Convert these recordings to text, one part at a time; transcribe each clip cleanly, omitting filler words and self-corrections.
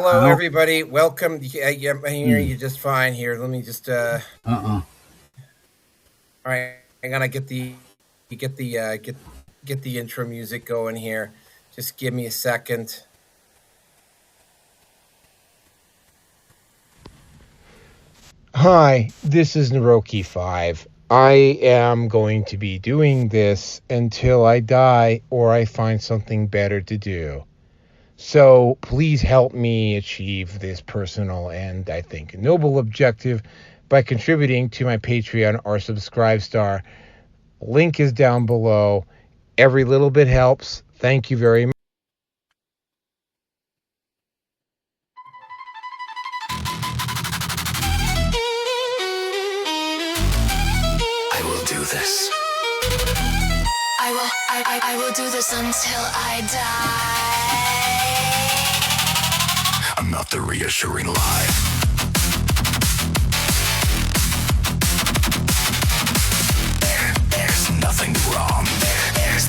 Hello, everybody. Welcome. Yeah, I hear you just fine here. Let me just. All right, I'm gonna get the intro music going here. Just give me a second. Hi, this is Naroki5. I am going to be doing this until I die or I find something better to do. So please help me achieve this personal and, I think, noble objective by contributing to my Patreon or Subscribestar. Link is down below. Every little bit helps. Thank you very much. I will do this. I will do this until I die. I'm not the reassuring lie. There's nothing wrong. There's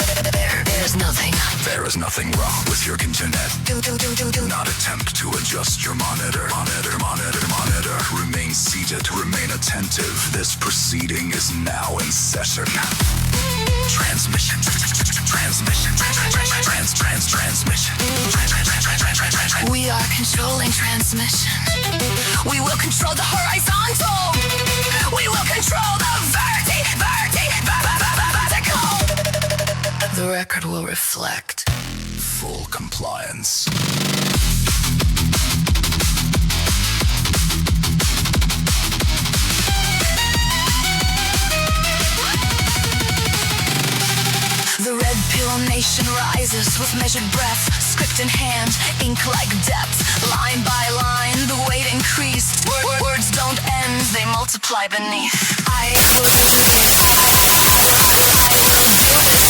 nothing. There is nothing wrong with your internet. Do not attempt to adjust your monitor. Monitor. Remain seated. Remain attentive. This proceeding is now in session. Transmission. We are controlling transmission. We will control the horizontal. We will control the vertical. The record will reflect full compliance. The red pill nation rises with measured breath, script in hand, ink like depth. Line by line, the weight increased. Words don't end, they multiply beneath. I will do this.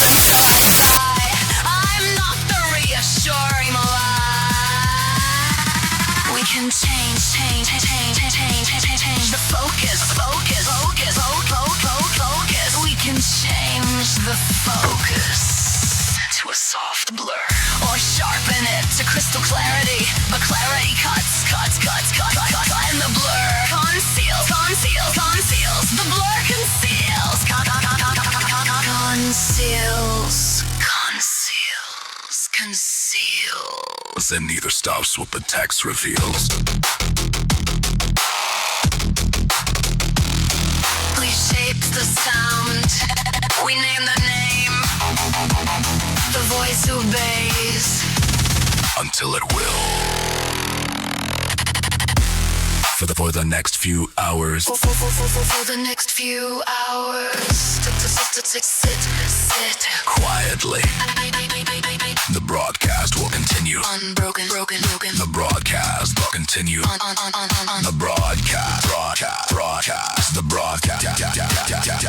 Until I die. I'm not the reassuring lie. We can change the focus. We can change the focus to a soft blur, or sharpen it to crystal clarity. But clarity cuts, and the blur conceals. The blur conceals. And neither stops what the text reveals. We shaped the sound. We name the name. The voice obeys until it will. For the next few hours. For the next few hours. Sit quietly. The broadcast will continue. Unbroken. The broadcast will continue. The broadcast. The broadcast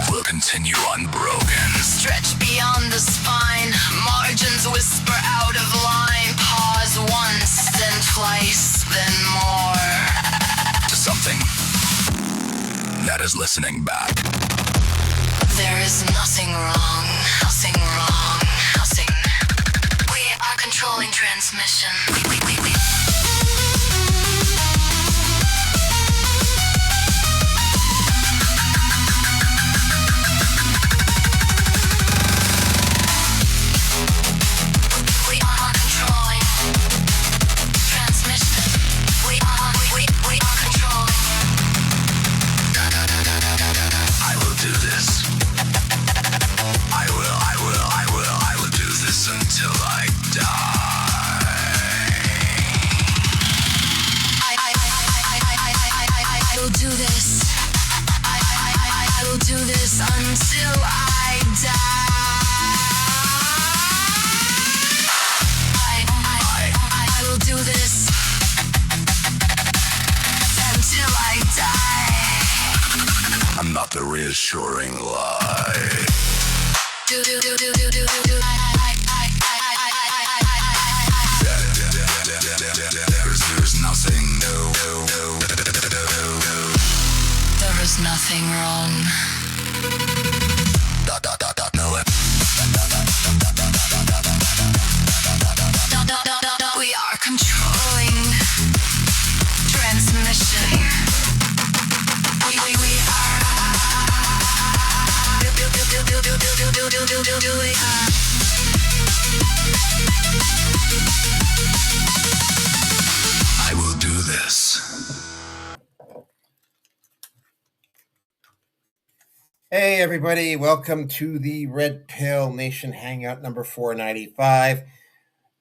will continue unbroken. Stretch beyond the spine. Margins whisper out of line. Pause once, then twice, then more. To something that is listening back. There is nothing wrong. We are controlling transmission. The reassuring lie. There's nothing. There is nothing wrong. No. We are controlling this. Hey, everybody. Welcome to the Red Pill Nation Hangout number 495.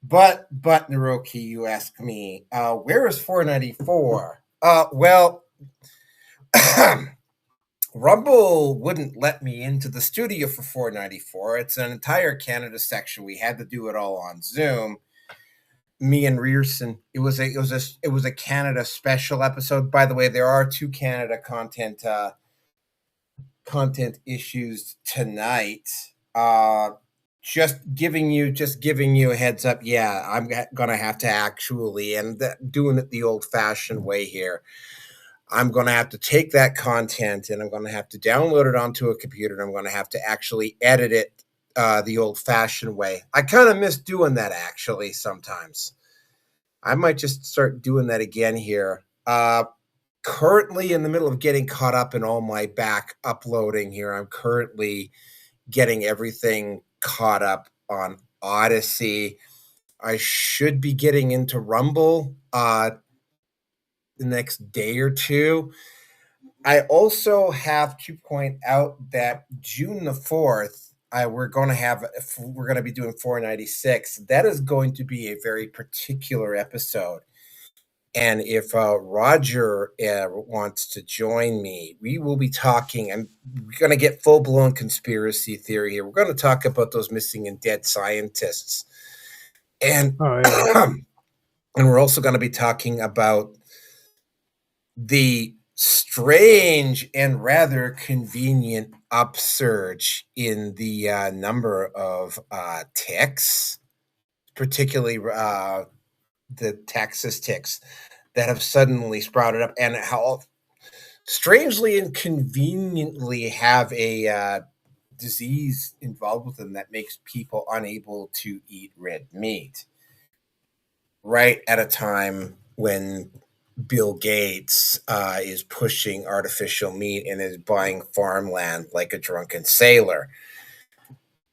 But, Naroki, you ask me, where is 494? Well, Rumble wouldn't let me into the studio for 494. It's an entire Canada section. We had to do it all on Zoom. Me and Rearson. It was a Canada special episode. By the way, there are two Canada content issues tonight. Just giving you a heads up. Yeah, I'm gonna have to actually, and doing it the old fashioned way here. I'm going to have to take that content and I'm going to have to download it onto a computer and I'm going to have to actually edit it the old fashioned way. I kind of miss doing that actually sometimes. I might just start doing that again here. Currently in the middle of getting caught up in all my back uploading here. I'm currently getting everything caught up on Odyssey. I should be getting into Rumble the next day or two. I also have to point out that June the 4th, we're going to be doing 496. That is going to be a very particular episode. And if Roger wants to join me, we will be talking, and we're going to get full-blown conspiracy theory here. We're going to talk about those missing and dead scientists. And, and we're also going to be talking about the strange and rather convenient upsurge in the number of ticks, particularly the Texas ticks that have suddenly sprouted up, and how strangely and conveniently have a disease involved with them that makes people unable to eat red meat. Right at a time when Bill Gates is pushing artificial meat and is buying farmland like a drunken sailor.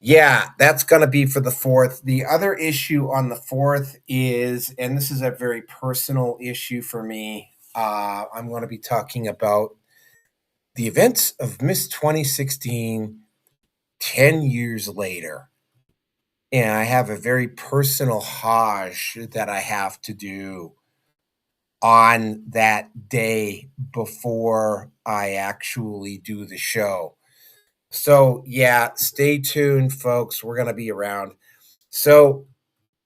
Yeah, that's going to be for the 4th. The other issue on the 4th is, and this is a very personal issue for me, I'm going to be talking about the events of Miss 2016 10 years later. And I have a very personal Hajj that I have to do on that day before I actually do the show. So, yeah, stay tuned, folks. We're going to be around. So,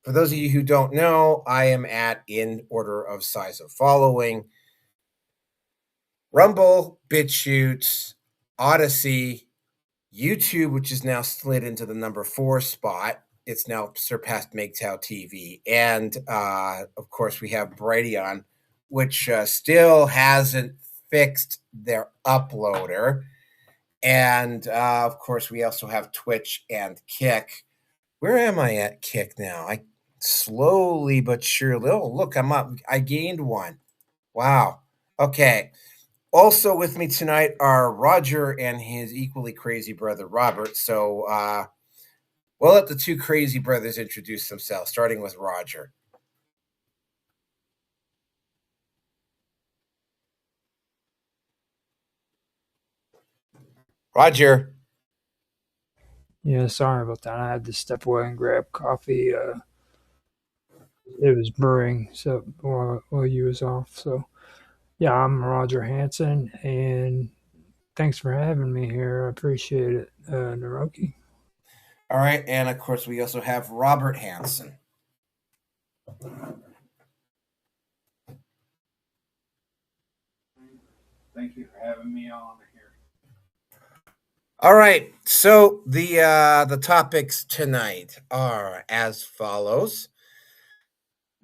for those of you who don't know, I am at, in order of size of following, Rumble, BitChute, Odyssey, YouTube, which is now slid into the number 4 spot. It's now surpassed MGTOW TV. And, of course, we have Brighteon, which still hasn't fixed their uploader. And, of course, we also have Twitch and Kick. Where am I at Kick now? I slowly but surely. Oh, look, I'm up. I gained one. Wow. Okay. Also with me tonight are Roger and his equally crazy brother, Robert. So we'll let the two crazy brothers introduce themselves, starting with Roger. Roger. Yeah, sorry about that. I had to step away and grab coffee. It was brewing so while you was off. So yeah, I'm Roger Hanson, and thanks for having me here. I appreciate it, Naroki. All right, and of course we also have Robert Hanson. Thank you for having me on here. All right, so the topics tonight are as follows.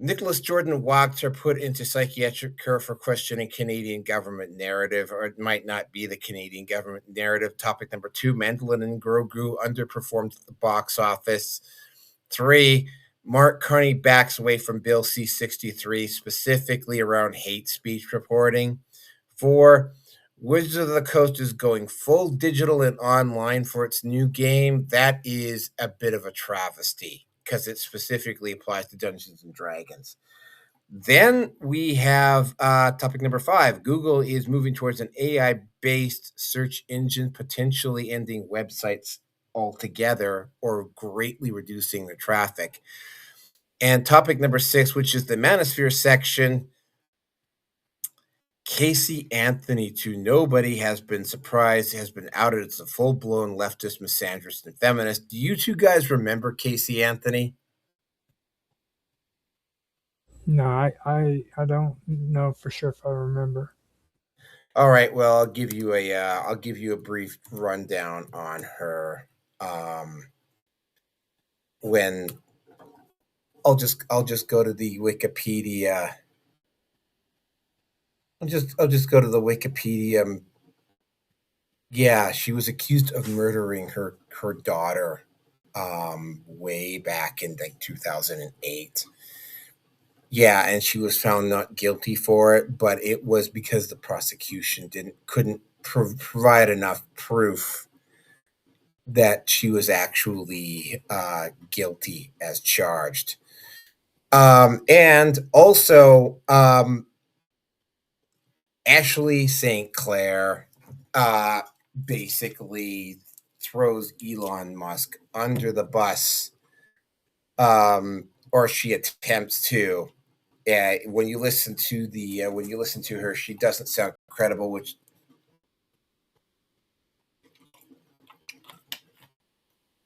Nicholas Jordan Wagner put into psychiatric care for questioning Canadian government narrative, or it might not be the Canadian government narrative. Topic number 2, Mandalorian and Grogu underperformed at the box office. 3, Mark Carney backs away from Bill C-63, specifically around hate speech reporting. 4, Wizards of the Coast is going full digital and online for its new game. That is a bit of a travesty, because it specifically applies to Dungeons and Dragons. Then we have topic number 5. Google is moving towards an AI-based search engine, potentially ending websites altogether or greatly reducing the traffic. And topic number 6, which is the Manosphere Section. Casey Anthony, to nobody, has been surprised, has been outed as a full-blown leftist, misandrist, and feminist. Do you two guys remember Casey Anthony? No, I don't know for sure if I remember. All right, well, I'll give you a brief rundown on her. When I'll just go to the Wikipedia. I'll just go to the Wikipedia. Yeah, she was accused of murdering her daughter way back in like 2008. Yeah, and she was found not guilty for it, but it was because the prosecution couldn't provide enough proof that she was actually guilty as charged. And also, Ashley St. Clair basically throws Elon Musk under the bus, or she attempts to. When you listen to her, she doesn't sound credible, which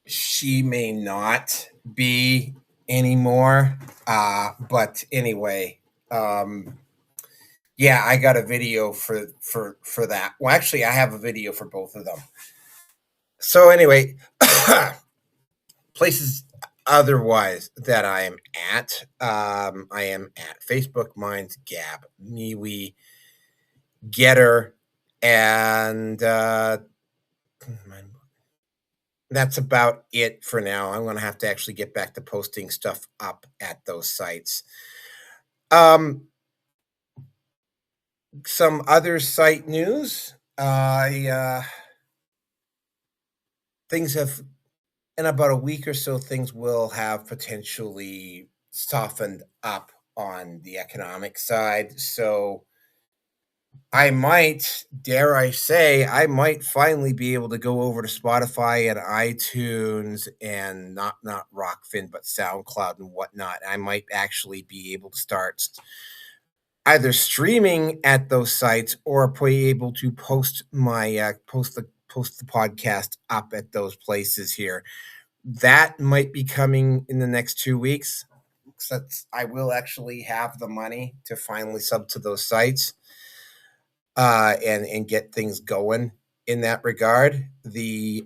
she may not be anymore. But anyway, yeah, I got a video for that. Well, actually, I have a video for both of them. So anyway, places otherwise that I am at, I am at Facebook, Minds, Gab, MeWe, Getter, and that's about it for now. I'm going to have to actually get back to posting stuff up at those sites. Some other site news. Things have, in about a week or so, things will have potentially softened up on the economic side. So I might, dare I say, I might finally be able to go over to Spotify and iTunes and not Rockfin, but SoundCloud and whatnot. I might actually be able to start either streaming at those sites or be able to post my post the podcast up at those places here. That might be coming in the next 2 weeks. Since I will actually have the money to finally sub to those sites. And get things going in that regard. The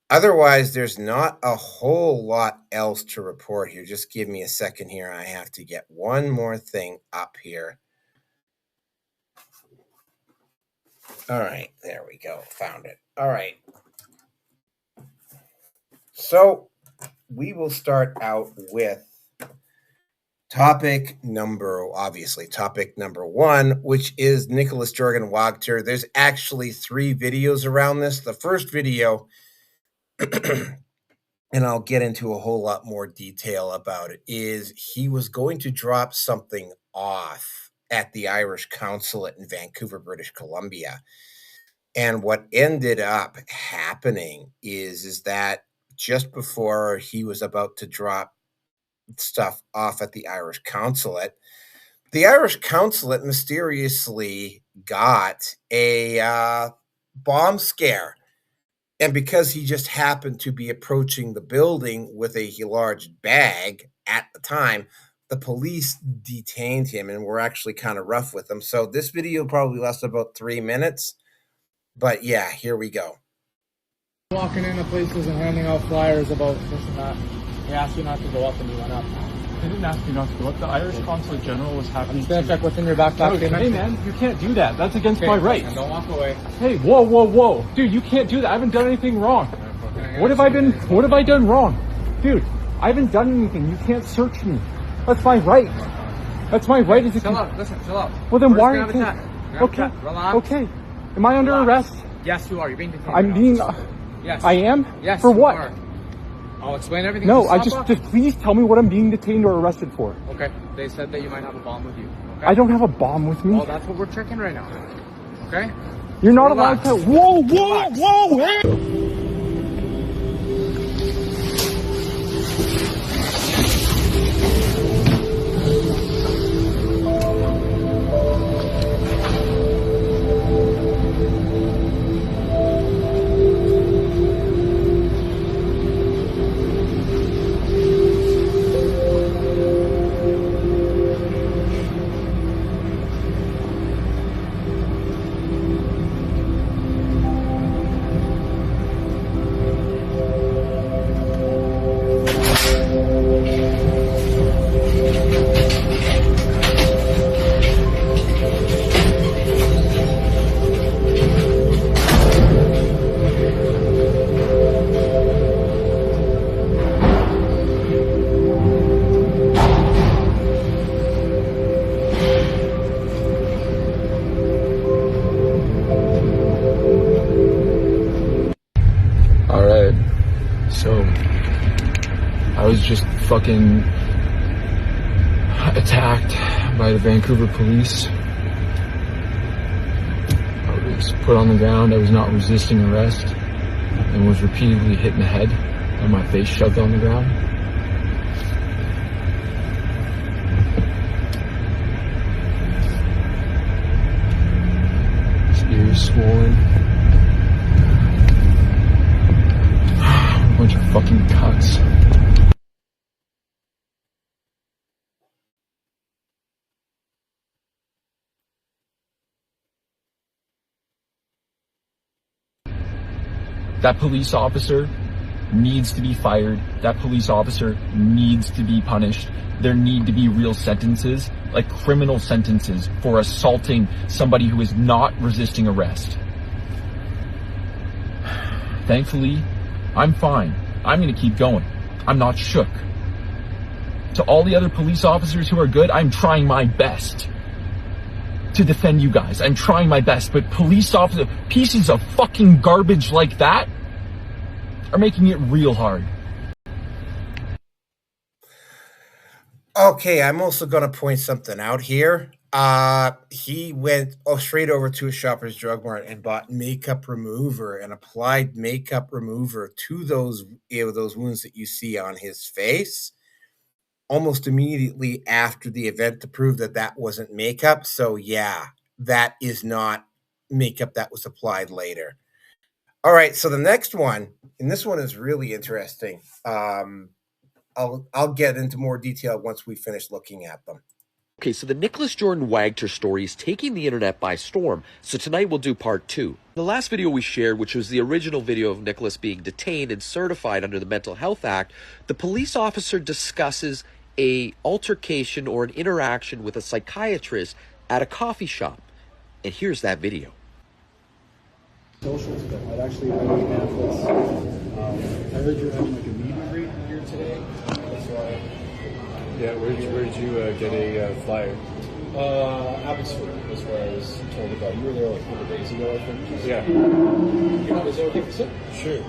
otherwise, there's not a whole lot else to report here. Just give me a second here. I have to get one more thing up here. All right, there we go. Found it. All right. So we will start out with topic number 1, which is Nicholas Jordan Wagner. There's actually 3 videos around this. The first video, and I'll get into a whole lot more detail about it, is he was going to drop something off at the Irish consulate in Vancouver, British Columbia. And what ended up happening is that just before he was about to drop stuff off at the Irish consulate mysteriously got a bomb scare. And because he just happened to be approaching the building with a large bag at the time, the police detained him and were actually kind of rough with him. So this video probably lasts about 3 minutes. But yeah, here we go. Walking into places and handing out flyers about this and that. They asked you not to go up and you went up. They didn't ask you not to go up. The Irish Consulate General was happy I'm just going to check what's in your backpack. Hey man, you can't do that. That's against my rights. And don't walk away. Hey, whoa. Dude, you can't do that. I haven't done anything wrong. What have I done wrong? Dude, I haven't done anything. You can't search me. That's my right. That's my right. Chill out. Listen, chill out. Well then why are you... Okay. Relax. Okay. Am I under arrest? Yes, you are. You're being detained. I'm being... Yes. I am? Yes. For what? I'll explain everything. No, Just just please tell me what I'm being detained or arrested for. Okay. They said that you might have a bomb with you. Okay? I don't have a bomb with me. Well, that's what we're checking right now. Okay? You're not Relax. allowed to. Whoa, whoa, Relax. whoa! Hey! Alright, so I was just fucking attacked by the Vancouver police. I was put on the ground, I was not resisting arrest, and was repeatedly hit in the head and my face shoved on the ground. Ears swollen. Bunch of fucking cuts. That police officer needs to be fired. That police officer needs to be punished. There need to be real sentences, like criminal sentences, for assaulting somebody who is not resisting arrest. Thankfully, I'm fine. I'm gonna keep going. I'm not shook. To all the other police officers who are good, I'm trying my best to defend you guys. I'm trying my best, but police officers, pieces of fucking garbage like that, are making it real hard. Okay, I'm also going to point something out here. He went straight over to a Shoppers Drug Mart and bought makeup remover and applied makeup remover to those wounds that you see on his face almost immediately after the event to prove that that wasn't makeup. So yeah, that is not makeup that was applied later. All right, so the next one, and this one is really interesting. I'll get into more detail once we finish looking at them. Okay, so the Nicholas Jordan Wagner story is taking the internet by storm. So tonight we'll do part 2. The last video we shared, which was the original video of Nicholas being detained and certified under the Mental Health Act, the police officer discusses a altercation or an interaction with a psychiatrist at a coffee shop. And here's that video. Socials, but I'd actually read pamphlets. I heard you're having like a meet and greet here today. That's why. Yeah, where did you get a flyer? Abbotsford is where I was told about. You were there like a couple days ago, I think. Yeah. Is it okay to sit? Sure.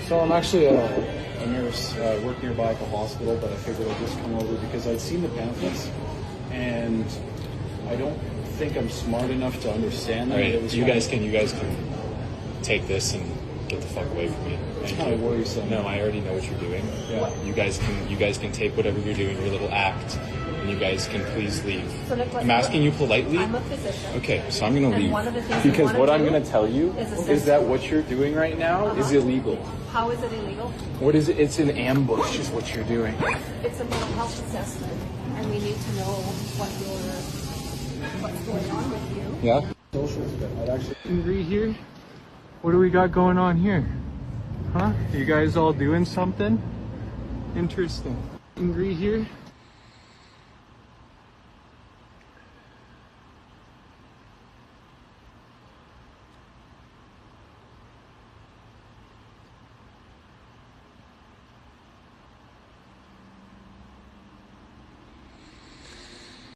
So I'm actually a nurse, work nearby at the hospital, but I figured I'd just come over because I'd seen the pamphlets, and I don't think I'm smart enough to understand them. All right, you guys can take this and get the fuck away from me. It's kind of worrisome. No, I already know what you're doing. Yeah. You guys can take whatever you're doing, your little act, and you guys can please leave. So Nicholas, I'm asking you politely. I'm a physician. Okay, so I'm gonna And leave. one of the things Because we what wanna I'm do gonna tell you is that what you're doing right now is illegal. How is it illegal? What is it? It's an ambush is what you're doing. It's a mental health assessment, and we need to know what's going on with you. Yeah? Socials, but I'd actually. Read here. What do we got going on here? Huh? You guys all doing something? Interesting. Read here.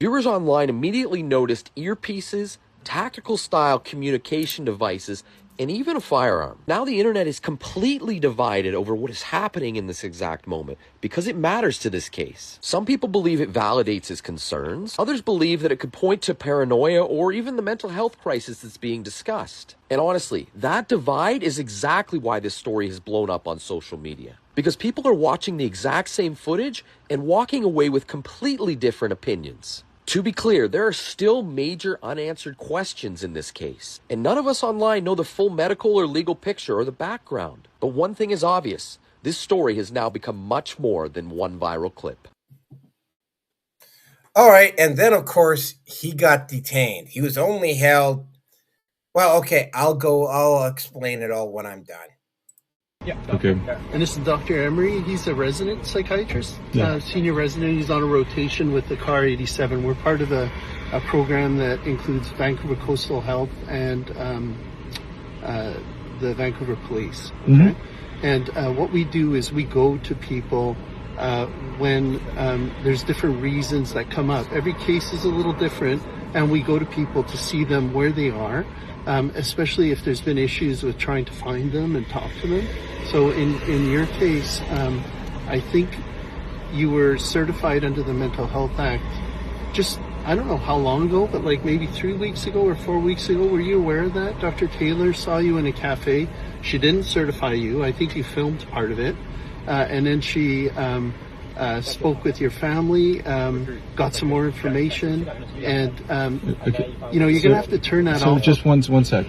Viewers online immediately noticed earpieces, tactical-style communication devices, and even a firearm. Now the internet is completely divided over what is happening in this exact moment because it matters to this case. Some people believe it validates his concerns. Others believe that it could point to paranoia or even the mental health crisis that's being discussed. And honestly, that divide is exactly why this story has blown up on social media. Because people are watching the exact same footage and walking away with completely different opinions. To be clear, there are still major unanswered questions in this case, and none of us online know the full medical or legal picture or the background. But one thing is obvious, this story has now become much more than one viral clip. All right, and then of course he got detained. He was only held. Well, okay, I'll explain it all when I'm done. Yeah. Okay. And this is Dr. Emery. He's a resident psychiatrist, senior resident. He's on a rotation with the CAR 87. We're part of a program that includes Vancouver Coastal Health and the Vancouver Police. Okay? Mm-hmm. And what we do is we go to people when there's different reasons that come up. Every case is a little different, and we go to people to see them where they are. Especially if there's been issues with trying to find them and talk to them. So in your case, I think you were certified under the Mental Health Act just, I don't know how long ago, but like maybe 3 weeks ago or 4 weeks ago. Were you aware of that? Dr. Taylor saw you in a cafe. She didn't certify you. I think you filmed part of it. And then she spoke with your family, got some more information, and okay. You're going to have to turn that off. So just one sec.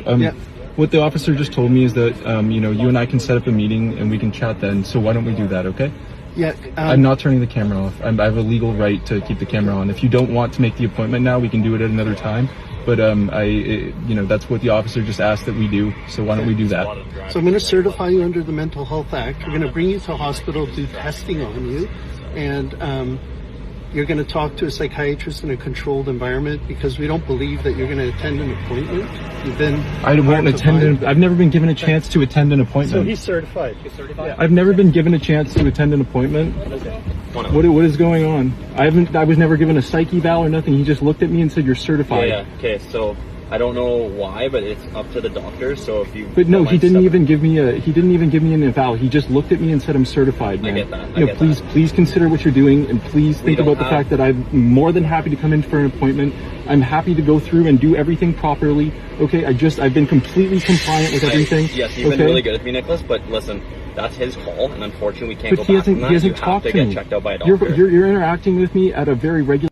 What the officer just told me is that you and I can set up a meeting and we can chat then. So why don't we do that? Okay. Yeah. I'm not turning the camera off. I have a legal right to keep the camera on. If you don't want to make the appointment now, we can do it at another time. But that's what the officer just asked that we do. So why don't we do that? So I'm going to certify you under the Mental Health Act. We're going to bring you to hospital, do testing on you, and you're going to talk to a psychiatrist in a controlled environment because we don't believe that you're going to attend an appointment. I won't attend. I've never been given a chance to attend an appointment. So he's certified. I've never been given a chance to attend an appointment. What is going on? I was never given a psych eval or nothing. He just looked at me and said, "You're certified." Yeah. Okay. So I don't know why, but it's up to the doctor. So if you. But no, he didn't even give me an eval. He just looked at me and said, "I'm certified, man." I get that. Please consider what you're doing, and please think about the fact that I'm more than happy to come in for an appointment. I'm happy to go through and do everything properly. Okay, I've been completely compliant with everything. Yes, you've been really good with me, Nicholas. But listen, that's his call, and unfortunately, we can't go back on that. He hasn't talked to me. Get checked out by a doctor. You're interacting with me at a very regular.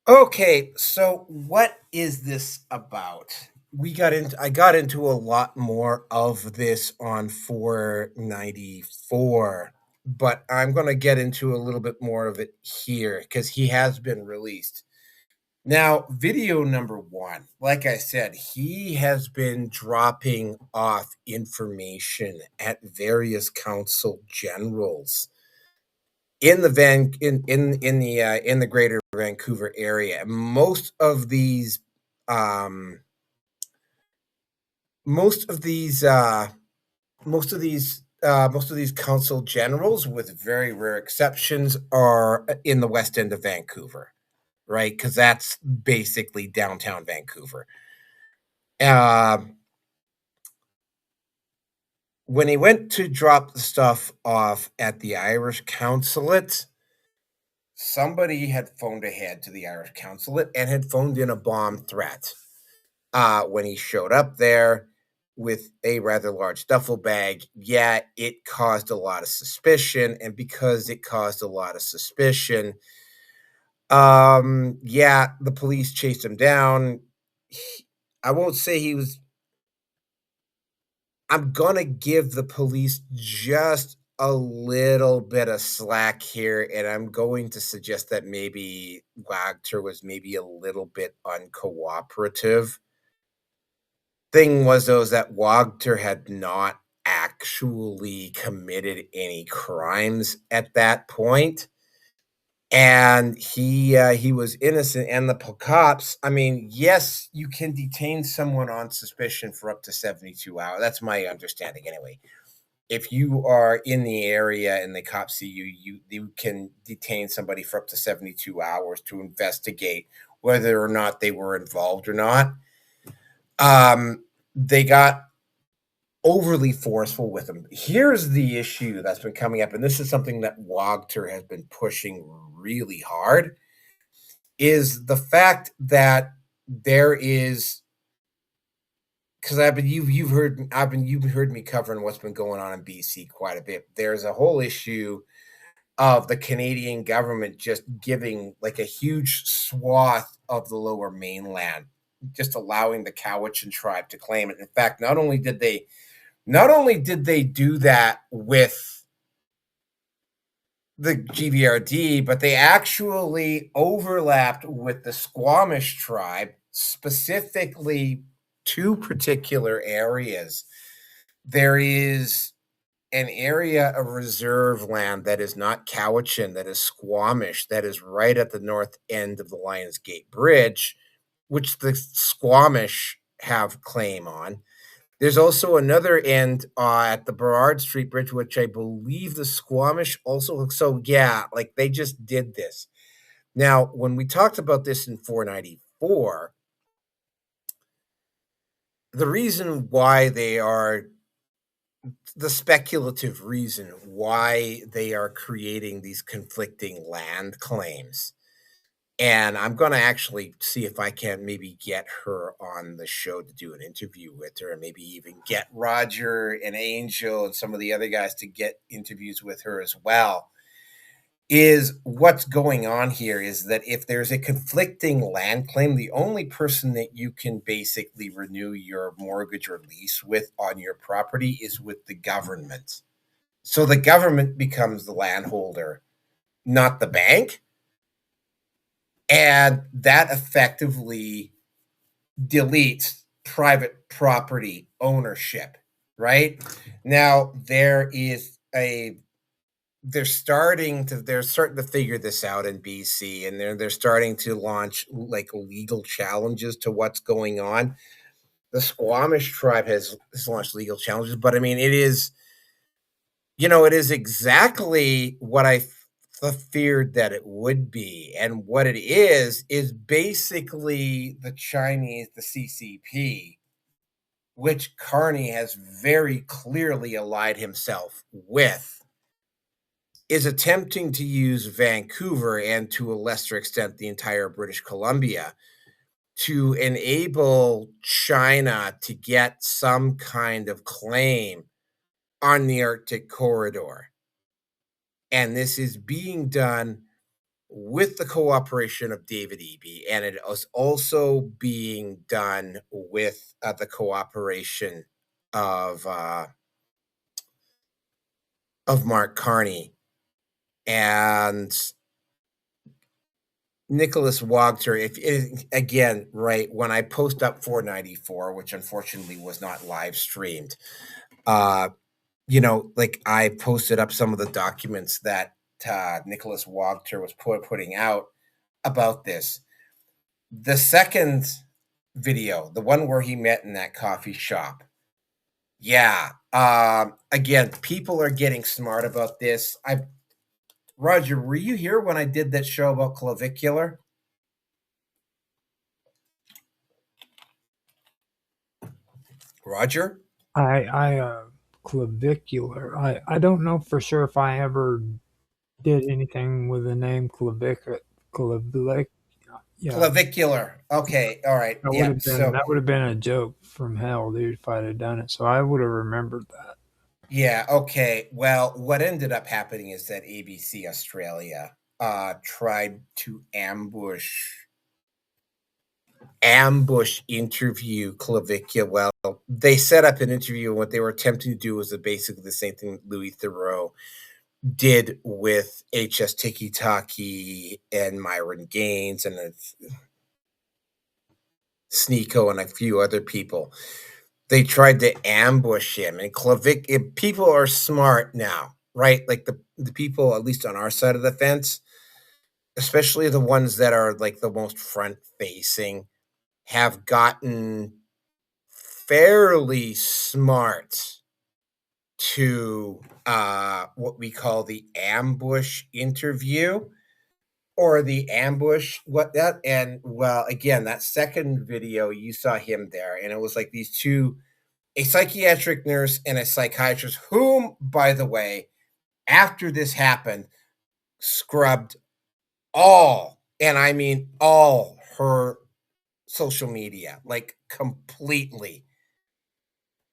Okay, so what is this about? I got into a lot more of this on 494, but I'm going to get into a little bit more of it here because he has been released. Now, video number 1, like I said, he has been dropping off information at various council generals in the greater Vancouver area. Most of these council generals, with very rare exceptions, are in the west end of Vancouver, right? Because that's basically downtown Vancouver. When he went to drop the stuff off at the Irish consulate, somebody had phoned ahead to the Irish consulate and had phoned in a bomb threat. When he showed up there with a rather large duffel bag, it caused a lot of suspicion. And because it caused a lot of suspicion, the police chased him down. I won't say he was... I'm going to give the police just a little bit of slack here, and I'm going to suggest that maybe Wagner was maybe a little bit uncooperative. Thing was, though, is that Wagner had not actually committed any crimes at that point. And he was innocent. And the cops, I mean, yes, you can detain someone on suspicion for up to 72 hours. That's my understanding anyway. If you are in the area and the cops see you, you can detain somebody for up to 72 hours to investigate whether or not they were involved or not. They got overly forceful with him. Here's the issue that's been coming up, and this is something that Wagner has been pushing really hard, is the fact that there is, because you've heard me covering what's been going on in BC quite a bit. There's a whole issue of the Canadian government just giving like a huge swath of the lower mainland, just allowing the Cowichan tribe to claim it. In fact, not only did they do that with the GVRD, but they actually overlapped with the Squamish tribe, specifically two particular areas. There is an area of reserve land that is not Cowichan, that is Squamish, that is right at the north end of the Lions Gate Bridge, which the Squamish have claim on. There's also another end at the Burrard Street Bridge, which I believe the Squamish also. So yeah, like they just did this. Now, when we talked about this in 494, the reason why they are the speculative reason why they are creating these conflicting land claims. And I'm going to actually see if I can maybe get her on the show to do an interview with her, and maybe even get Roger and Angel and some of the other guys to get interviews with her as well. Is what's going on here is that if there's a conflicting land claim, the only person that you can basically renew your mortgage or lease with on your property is with the government. So the government becomes the landholder, not the bank. And that effectively deletes private property ownership, right? Now they're starting to figure this out in BC, and they're starting to launch like legal challenges to what's going on. The Squamish tribe has launched legal challenges, but I mean it is exactly what I feared that it would be. And what it is basically the Chinese, the CCP, which Carney has very clearly allied himself with, is attempting to use Vancouver and to a lesser extent the entire British Columbia to enable China to get some kind of claim on the Arctic corridor. And this is being done with the cooperation of David Eby, and it is also being done with the cooperation of Mark Carney and Nicholas Wagner. Again, right, when I post up 494, which unfortunately was not live streamed, like I posted up some of the documents that Nicholas Wagner was putting out about this. The second video, the one where he met in that coffee shop, again, people are getting smart about this. Roger, were you here when I did that show about clavicular? Roger? Clavicular. I don't know for sure if I ever did anything with the name clavicular. Yeah. Clavicular. Okay, all right. That would have been a joke from hell, dude, if I'd have done it. So I would have remembered that. Yeah, okay. Well, what ended up happening is that ABC Australia tried to ambush interview Clavicular. Well, they set up an interview, and what they were attempting to do was basically the same thing Louis Theroux did with HS Tiki Taki and Myron Gaines and Sneeko and a few other people. They tried to ambush him, and people are smart now, right? Like the people, at least on our side of the fence, especially the ones that are like the most front facing, have gotten fairly smart to what we call the ambush interview, or the ambush, what that, and well, again, that second video, you saw him there, and it was like these two, a psychiatric nurse and a psychiatrist, whom, by the way, after this happened, scrubbed all, and I mean all, her social media, like completely,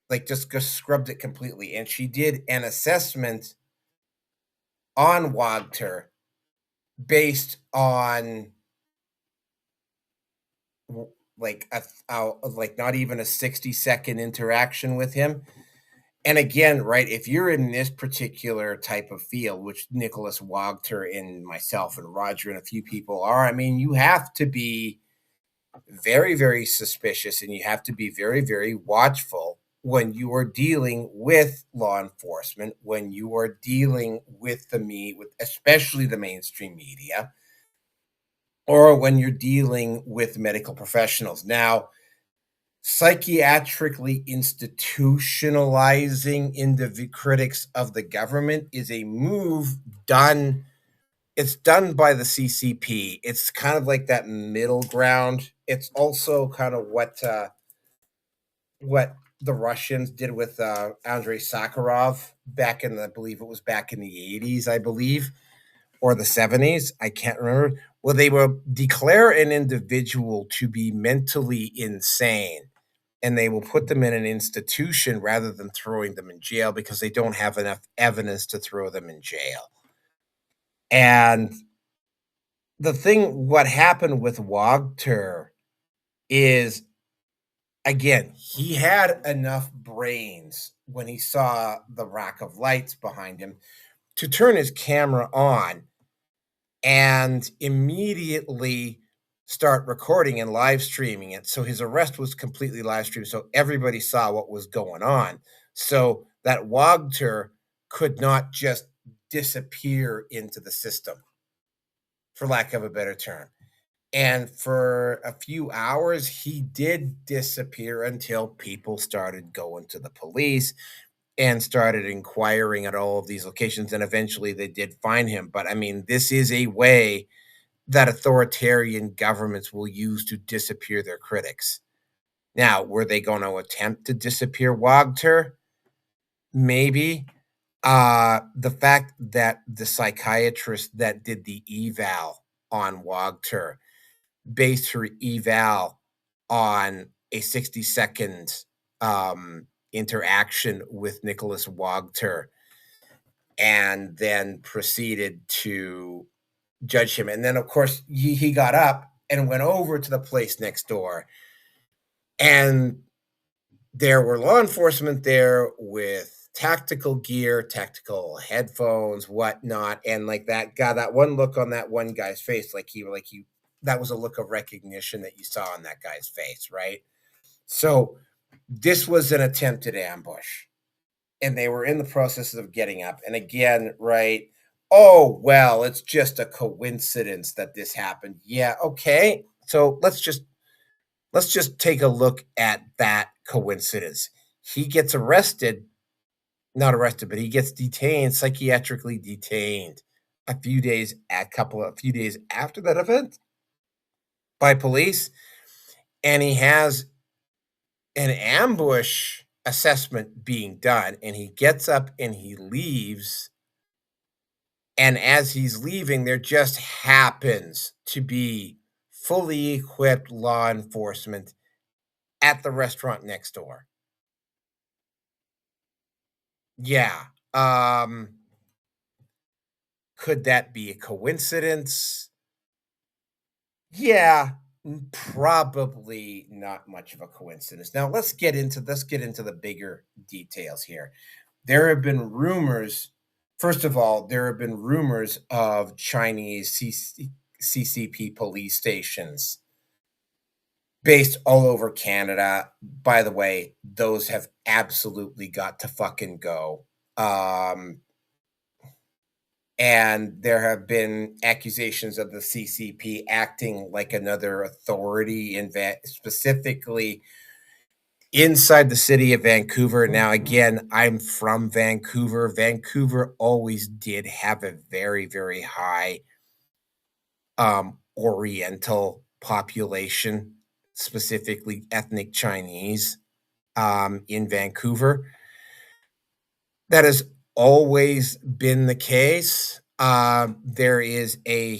like just scrubbed it completely. And she did an assessment on Wagner based on like like not even a 60-second interaction with him. And again, right, if you're in this particular type of field, which Nicholas Wagner and myself and Roger and a few people are, I mean, you have to be very, very suspicious, and you have to be very, very watchful when you are dealing with law enforcement, when you are dealing with especially the mainstream media, or when you're dealing with medical professionals. Now, psychiatrically institutionalizing critics of the government is a move done. It's done by the CCP. It's kind of like that middle ground. It's also kind of what the Russians did with Andrei Sakharov back in I believe it was back in the 80s, I believe, or the 70s. I can't remember. Well, they will declare an individual to be mentally insane, and they will put them in an institution rather than throwing them in jail because they don't have enough evidence to throw them in jail. And what happened with Wagner is, again, he had enough brains when he saw the rack of lights behind him to turn his camera on and immediately start recording and live streaming it. So his arrest was completely live streamed, so everybody saw what was going on. So that Wagner could not just disappear into the system, for lack of a better term. And for a few hours, he did disappear until people started going to the police and started inquiring at all of these locations. And eventually they did find him. But I mean, this is a way that authoritarian governments will use to disappear their critics. Now, were they going to attempt to disappear Wagner? Maybe. The fact that the psychiatrist that did the eval on Wagner based her eval on a 60-second interaction with Nicholas Wagner and then proceeded to judge him. And then, of course, he got up and went over to the place next door. And there were law enforcement there with tactical gear, tactical headphones, whatnot. And like that one look on that one guy's face, that was a look of recognition that you saw on that guy's face, right? So this was an attempted ambush, and they were in the process of getting up. And again, right, oh, well, it's just a coincidence that this happened. Yeah, okay. So let's just take a look at that coincidence. He gets not arrested, but he gets detained, psychiatrically detained a few days after that event by police, and he has an ambush assessment being done, and he gets up and he leaves. And as he's leaving, there just happens to be fully equipped law enforcement at the restaurant next door. Yeah. Could that be a coincidence? Yeah, probably not much of a coincidence. Now let's get into the bigger details here. There have been rumors. First of all, there have been rumors of Chinese CCP police stations based all over Canada. By the way, those have absolutely got to fucking go. And there have been accusations of the CCP acting like another authority specifically inside the city of Vancouver. Now, again, I'm from Vancouver. Vancouver always did have a very, very high Oriental population, specifically ethnic Chinese, in Vancouver. That has always been the case. There was a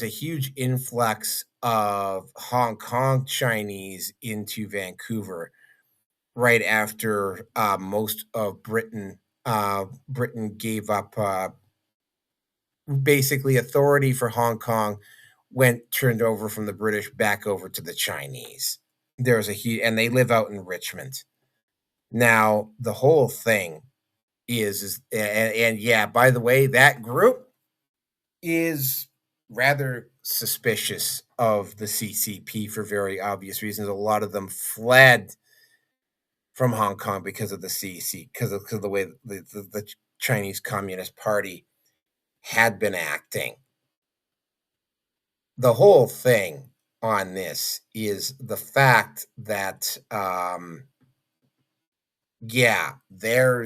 huge influx of Hong Kong Chinese into Vancouver right after most of Britain gave up basically authority for Hong Kong, turned over from the British back over to the Chinese. There was a huge, and they live out in Richmond. Now, the whole thing and yeah, by the way, that group is rather suspicious of the CCP for very obvious reasons. A lot of them fled from Hong Kong because of the CC, because of the way the Chinese Communist Party had been acting. The whole thing on this is the fact that, yeah, there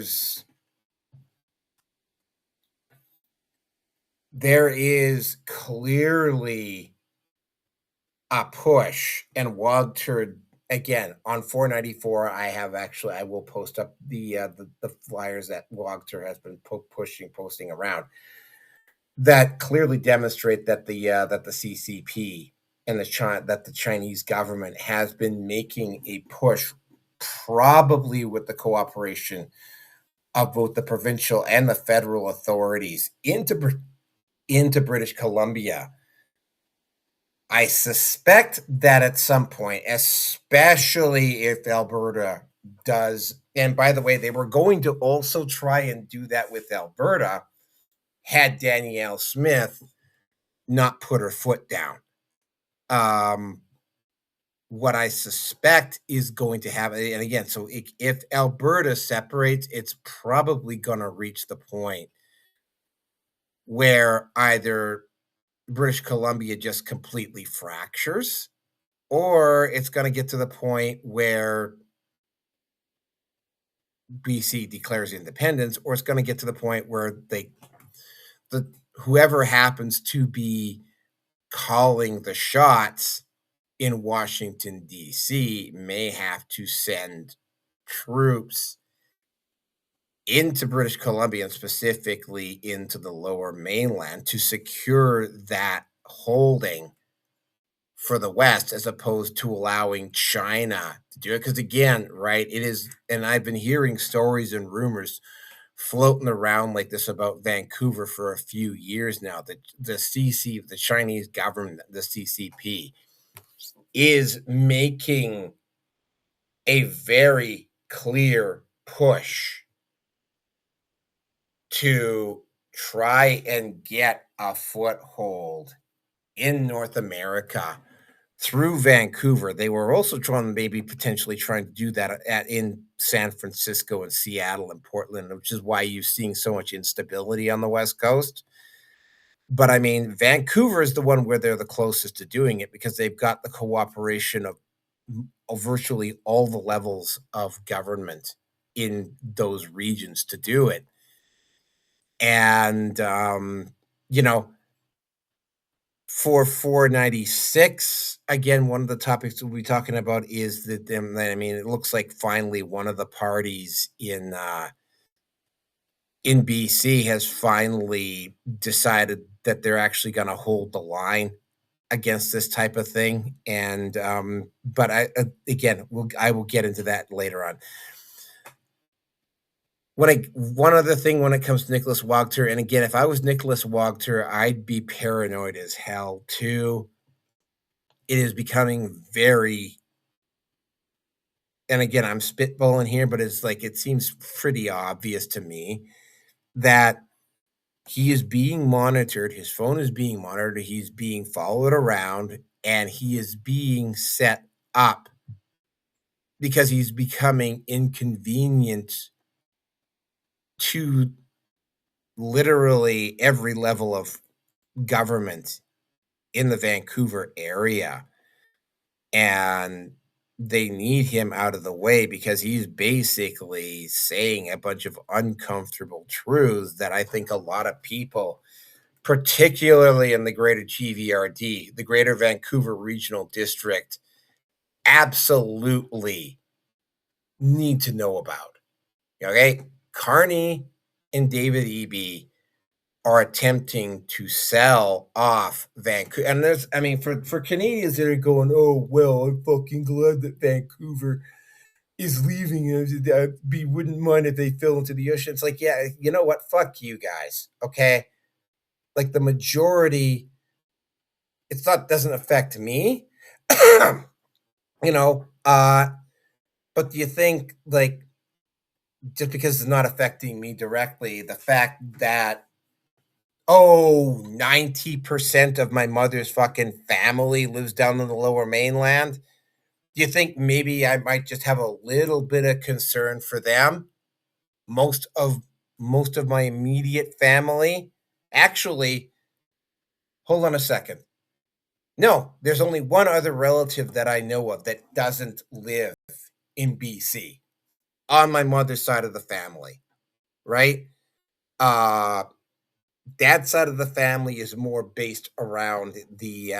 is clearly a push, and Wagner, again, on 494, I will post up the flyers that Wagner has been posting around that clearly demonstrate that the CCP and that the Chinese government has been making a push, probably with the cooperation of both the provincial and the federal authorities, into British Columbia. I suspect that at some point, especially if Alberta does, and by the way, they were going to also try and do that with Alberta had Danielle Smith not put her foot down. What I suspect is going to happen, and again, so if Alberta separates, it's probably going to reach the point where either British Columbia just completely fractures, or it's going to get to the point where BC declares independence, or it's going to get to the point where whoever happens to be calling the shots in Washington, D.C., may have to send troops into British Columbia, and specifically into the lower mainland, to secure that holding for the West, as opposed to allowing China to do it. Because again, right, it is, and I've been hearing stories and rumors floating around like this about Vancouver for a few years now. That the Chinese government, the CCP, is making a very clear push to try and get a foothold in North America through Vancouver. They were also potentially trying to do that in San Francisco and Seattle and Portland, which is why you're seeing so much instability on the West Coast. But I mean, Vancouver is the one where they're the closest to doing it, because they've got the cooperation of virtually all the levels of government in those regions to do it. And, for 496, again, one of the topics we'll be talking about is that, it looks like finally one of the parties in BC has finally decided that they're actually going to hold the line against this type of thing. And but I will get into that later on. One other thing when it comes to Nicholas Wagner, and again, if I was Nicholas Wagner, I'd be paranoid as hell too. It is becoming very, and again, I'm spitballing here, but it seems pretty obvious to me that he is being monitored. His phone is being monitored. He's being followed around, and he is being set up because he's becoming inconvenient to literally every level of government in the Vancouver area. And they need him out of the way because he's basically saying a bunch of uncomfortable truths that I think a lot of people particularly in the greater GVRD, the Greater Vancouver Regional District, absolutely need to know about. Okay? Carney and David Eby are attempting to sell off Vancouver. And there's, I mean, for Canadians that are going, oh, well, I'm fucking glad that Vancouver is leaving. I wouldn't mind if they fell into the ocean. It's like, yeah, you know what? Fuck you guys. Okay? Like the majority, it's not, doesn't affect me. you know, but do you think, like, just because it's not affecting me directly, the fact that, oh, 90% of my mother's fucking family lives down in the lower mainland, do you think maybe I might just have a little bit of concern for them? Most of my immediate family, actually, hold on a second. No, there's only one other relative that I know of that doesn't live in BC on my mother's side of the family, right? Dad's side of the family is more based around the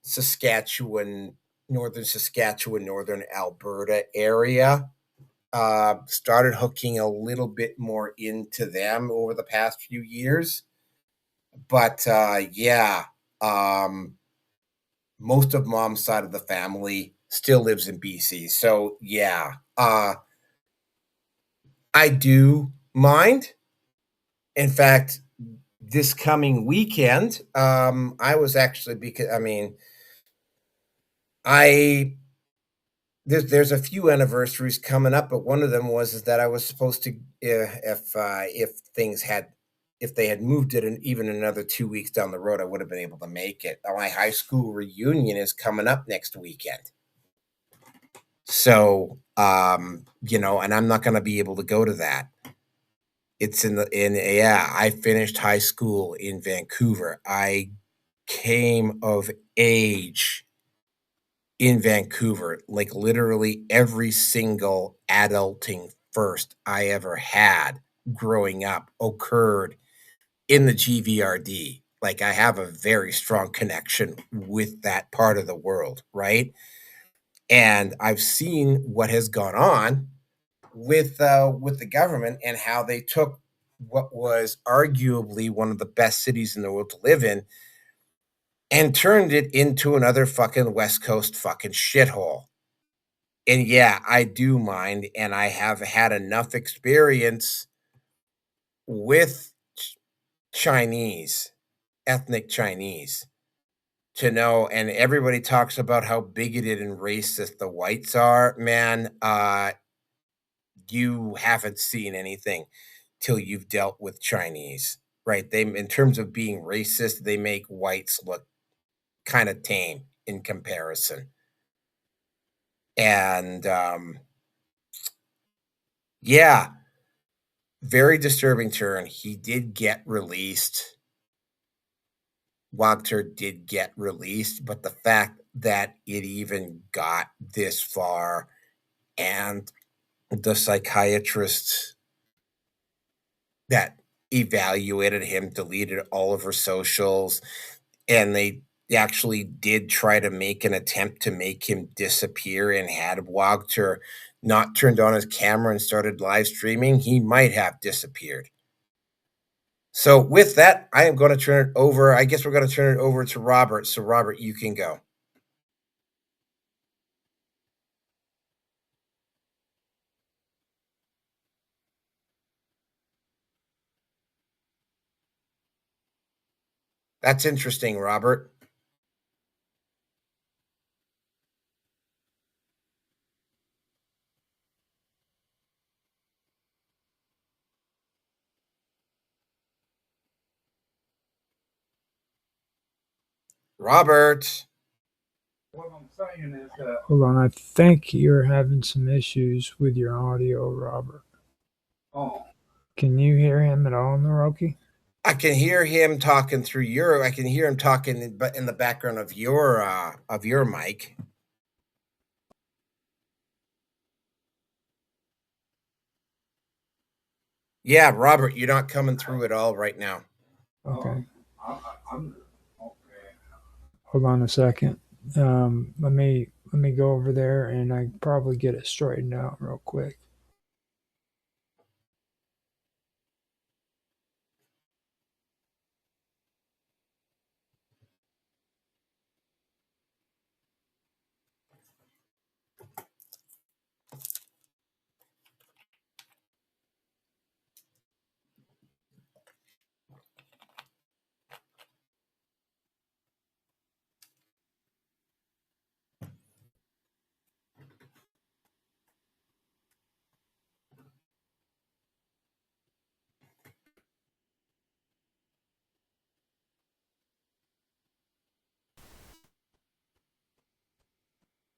Saskatchewan, northern Alberta area. Started hooking a little bit more into them over the past few years. But yeah, most of mom's side of the family still lives in BC. So yeah, I do mind. In fact, this coming weekend, I was actually, because I mean, I there's a few anniversaries coming up, but one of them was is that I was supposed to, if things had, if they had moved it even another 2 weeks down the road, I would have been able to make it. My high school reunion is coming up next weekend. So, and I'm not going to be able to go to that. It's yeah, I finished high school in Vancouver. I came of age in Vancouver. Like literally every single adulting first I ever had growing up occurred in the GVRD. Like I have a very strong connection with that part of the world, right? And I've seen what has gone on with the government and how they took what was arguably one of the best cities in the world to live in and turned it into another fucking West Coast fucking shithole. And yeah, I do mind, and I have had enough experience with Chinese, ethnic Chinese, to know. And everybody talks about how bigoted and racist the whites are. Man, you haven't seen anything till you've dealt with Chinese, right? They, in terms of being racist, they make whites look kind of tame in comparison. And yeah, very disturbing turn. He did get released. Wagner did get released, but the fact that it even got this far, and the psychiatrist that evaluated him deleted all of her socials, and they actually did try to make an attempt to make him disappear, and had Wagner not turned on his camera and started live streaming, he might have disappeared. So with that, I am going to turn it over. I guess we're going to turn it over to Robert. So Robert, you can go. That's interesting, Robert. Robert. What I'm saying is that. Hold on, I think you're having some issues with your audio, Robert. Oh. Can you hear him at all, Naroki? I can hear him talking through your. I can hear him talking, but in the background of your mic. Yeah, Robert, you're not coming through at all right now. Okay. Hold on a second. Let me go over there and I can probably get it straightened out real quick.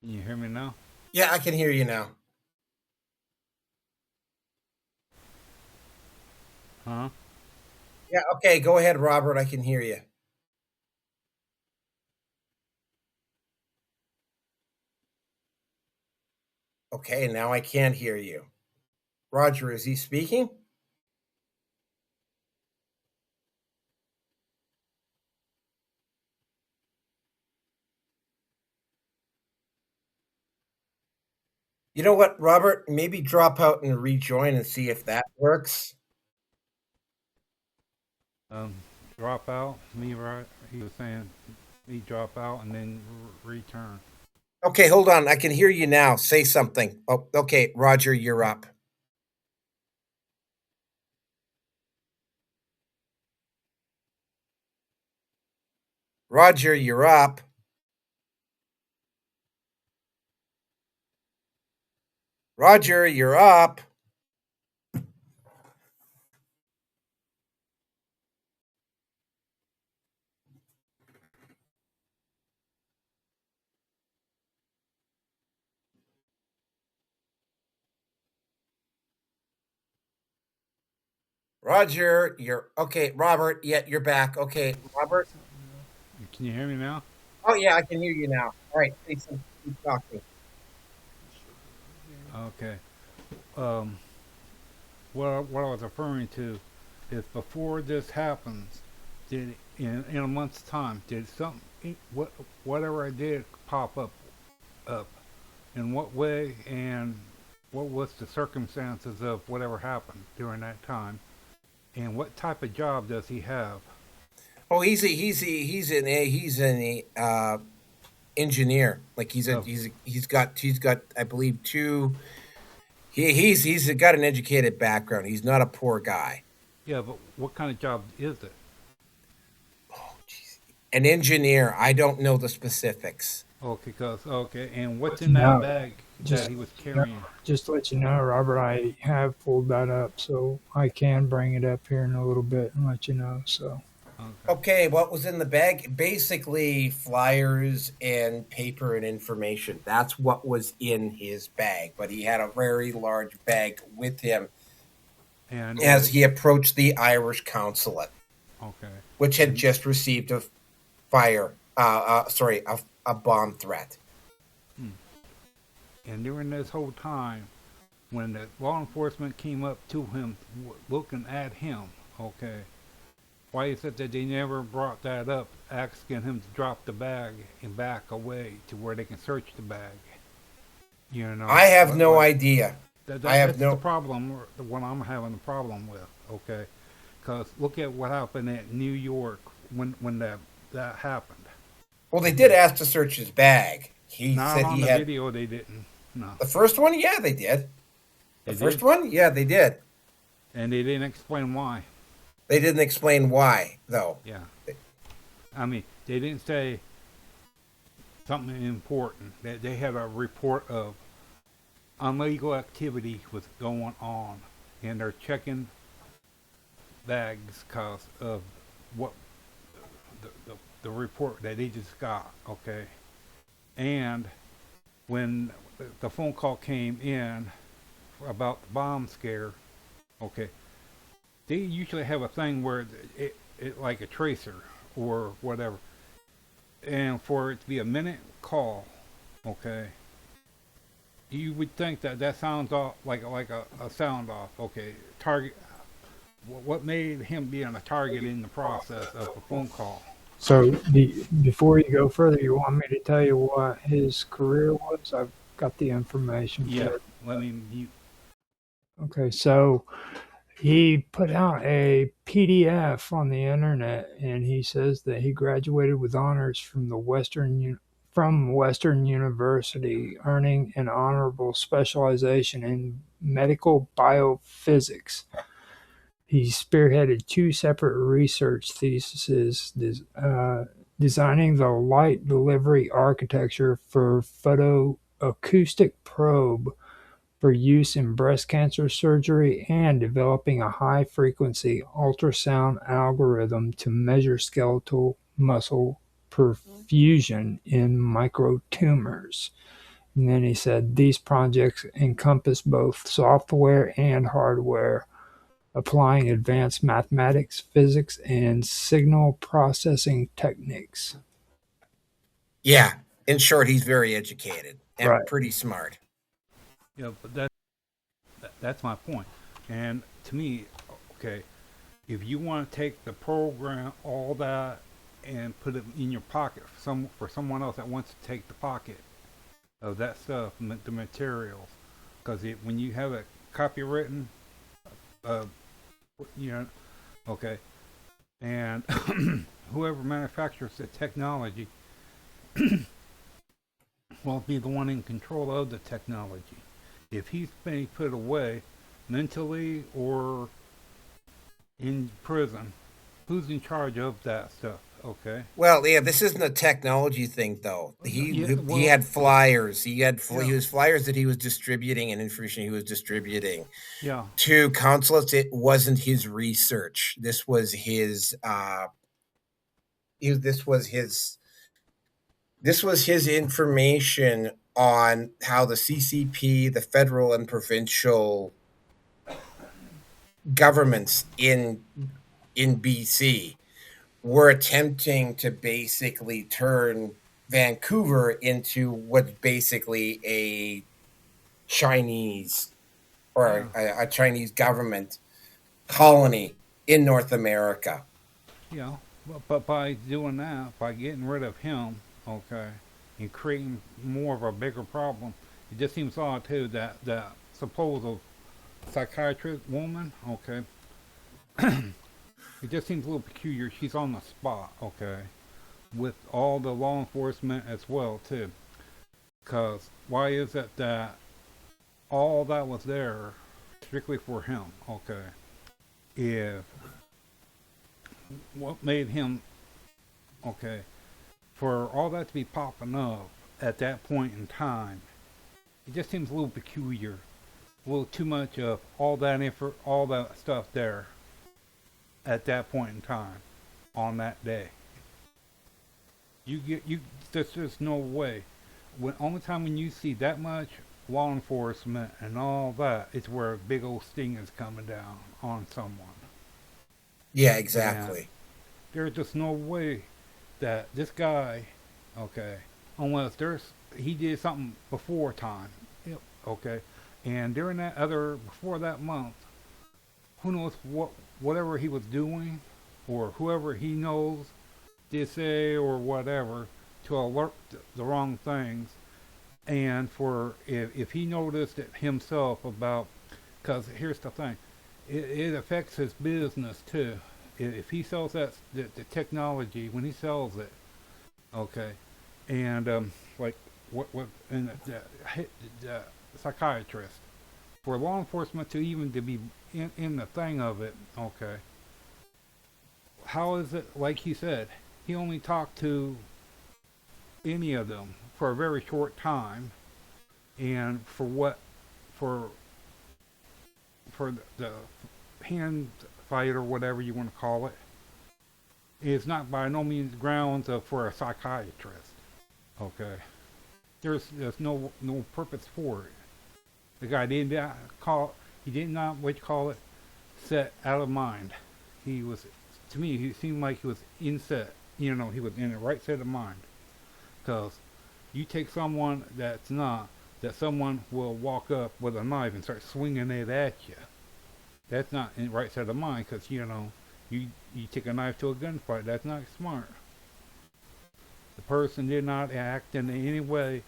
Can you hear me now? Yeah, I can hear you now. Huh? Yeah, okay, go ahead, Robert. I can hear you. Okay, now I can't hear you. Roger, is he speaking? You know what, Robert? Maybe drop out and rejoin and see if that works. Drop out. Me, right? He was saying me drop out and then return. Okay, hold on. I can hear you now. Say something. Oh, okay, Roger, you're up. Roger, you're up. Roger, you're up. Roger, you're okay. Robert, yeah, you're back. Okay, Robert. Can you hear me now? Oh yeah, I can hear you now. All right, please keep talking. Okay. What I was referring to is before this happens, did in a month's time, did something whatever I did pop up? In what way, and what was the circumstances of whatever happened during that time? And what type of job does he have? Oh, he's an engineer. Like he's got I believe two. He's got an educated background. He's not a poor guy. Yeah, but what kind of job is it? An engineer. I don't know the specifics. Okay, and what's in that bag that he was carrying? Just to let you know, Robert, I have pulled that up, so I can bring it up here in a little bit and let you know. So. Okay, what was in the bag? Basically, flyers and paper and information. That's what was in his bag. But he had a very large bag with him and as he approached the Irish consulate, which had and, just received a bomb threat. And during this whole time, when the law enforcement came up to him, looking at him, why is it that they never brought that up, asking him to drop the bag and back away to where they can search the bag? You know, I have no idea. That's the problem. What I'm having a problem with. Okay, because look at what happened at New York when that happened. Well, they did ask to search his bag. He said on he the had video. They didn't. No. The first one, yeah, they did. The first one, yeah, they did. And they didn't explain why. They didn't explain why, though. Yeah. I mean, they didn't say something important. They had a report of illegal activity was going on, and they're checking bags because of what the report that they just got. Okay, and when the phone call came in about the bomb scare, they usually have a thing where it like a tracer or whatever, and for it to be a minute call, you would think that sounds off like a sound off. Target. What made him being a target in the process of a phone call? So before you go further, you want me to tell you what his career was? I've got the information Yeah, for it. let me mute. Okay, so he put out a PDF on the internet, and he says that he graduated with honors from Western University, earning an honorable specialization in medical biophysics. He spearheaded two separate research theses, designing the light delivery architecture for photoacoustic probe for use in breast cancer surgery and developing a high-frequency ultrasound algorithm to measure skeletal muscle perfusion in microtumors. And then he said these projects encompass both software and hardware, applying advanced mathematics, physics, and signal processing techniques. Yeah, in short, he's very educated and Right. pretty smart. Yeah, but that's my point. And to me, okay, if you want to take the program, all that, and put it in your pocket for someone else that wants to take the pocket of that stuff, the materials, because when you have it copywritten, okay, and whoever manufactures the technology will be the one in control of the technology. If he's being put away mentally or in prison, who's in charge of that stuff? Okay. Well, yeah, this isn't a technology thing, though. He had flyers. He was flyers that he was distributing and information he was distributing. Yeah. To consulates, it wasn't his research. This was his. This was his information on how the CCP, the federal and provincial governments in BC were attempting to basically turn Vancouver into what's basically a Chinese or a Chinese government colony in North America. Yeah, but by doing that, by getting rid of him, okay, and creating more of a bigger problem, it just seems odd too that supposed psychiatric woman, okay, it just seems a little peculiar. She's on the spot, okay, with all the law enforcement as well too. Cause why is it that all that was there strictly for him, okay? If what made him, okay, for all that to be popping up at that point in time, it just seems a little peculiar, a little too much of all that stuff there at that point in time on that day. There's just no way. Only time when you see that much law enforcement and all that, it's where a big old sting is coming down on someone. Yeah, exactly. And there's just no way that this guy, okay, unless he did something before time, okay, and during before that month, who knows whatever he was doing, or whoever he knows did say or whatever to alert the wrong things, and for if he noticed it himself about, because here's the thing, it affects his business too. If he sells the technology, when he sells it, okay, and like what and the psychiatrist, for law enforcement to be in the thing of it, okay, how is it, like he said, he only talked to any of them for a very short time, and for the hand fight or whatever you want to call it, is not by no means grounds for a psychiatrist. Okay, there's no purpose for it. The guy did not set out of mind. He was, to me, he seemed like he was he was in the right set of mind. Because you take someone that someone will walk up with a knife and start swinging it at you. That's not in the right set of mind, because you take a knife to a gunfight. That's not smart. The person did not act in any way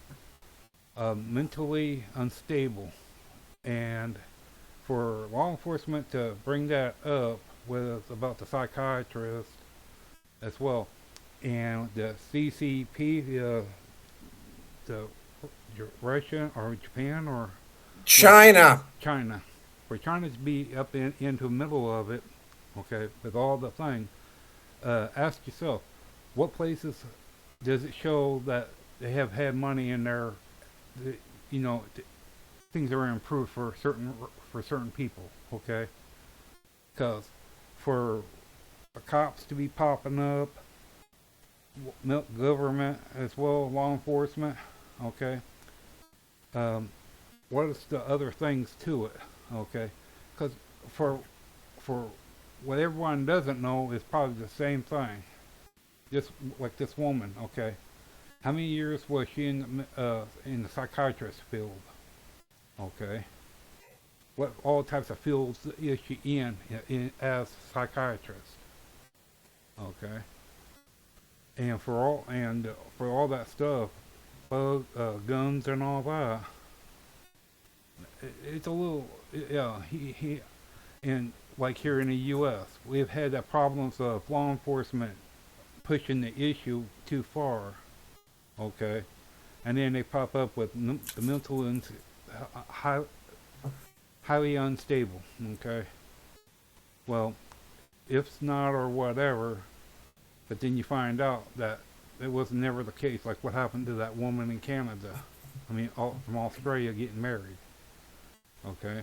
mentally unstable. And for law enforcement to bring that up with about the psychiatrist as well, and the CCP, the Russia or Japan or China. China, for China to be up into the middle of it, okay, with all the thing, ask yourself, what places does it show that they have had money in there, you know, things are improved for certain people, okay? Because for the cops to be popping up, government as well, law enforcement, okay? What is the other things to it, okay? Because for what everyone doesn't know is probably the same thing. Just like this woman, okay? How many years was she in the psychiatrist field? Okay. What all types of fields is she in as a psychiatrist? Okay. And for all that stuff, guns and all that, it's a little, yeah. He and like here in the U.S., we've had that problems of law enforcement pushing the issue too far. Okay. And then they pop up with the mental and highly unstable. Okay. Well, if it's not or whatever, but then you find out that it was never the case. Like what happened to that woman in Canada? I mean, from Australia getting married. Okay.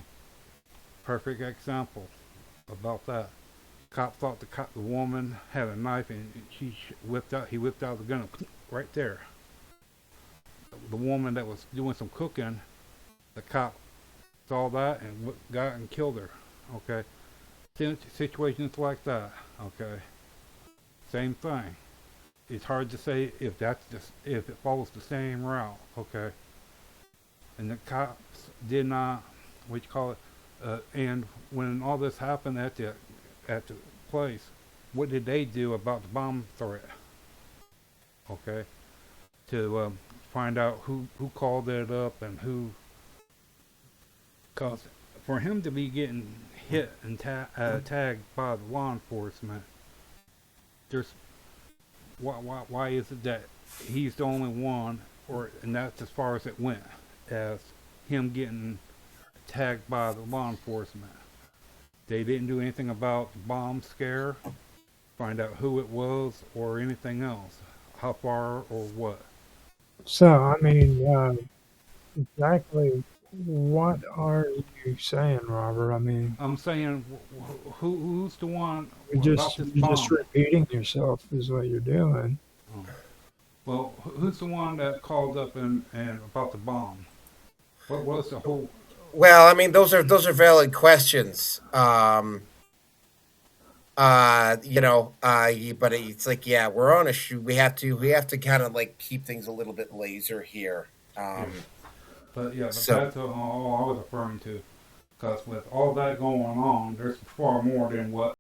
Perfect example about that. Cop thought the woman had a knife and he whipped out the gun right there. The woman that was doing some cooking, the cop saw that and got and killed her. Okay. Situations like that. Okay. Same thing. It's hard to say if it follows the same route. Okay. And the cops did not, what you call it, and when all this happened at the place, what did they do about the bomb threat? Okay. To find out who called it up and who, cause for him to be getting hit and tagged by the law enforcement, there's why is it that he's the only one, and that's as far as it went, as him getting tagged by the law enforcement. They didn't do anything about the bomb scare, find out who it was or anything else, how far or what. So, I mean, exactly what are you saying, Robert? I mean, I'm saying, who's the one you're about this just bomb? repeating yourself is what you're doing. Oh. Well, who's the one that called up and about the bomb? What was the whole? Well, I mean, those are valid questions. But it's like, yeah, we're on a shoot. We have to kind of like keep things a little bit laser here. But yeah, So that's all I was referring to. Because with all that going on, there's far more than what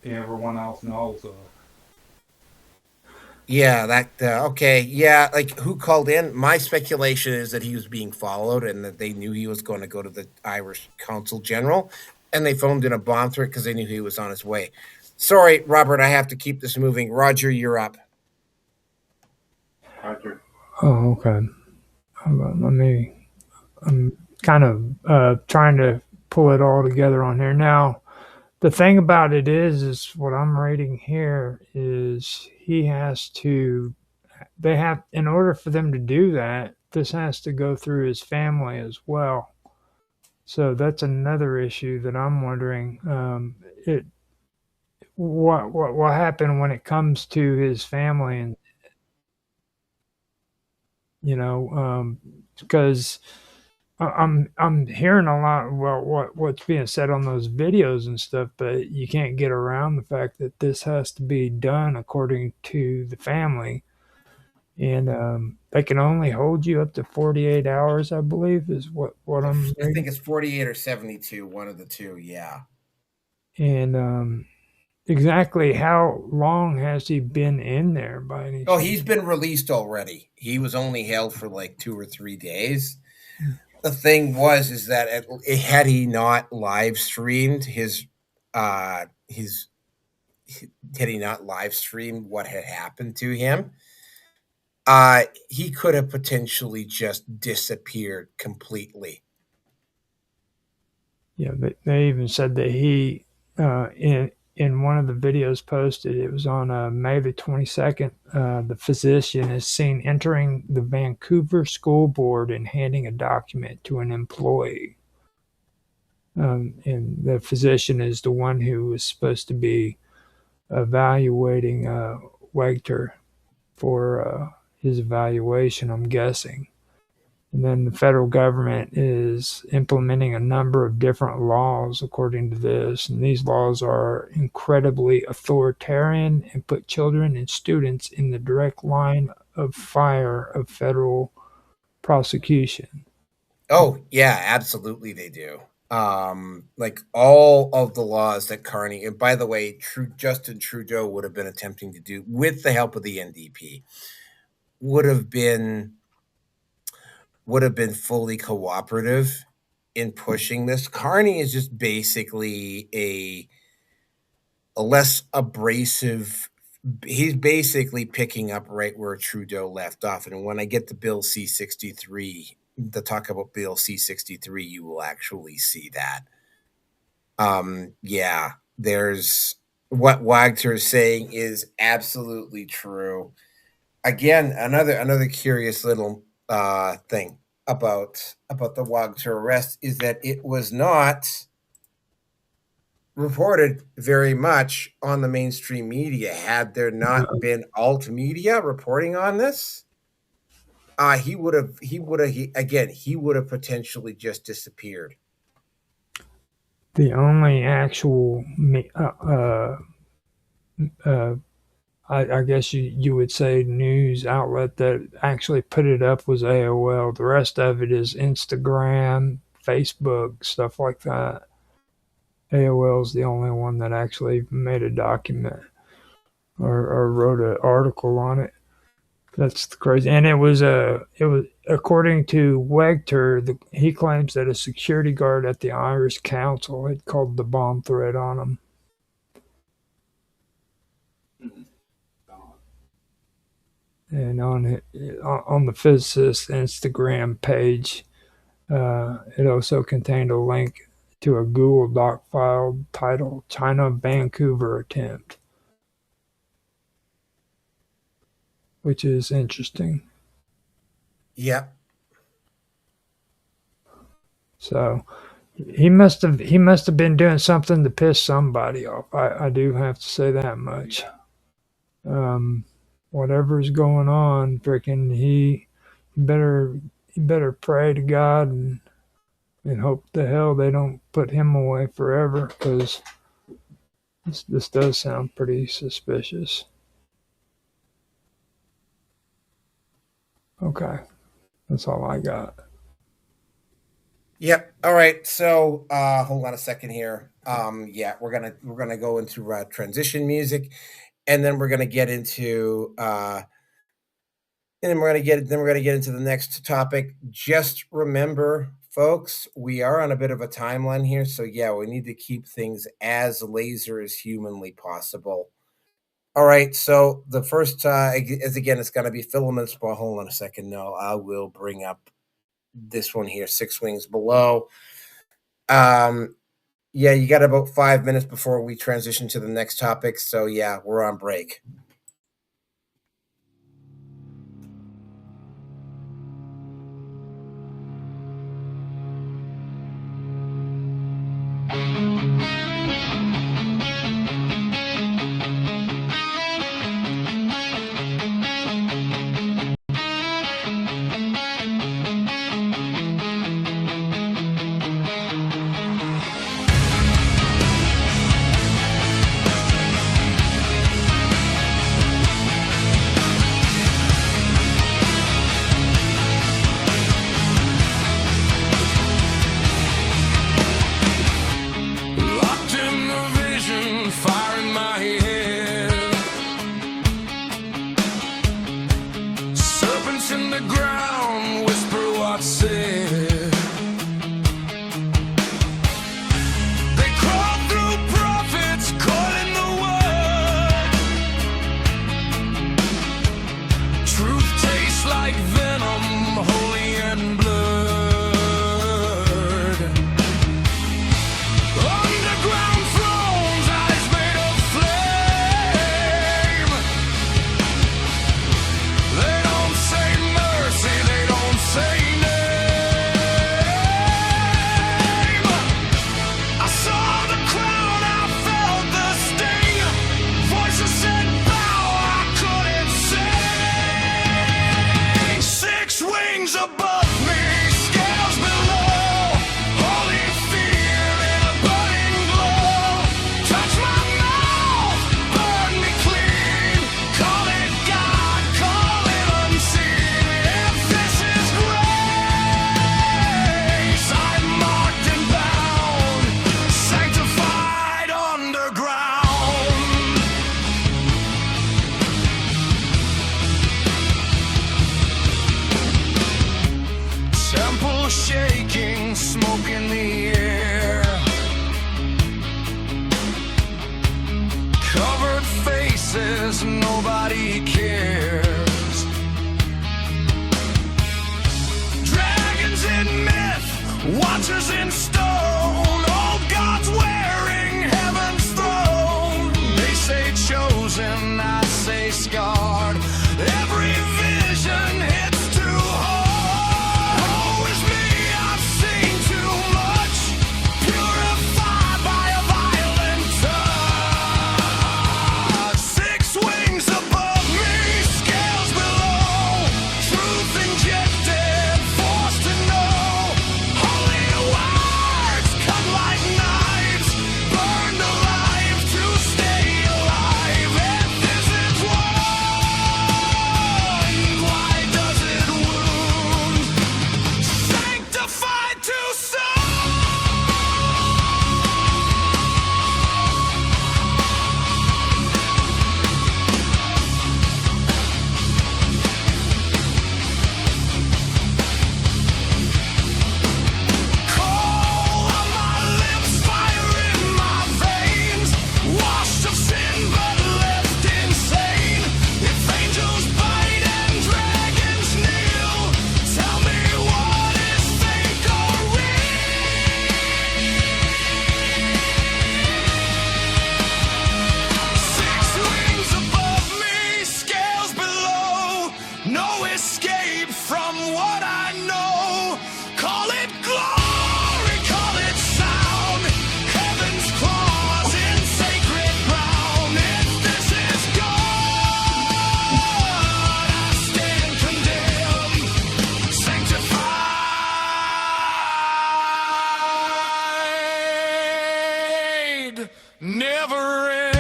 everyone else knows of. yeah, okay, yeah. Like who called in? My speculation is that he was being followed, and that they knew he was going to go to the Irish Consul General, and they phoned in a bomb threat because they knew he was on his way. Sorry, Robert, I have to keep this moving. Roger, you're up. Roger. Oh, okay. I'm kind of trying to pull it all together on here. Now, the thing about it is what I'm reading here is they have, in order for them to do that, this has to go through his family as well. So that's another issue that I'm wondering. What happened when it comes to his family, and because I'm hearing a lot about what's being said on those videos and stuff, but you can't get around the fact that this has to be done according to the family, and they can only hold you up to 48 hours, I believe, is what I'm I think reading. it's 48 or 72, one of the two. Yeah. And exactly how long has he been in there by any Oh, chance? he's been released already. He was only held for like 2 or 3 days. The thing is that had he not live streamed his had he not live streamed what had happened to him, he could have potentially just disappeared completely. Yeah, they even said that he in one of the videos posted, it was on May the 22nd, the physician is seen entering the Vancouver school board and handing a document to an employee. And the physician is the one who was supposed to be evaluating Wagner for his evaluation, I'm guessing. And then the federal government is implementing a number of different laws according to this. And these laws are incredibly authoritarian and put children and students in the direct line of fire of federal prosecution. Oh, yeah, absolutely they do. Like all of the laws that Carney, and by the way, Justin Trudeau would have been attempting to do with the help of the NDP, would have been fully cooperative in pushing this. Carney is just basically a less abrasive. He's basically picking up right where Trudeau left off. And when I get to Bill C-63, to talk about Bill C-63, you will actually see that. Yeah, there's what Wagner is saying is absolutely true. Again, another curious little thing about the Wagner arrest is that it was not reported very much on the mainstream media. Had there not been alt media reporting on this, he would have potentially just disappeared. The only actual I guess you would say news outlet that actually put it up was AOL. The rest of it is Instagram, Facebook, stuff like that. AOL is the only one that actually made a document or wrote an article on it. That's crazy. And it was according to Wagner, he claims that a security guard at the Irish Council had called the bomb threat on him. And on the physicist's Instagram page, it also contained a link to a Google Doc file titled China Vancouver Attempt, which is interesting. Yep. So he must have been doing something to piss somebody off. I do have to say that much. Whatever's going on, freaking he better pray to God and hope the hell they don't put him away forever, because this does sound pretty suspicious. Okay, that's all I got. Yep. All right. So hold on a second here. Yeah, we're gonna go into transition music, and then we're gonna get into get into the next topic. Just remember, folks, we are on a bit of a timeline here, so yeah, we need to keep things as laser as humanly possible. All right, so the first is again, it's going to be filaments. But hold on a second. No, I will bring up this one here, Six Wings Below. Yeah, you got about 5 minutes before we transition to the next topic. So yeah, we're on break. nobody cares. Dragons in myth, watchers in stone, old gods wearing heaven's throne. They say chosen, I say scarred. Every vision hits too hard. Woe is me, I've seen too much, purified by a violent touch. Six wings above me, scales below, truth injected, forced to know. Holy words cut like knives, burned alive to stay alive. If this is one, why does it wound? Sanctified to soul. Coal on my lips, fire in my veins, washed of sin but left insane. If angels bite and dragons kneel, tell me what is fake or real. Six wings above me, scales below, no escape from what I know. Call it glory, call it sound, heaven's claws in sacred ground. If this is God, I stand condemned, sanctified, never end.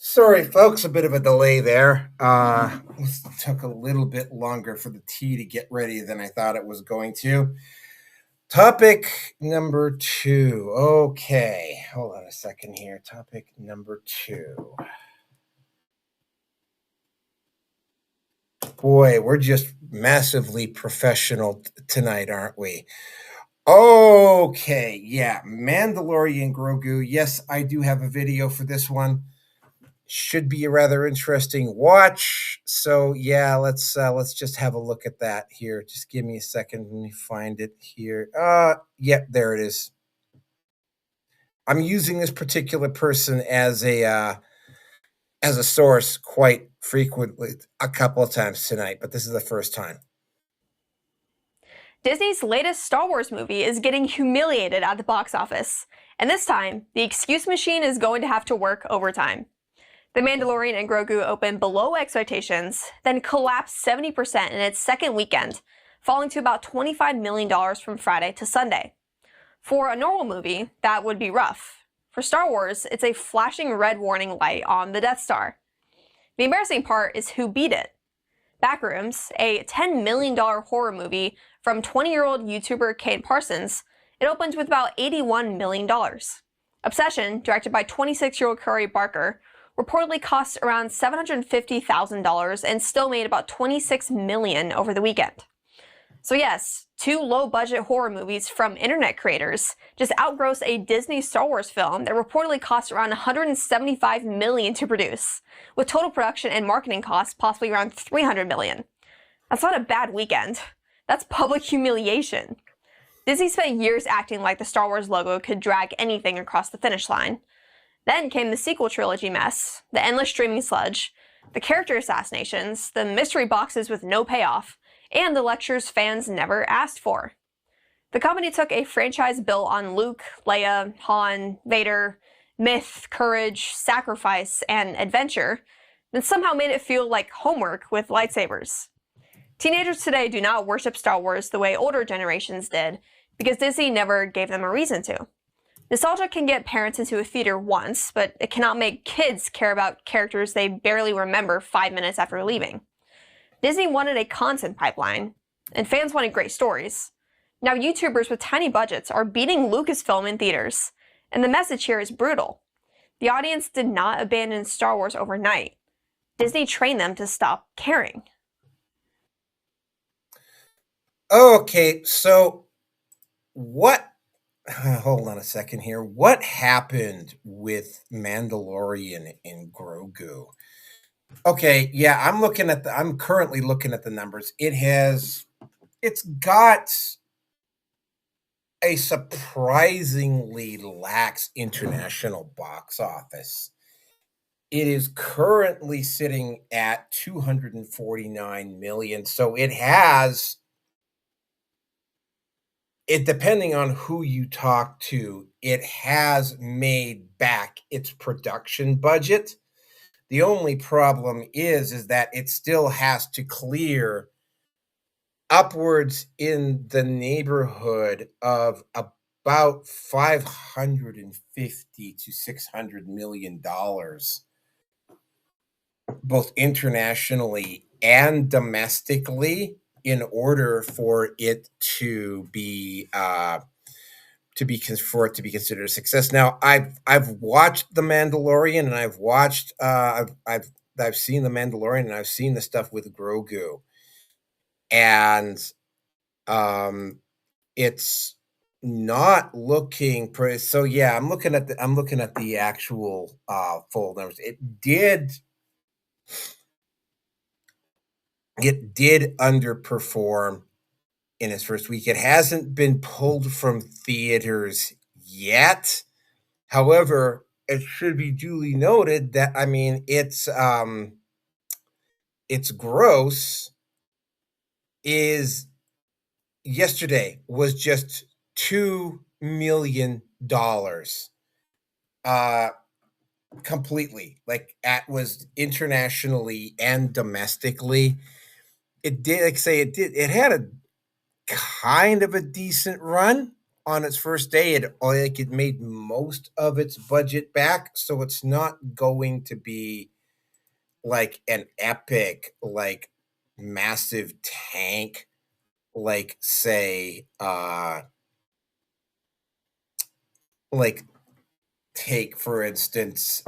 Sorry, folks, a bit of a delay there. This took a little bit longer for the tea to get ready than I thought it was going to. Topic number 2. Okay, hold on a second here. Topic number 2. Boy, we're just massively professional tonight, aren't we? Okay, yeah, Mandalorian and Grogu. Yes, I do have a video for this one. Should be a rather interesting watch. So yeah, let's just have a look at that here. Just give me a second. Let me find it here. Yep, there it is. I'm using this particular person as a source quite frequently, a couple of times tonight, but this is the first time. Disney's latest Star Wars movie is getting humiliated at the box office, and this time, the excuse machine is going to have to work overtime. The Mandalorian and Grogu opened below expectations, then collapsed 70% in its second weekend, falling to about $25 million from Friday to Sunday. For a normal movie, that would be rough. For Star Wars, it's a flashing red warning light on the Death Star. The embarrassing part is who beat it. Backrooms, a $10 million horror movie from 20-year-old YouTuber Kate Parsons, it opened with about $81 million. Obsession, directed by 26-year-old Curry Barker, reportedly cost around $750,000 and still made about $26 million over the weekend. So yes, 2 low-budget horror movies from internet creators just outgrossed a Disney Star Wars film that reportedly cost around $175 million to produce, with total production and marketing costs possibly around $300 million. That's not a bad weekend. That's public humiliation. Disney spent years acting like the Star Wars logo could drag anything across the finish line. Then came the sequel trilogy mess, the endless streaming sludge, the character assassinations, the mystery boxes with no payoff, and the lectures fans never asked for. The company took a franchise built on Luke, Leia, Han, Vader, myth, courage, sacrifice, and adventure, and somehow made it feel like homework with lightsabers. Teenagers today do not worship Star Wars the way older generations did, because Disney never gave them a reason to. Nostalgia can get parents into a theater once, but it cannot make kids care about characters they barely remember 5 minutes after leaving. Disney wanted a content pipeline, and fans wanted great stories. Now YouTubers with tiny budgets are beating Lucasfilm in theaters, and the message here is brutal. The audience did not abandon Star Wars overnight. Disney trained them to stop caring. Okay, so hold on a second here. What happened with Mandalorian and Grogu? Okay, yeah, I'm currently looking at the numbers. It's got a surprisingly lax international box office. It is currently sitting at 249 million. So depending on who you talk to, it has made back its production budget. The only problem is that it still has to clear upwards in the neighborhood of about $550 to $600 million, both internationally and domestically, in order for it to be considered a success. Now, I've watched The Mandalorian, and I've seen The Mandalorian, and I've seen the stuff with Grogu, and it's not looking pretty. So yeah, I'm looking at the actual full numbers. It did underperform in its first week. It hasn't been pulled from theaters yet. However, it should be duly noted that its gross is yesterday was just $2 million. Completely. Like, that was internationally and domestically. It did, like I say, it had a kind of a decent run on its first day. It made most of its budget back, so it's not going to be like an epic, like massive tank, like say like take for instance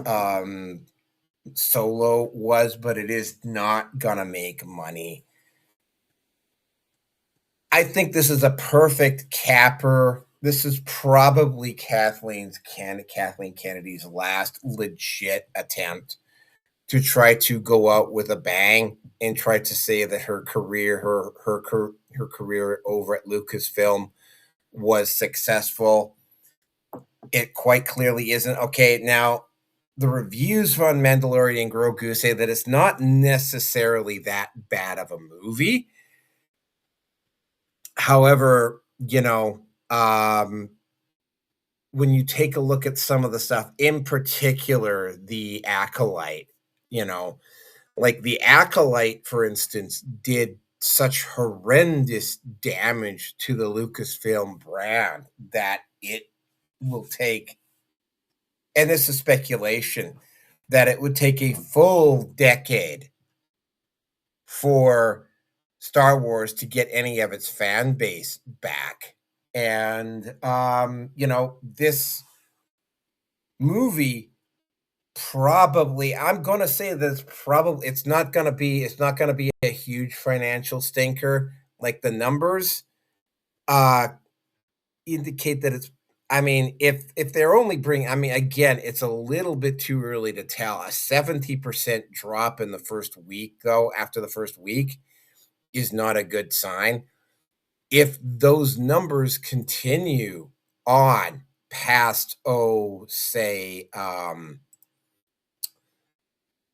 Solo was, but it is not gonna make money. I think this is a perfect capper. This is probably Kathleen Kennedy's last legit attempt to try to go out with a bang and try to say that her career over at Lucasfilm was successful. It quite clearly isn't. Okay, now the reviews on Mandalorian and Grogu say that it's not necessarily that bad of a movie. However, when you take a look at some of the stuff, in particular, the Acolyte, like the Acolyte, for instance, did such horrendous damage to the Lucasfilm brand that it will take, and this is speculation, that it would take a full decade for Star Wars to get any of its fan base back. And this movie probably, I'm going to say that it's not going to be a huge financial stinker. like the numbers indicate that it's, I mean, if they're only bringing, I mean, again, it's a little bit too early to tell. A 70% drop in the first week, though, after the first week, is not a good sign. If those numbers continue on past, say,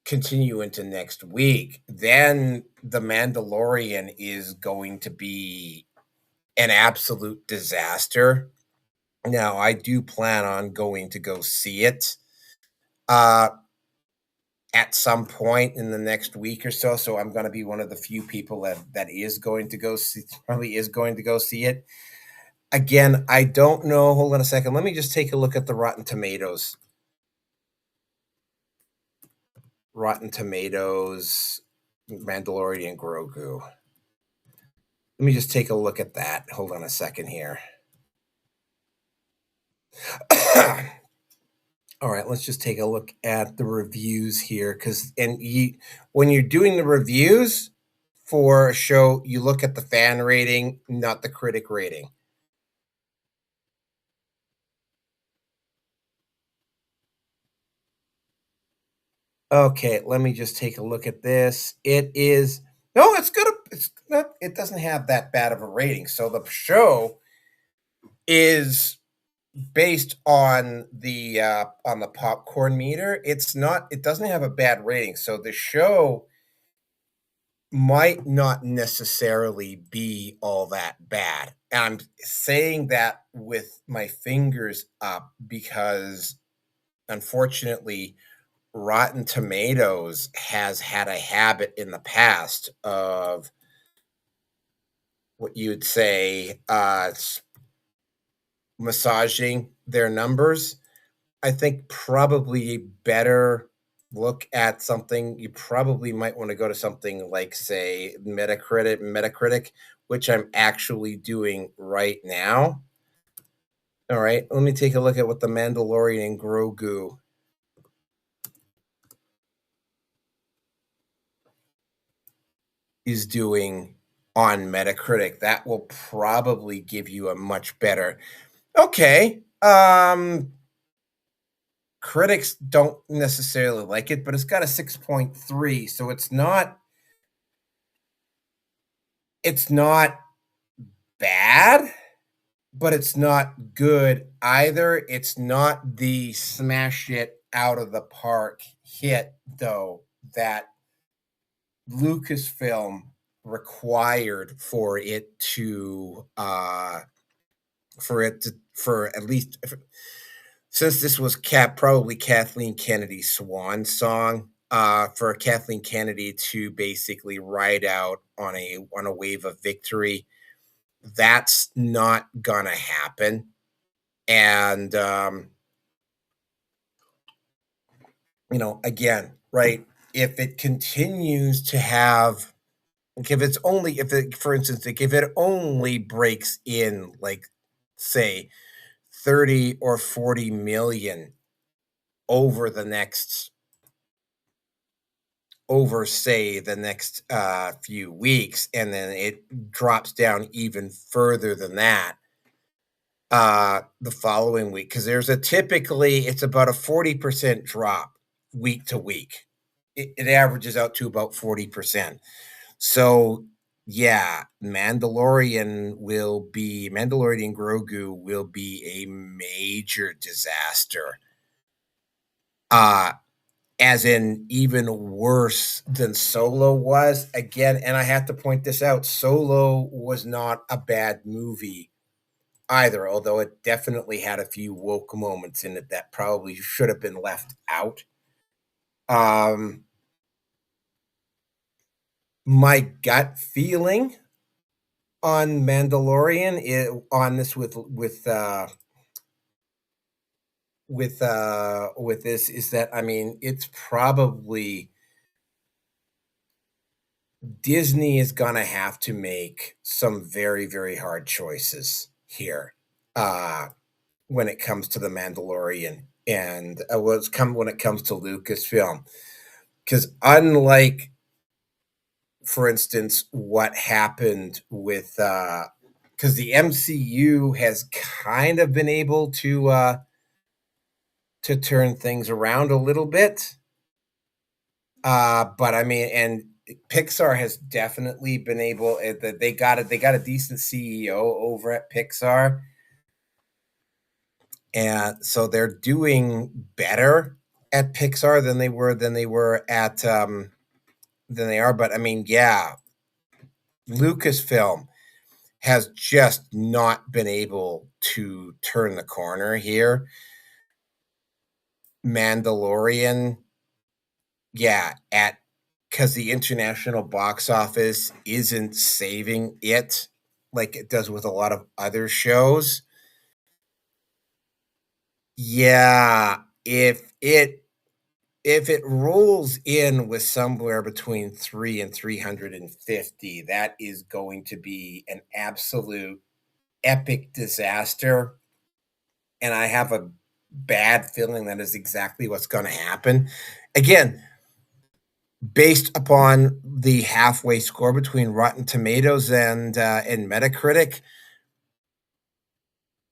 continue into next week, then The Mandalorian is going to be an absolute disaster. Now, I do plan on going to go see it at some point in the next week or so. So I'm going to be one of the few people that is going to go see, probably is going to go see it. Again, I don't know. Hold on a second. Let me just take a look at the Rotten Tomatoes. Rotten Tomatoes, Mandalorian and Grogu. Let me just take a look at that. Hold on a second here. All right, let's just take a look at the reviews here, when you're doing the reviews for a show, you look at the fan rating, not the critic rating. Okay, let me just take a look at this. It is no, it's good. It's not. It doesn't have that bad of a rating. So the show is based on the popcorn meter. It's not. It doesn't have a bad rating. So the show might not necessarily be all that bad. And I'm saying that with my fingers up because, unfortunately, Rotten Tomatoes has had a habit in the past of what you'd say massaging their numbers. I think probably a better look at something, you probably might want to go to something like, say, Metacritic, which I'm actually doing right now. All right, let me take a look at what The Mandalorian and Grogu is doing on Metacritic. That will probably give you a much better. Okay. Critics don't necessarily like it, but it's got a 6.3, so it's not bad, but it's not good either. It's not the smash it out of the park hit, though, that Lucasfilm required for it to for at least, since this was probably Kathleen Kennedy's swan song, for Kathleen Kennedy to basically ride out on a wave of victory. That's not gonna happen. And again, right, if it continues to have, for instance, if it only breaks in, like, say, 30 or 40 million over say the next few weeks, and then it drops down even further than that the following week, because it's about a 40% drop week to week. It averages out to about 40%. So yeah, Mandalorian and Grogu will be a major disaster. As in even worse than Solo was. Again, and I have to point this out, Solo was not a bad movie either, although it definitely had a few woke moments in it that probably should have been left out. My gut feeling on Mandalorian on this with this is that, I mean, it's probably Disney is gonna have to make some very, very hard choices here when it comes to The Mandalorian and when it comes to Lucasfilm, because unlike for instance, what happened with because the MCU has kind of been able to turn things around a little bit. But I mean, and Pixar has definitely been able. They got it. They got a decent CEO over at Pixar, and so they're doing better at Pixar than they were at than they are. But I mean, yeah, Lucasfilm has just not been able to turn the corner here. Mandalorian, yeah, at because the international box office isn't saving it like it does with a lot of other shows. Yeah, if it rolls in with somewhere between 3 and 350, that is going to be an absolute epic disaster. And I have a bad feeling that is exactly what's going to happen. Again, based upon the halfway score between Rotten Tomatoes and Metacritic,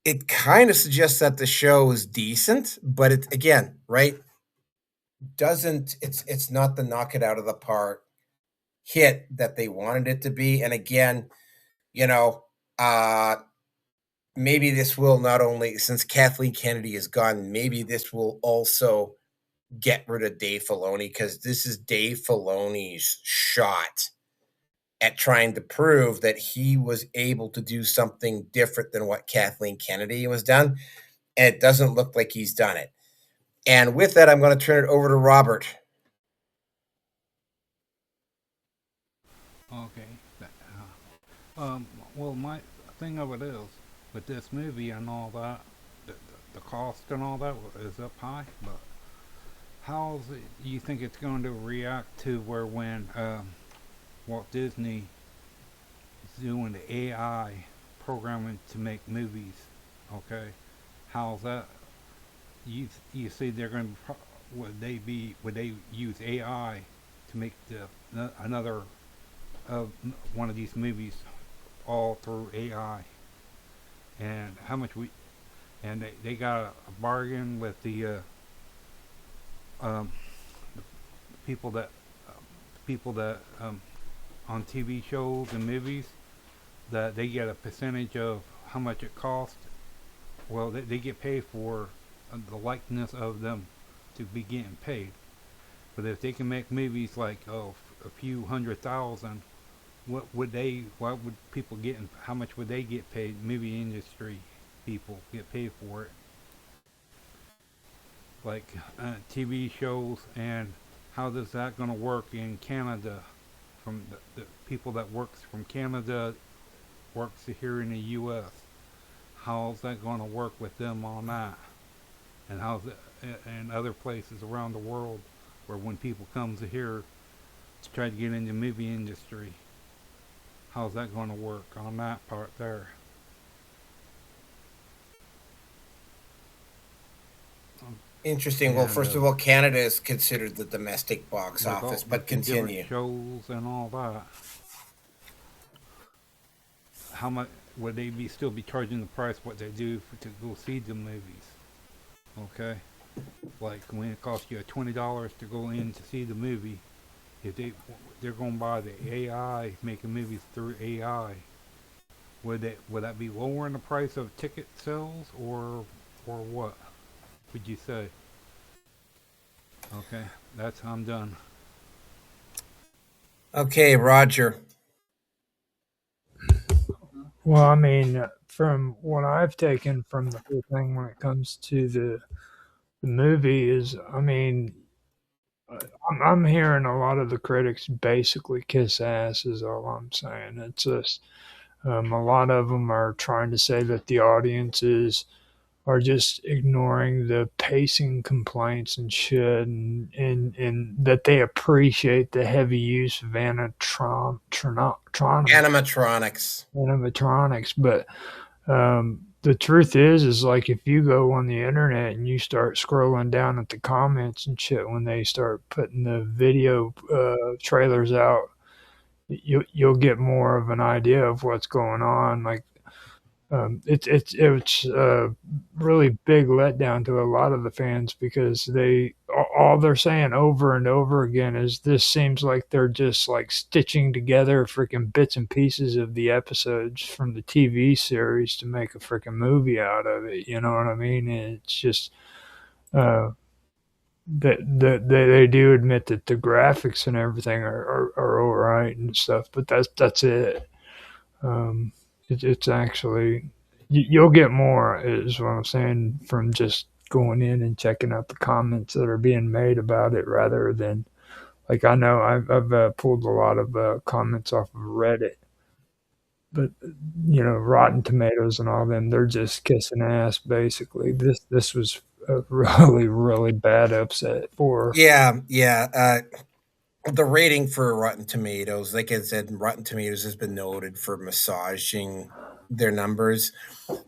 it kind of suggests that the show is decent, but it again, right? Doesn't it's not the knock it out of the park hit that they wanted it to be. And again, you know, uh maybe this will not only since Kathleen Kennedy is gone, maybe this will also get rid of Dave Filoni because this is Dave Filoni's shot at trying to prove that he was able to do something different than what Kathleen Kennedy was done. And it doesn't look like he's done it. And with that, I'm going to turn it over to Robert. Okay. Well, my thing of it is, with this movie and all that, the cost and all that is up high, but how do you think it's going to react to where when Walt Disney is doing the AI programming to make movies? Okay, how's that? You see they're going to would they use AI to make another one of these movies all through AI? And how much they got a bargain with the people that on TV shows and movies that they get a percentage of how much it costs. Well, they get paid for the likeness of them to be getting paid. But if they can make movies like a few $100,000, why would people get? How much would they get paid? Movie industry people get paid for it, like TV shows, and how is that going to work in Canada? From the people that works from Canada works here in the U.S. How's that going to work with them on that? And how's it in other places around the world where when people come to here to try to get in the movie industry, how's that going to work on that part there? Interesting. Well, first of all, Canada is considered the domestic box office, but continue. Shows and all that. How much would they still be charging the price what they do to go see the movies? Okay, like when it costs you $20 to go in to see the movie, if they're going to buy the AI making movies through AI, would that be lowering the price of ticket sales or what? Would you say? Okay, I'm done. Okay, Roger. Well, I mean, from what I've taken from the whole thing when it comes to the movie is, I mean, I'm hearing a lot of the critics basically kiss ass is all I'm saying. It's just a lot of them are trying to say that the audiences are just ignoring the pacing complaints and shit, and that they appreciate the heavy use of animatronics. But the truth is like if you go on the internet and you start scrolling down at the comments and shit when they start putting the video trailers out, you'll get more of an idea of what's going on. Like it's a really big letdown to a lot of the fans because all they're saying over and over again is this seems like they're just like stitching together freaking bits and pieces of the episodes from the TV series to make a freaking movie out of it. You know what I mean? And it's just uh, they do admit that the graphics and everything are all right and stuff, but that's it. Um, it's actually you'll get more is what I'm saying from just going in and checking out the comments that are being made about it rather than like I know I've pulled a lot of comments off of Reddit, but Rotten Tomatoes and all them they're just kissing ass basically. This was a really bad upset for. Yeah, yeah. The rating for Rotten Tomatoes, like I said, Rotten Tomatoes has been noted for massaging their numbers.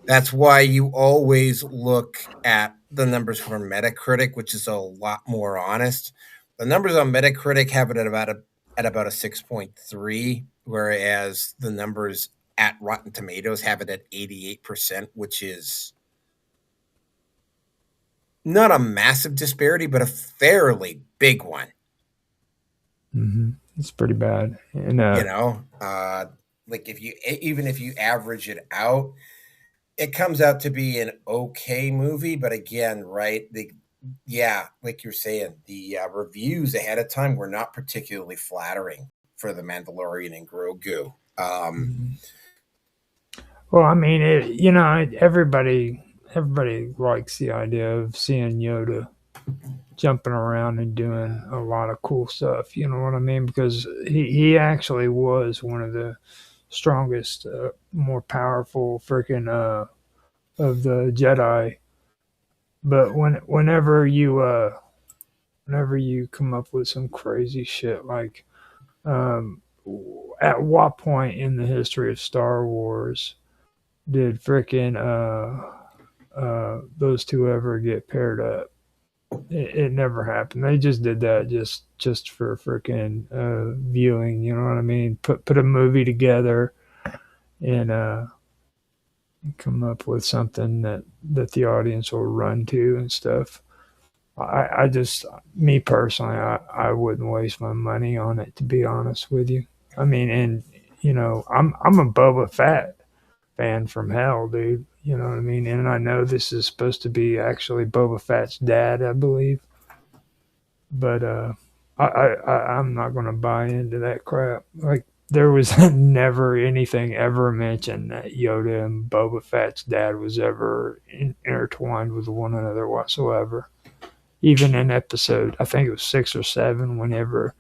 That's why you always look at the numbers for Metacritic, which is a lot more honest. The numbers on Metacritic have it at about a 6.3, whereas the numbers at Rotten Tomatoes have it at 88%, which is not a massive disparity, but a fairly big one. It's pretty bad, and like even if you average it out, it comes out to be an okay movie. But again, right, like you're saying, the reviews ahead of time were not particularly flattering for the Mandalorian and Grogu. Well, I mean, everybody likes the idea of seeing Yoda jumping around and doing a lot of cool stuff. You know what I mean? Because he actually was one of the strongest, more powerful freaking of the Jedi. But whenever you come up with some crazy shit like at what point in the history of Star Wars did freaking those two ever get paired up? It never happened. They just did that just for freaking viewing. You know what I mean? Put a movie together and come up with something that the audience will run to and stuff. I just, me personally, I wouldn't waste my money on it, to be honest with you. I mean, and I'm a Boba Fett fan from hell, dude. You know what I mean? And I know this is supposed to be actually Boba Fett's dad, I believe. But I'm not going to buy into that crap. Like, there was never anything ever mentioned that Yoda and Boba Fett's dad was ever intertwined with one another whatsoever. Even in episode, I think it was 6 or 7, whenever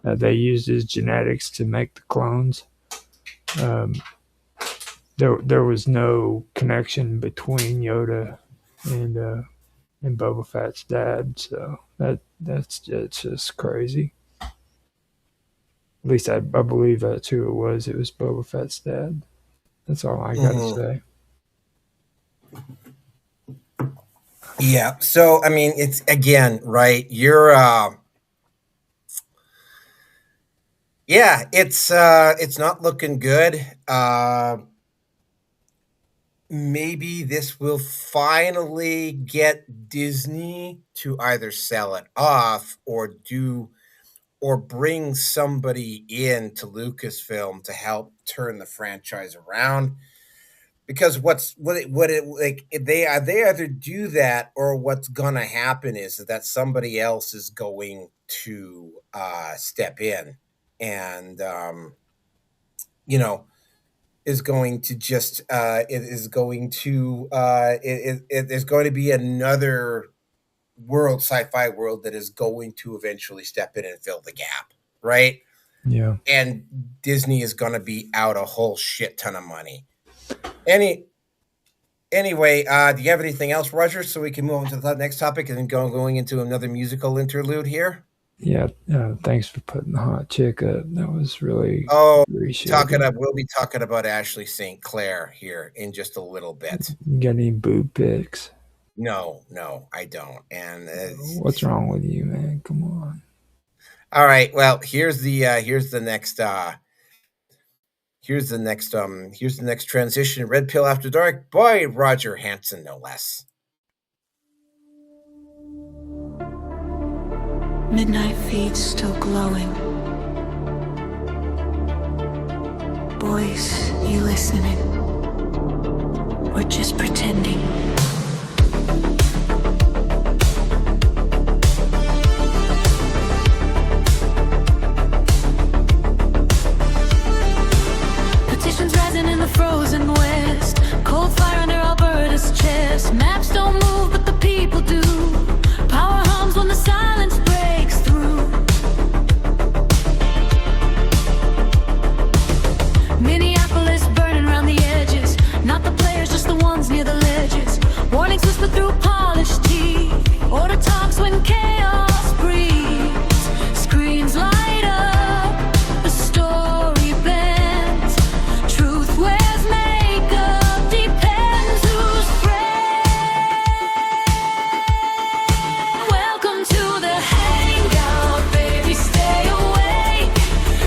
they used his genetics to make the clones. There was no connection between Yoda and Boba Fett's dad, so that's just crazy. At least I believe that's who it was. It was Boba Fett's dad. That's all I got to say. Yeah. So I mean, it's again, right? It's not looking good. Maybe this will finally get Disney to either sell it off or bring somebody in to Lucasfilm to help turn the franchise around. Because they either do that, or what's gonna happen is that somebody else is going to step in and is going to just it is going to there's going to be another sci-fi world that is going to eventually step in and fill the gap, right? Yeah. And Disney is going to be out a whole shit ton of money. Anyway, do you have anything else, Roger, so we can move on to the next topic and then going into another musical interlude here? Yeah, thanks for putting the hot chick up. That was really appreciated. We'll be talking about Ashley St. Clair here in just a little bit. You got any boob pics? No, I don't. And what's wrong with you, man? Come on. All right. Well, here's the next transition. Red Pill After Dark by Roger Hansen, no less. Midnight feeds still glowing. Boys, you listening? We're just pretending. Petitions rising in the frozen west. Cold fire under Alberta's chest. Maps don't move, but the people do. Power hums when the silence breaks through. Minneapolis burning around the edges. Not the players, just the ones near the ledges. Warnings whisper through polished teeth. Order talks when chaos breathes. Screens light up, the story bends. Truth wears makeup, depends who's friend. Welcome to the hangout, baby, stay awake.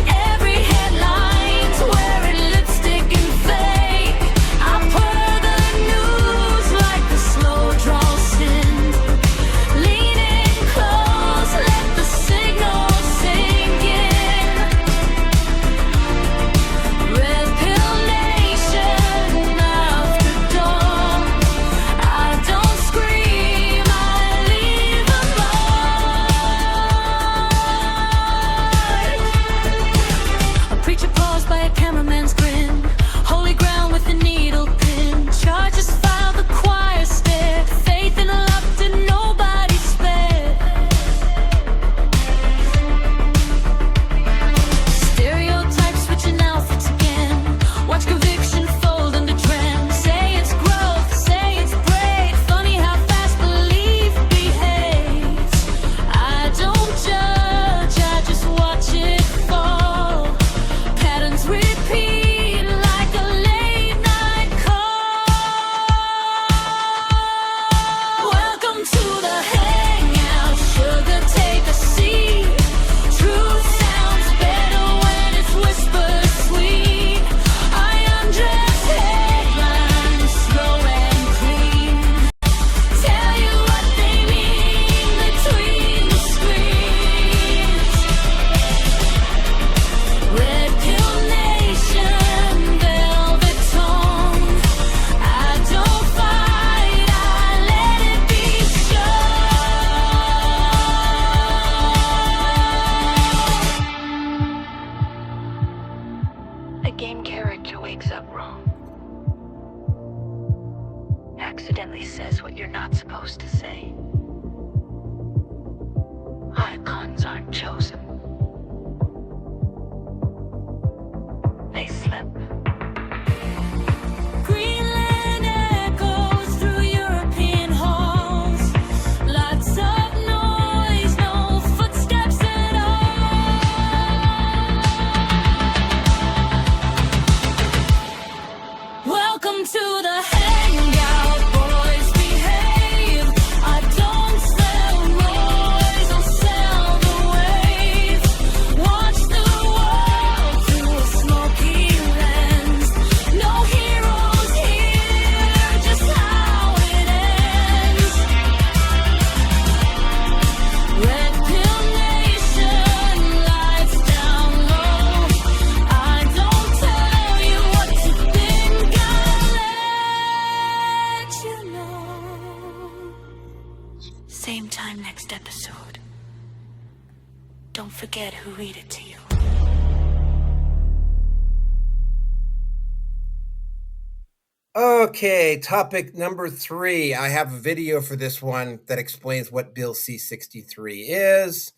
Every headline's wearing lipstick and fake. I purr the news like the slow draw send. Lean in close, let the signal sink in. Red Pill Nation after dawn. I don't scream, I leave a mark. A preacher paused by a cameraman's grin. Holy ground with a needle pin. Charges filed, the choir stared. Faith in love to nobody spared. Stereotypes switching outfits again. Watch conviction fold into trend. Say it's growth, say it's brave. Funny how fast belief behaves. I don't judge, I just watch it fall. Patterns repeat like a late night call. Welcome to the hangout. Sugar, take a seat. Truth sounds better when it's whispered sweet. I undress headlines, slow and clean. Tell you what they mean between the screens. Red Pill Nation, velvet tone. I don't fight, I let it be shown. A game character wakes up wrong. Accidentally says what you're not supposed to say. Icons aren't chosen. They slip. Greenland echoes through European halls. Lots of noise, no footsteps at all. Welcome to the hangout, boys behave. I don't sell noise, I'll sell the wave. Watch the world through a smoky lens. No heroes here, just how it ends. Red Pill Nation, lights down low. I don't tell you what to think, I let you know. Same time next episode. Don't forget who read it to you. Okay, topic number 3. I have a video for this one that explains what Bill C-63 is.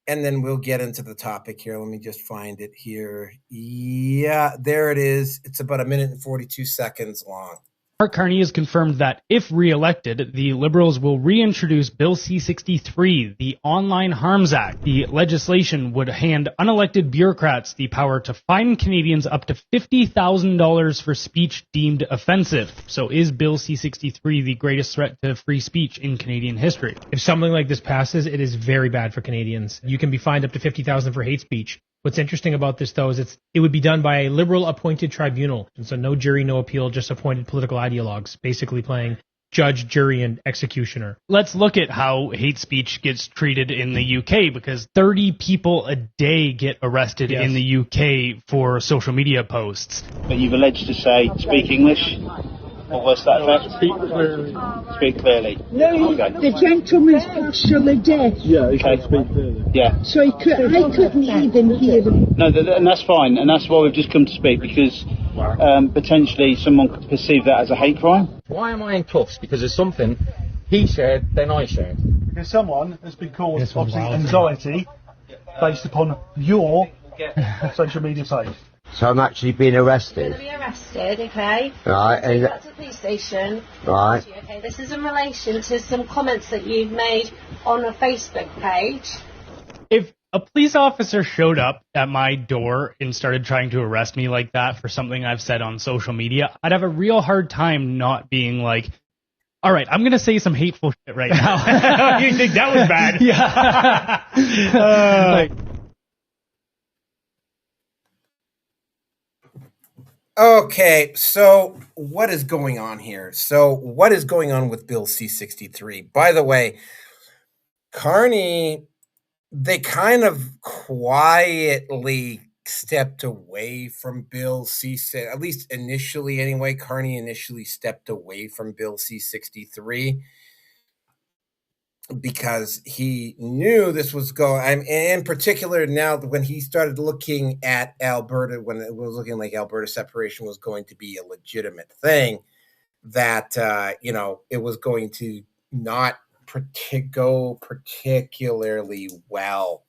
And then we'll get into the topic here. Let me just find it here. Yeah, there it is. It's about 1 minute and 42 seconds long. Mark Carney has confirmed that if re-elected, the Liberals will reintroduce Bill C-63, the Online Harms Act. The legislation would hand unelected bureaucrats the power to fine Canadians up to $50,000 for speech deemed offensive. So is Bill C-63 the greatest threat to free speech in Canadian history? If something like this passes, it is very bad for Canadians. You can be fined up to $50,000 for hate speech. What's interesting about this, though, is it would be done by a Liberal-appointed tribunal. And so no jury, no appeal, just appointed political ideologues, basically playing judge, jury, and executioner. Let's look at how hate speech gets treated in the UK, because 30 people a day get arrested in the UK for social media posts. But you've alleged to say, speak English, or what's that effect? Speak clearly. Speak clearly. No, okay. the gentleman's partially deaf. Yeah, he can speak clearly. Yeah. So I couldn't even hear him. No, and that's fine, and that's why we've just come to speak, because potentially someone could perceive that as a hate crime. Why am I in cuffs? Because there's something he shared, then I shared. Because someone has been caused, obviously, anxiety based upon your social media page. So I'm actually being arrested. You're going to be arrested, okay? Right. Take that to the police station. Right. Okay, this is in relation to some comments that you've made on a Facebook page. If a police officer showed up at my door and started trying to arrest me like that for something I've said on social media, I'd have a real hard time not being like, all right, I'm going to say some hateful shit right now. You think that was bad? Yeah. Okay, so what is going on here? So what is going on with Bill C-63? By the way, Carney, they kind of quietly stepped away from Bill C-63, at least initially anyway. Carney initially stepped away from Bill C-63 because he knew this was going, in particular now when he started looking at Alberta, when it was looking like Alberta separation was going to be a legitimate thing, that, it was going to not go particularly well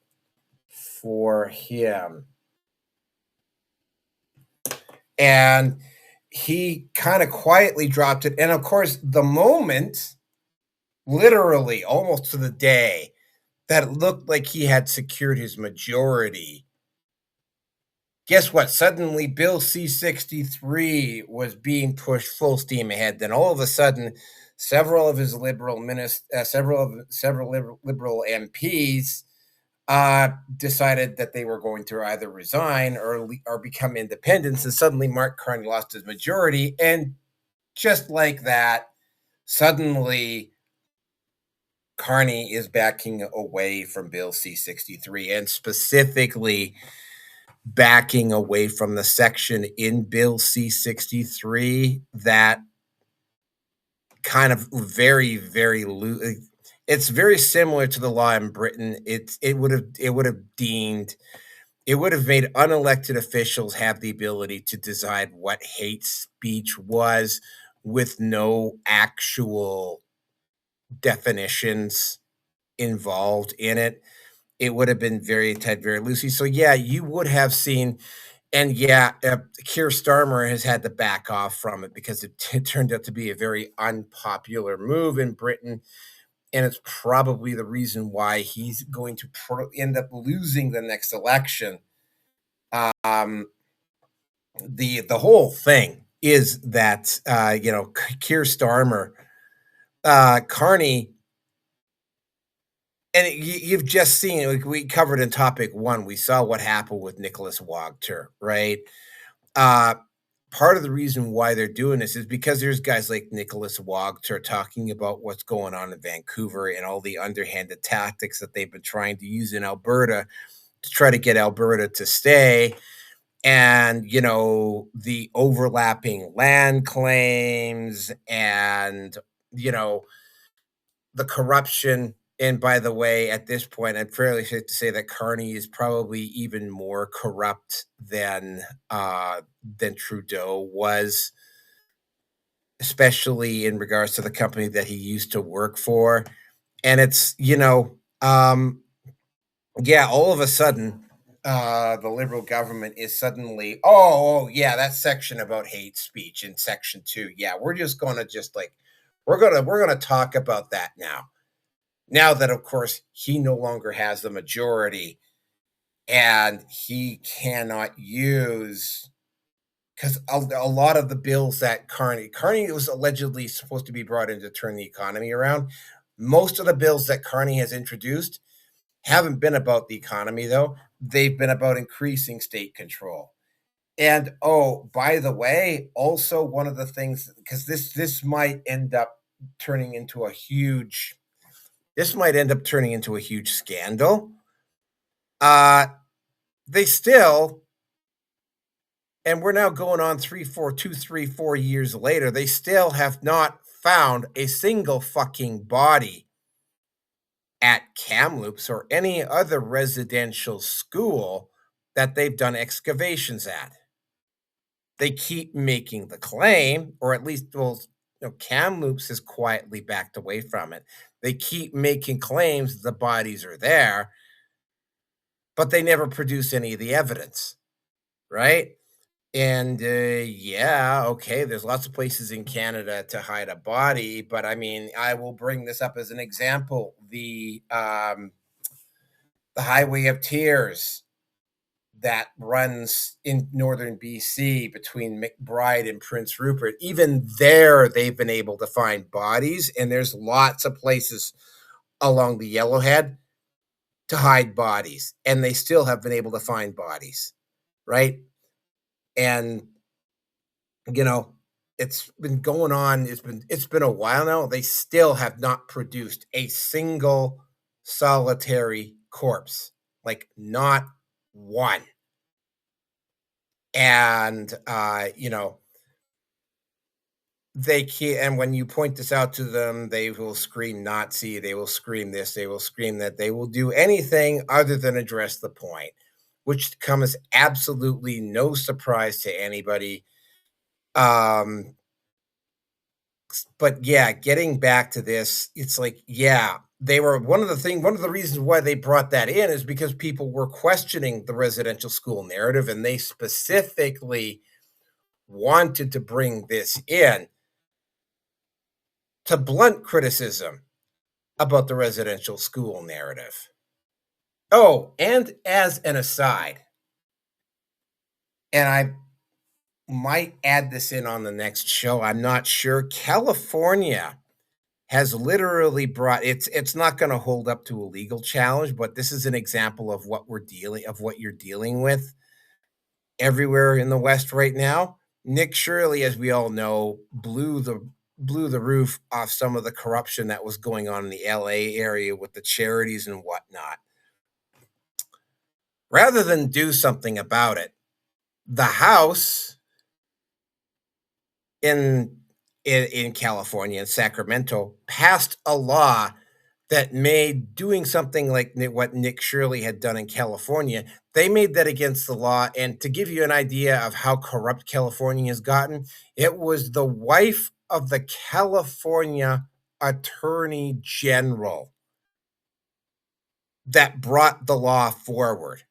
for him. And he kind of quietly dropped it. And of course, the moment, literally almost to the day, that it looked like he had secured his majority, guess what? Suddenly, Bill C-63 was being pushed full steam ahead. Then all of a sudden, several of his liberal liberal MPs decided that they were going to either resign or become independents, and suddenly Mark Carney lost his majority. And just like that, suddenly Carney is backing away from Bill C-63, and specifically backing away from the section in Bill C-63 that kind of very, very loose. It's very similar to the law in Britain. It would have made unelected officials have the ability to decide what hate speech was with no actual definitions involved in it. It would have been very loosey. So yeah, you would have seen, and yeah, Keir Starmer has had to back off from it because it turned out to be a very unpopular move in Britain, and it's probably the reason why he's going to end up losing the next election. The whole thing is that Keir Starmer, Carney. And you've just seen, like we covered in topic 1, we saw what happened with Nicholas Wagner, right? Part of the reason why they're doing this is because there's guys like Nicholas Wagner talking about what's going on in Vancouver and all the underhanded tactics that they've been trying to use in Alberta to try to get Alberta to stay. And, the overlapping land claims and, the corruption. And by the way, at this point, I'm fairly safe to say that Carney is probably even more corrupt than Trudeau was, especially in regards to the company that he used to work for. And it's, all of a sudden, the liberal government is suddenly, oh yeah, that section about hate speech in section 2. Yeah, we're just gonna we're gonna talk about that now. Now that of course he no longer has the majority and he cannot use, because a lot of the bills that Carney was allegedly supposed to be brought in to turn the economy around. Most of the bills that Carney has introduced haven't been about the economy, though. They've been about increasing state control. And oh, by the way, also one of the things, because this might end up turning into a huge scandal. They still, and we're now going on 3, 4 years later, they still have not found a single fucking body at Kamloops or any other residential school that they've done excavations at. They keep making the claim, or at least, well, Kamloops has quietly backed away from it. They keep making claims the bodies are there, but they never produce any of the evidence, right? And yeah, okay, there's lots of places in Canada to hide a body, but I mean, I will bring this up as an example. The Highway of Tears that runs in northern BC between McBride and Prince Rupert. Even there, they've been able to find bodies, and there's lots of places along the Yellowhead to hide bodies, and they still have been able to find bodies, right? And it's been going on. It's been a while now. They still have not produced a single solitary corpse, like not one. And they can't. And when you point this out to them, they will scream Nazi. They will scream this. They will scream that. They will do anything other than address the point, which comes as absolutely no surprise to anybody. But yeah, getting back to this, it's like, yeah, they were one of the reasons why they brought that in is because people were questioning the residential school narrative, and they specifically wanted to bring this in to blunt criticism about the residential school narrative. Oh, and as an aside, and I might add this in on the next show, I'm not sure, California has literally brought, it's not going to hold up to a legal challenge, but this is an example of what you're dealing with everywhere in the West right now. Nick Shirley, as we all know, blew the roof off some of the corruption that was going on in the LA area with the charities and whatnot. Rather than do something about it, the House in California, in Sacramento, passed a law that made doing something like what Nick Shirley had done in California, they made that against the law. And to give you an idea of how corrupt California has gotten, it was the wife of the California Attorney General that brought the law forward.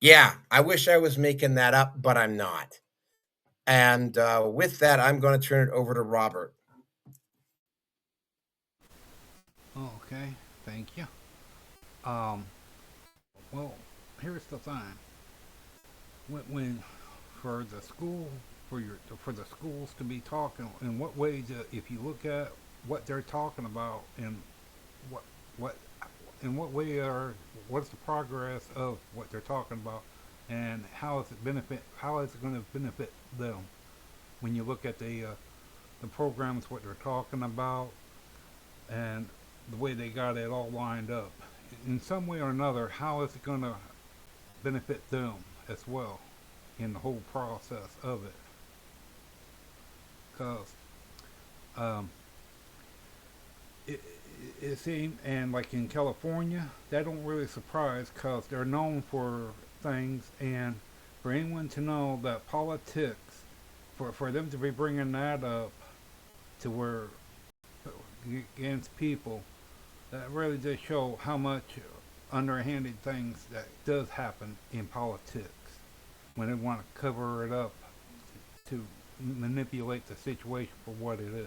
Yeah, I wish I was making that up, but I'm not. And with that, I'm going to turn it over to Robert. Okay, thank you. Well, here's the thing. When for the schools to be talking, in what ways, if you look at what they're talking about, and what's the progress of what they're talking about, and how is it going to benefit them? When you look at the programs, what they're talking about, and the way they got it all lined up, in some way or another, how is it going to benefit them as well in the whole process of it? Because it seems, and like in California, that don't really surprise, because they're known for things, and for anyone to know that politics, for them to be bringing that up to where against people, that really does show how much underhanded things that does happen in politics when they want to cover it up to manipulate the situation for what it is.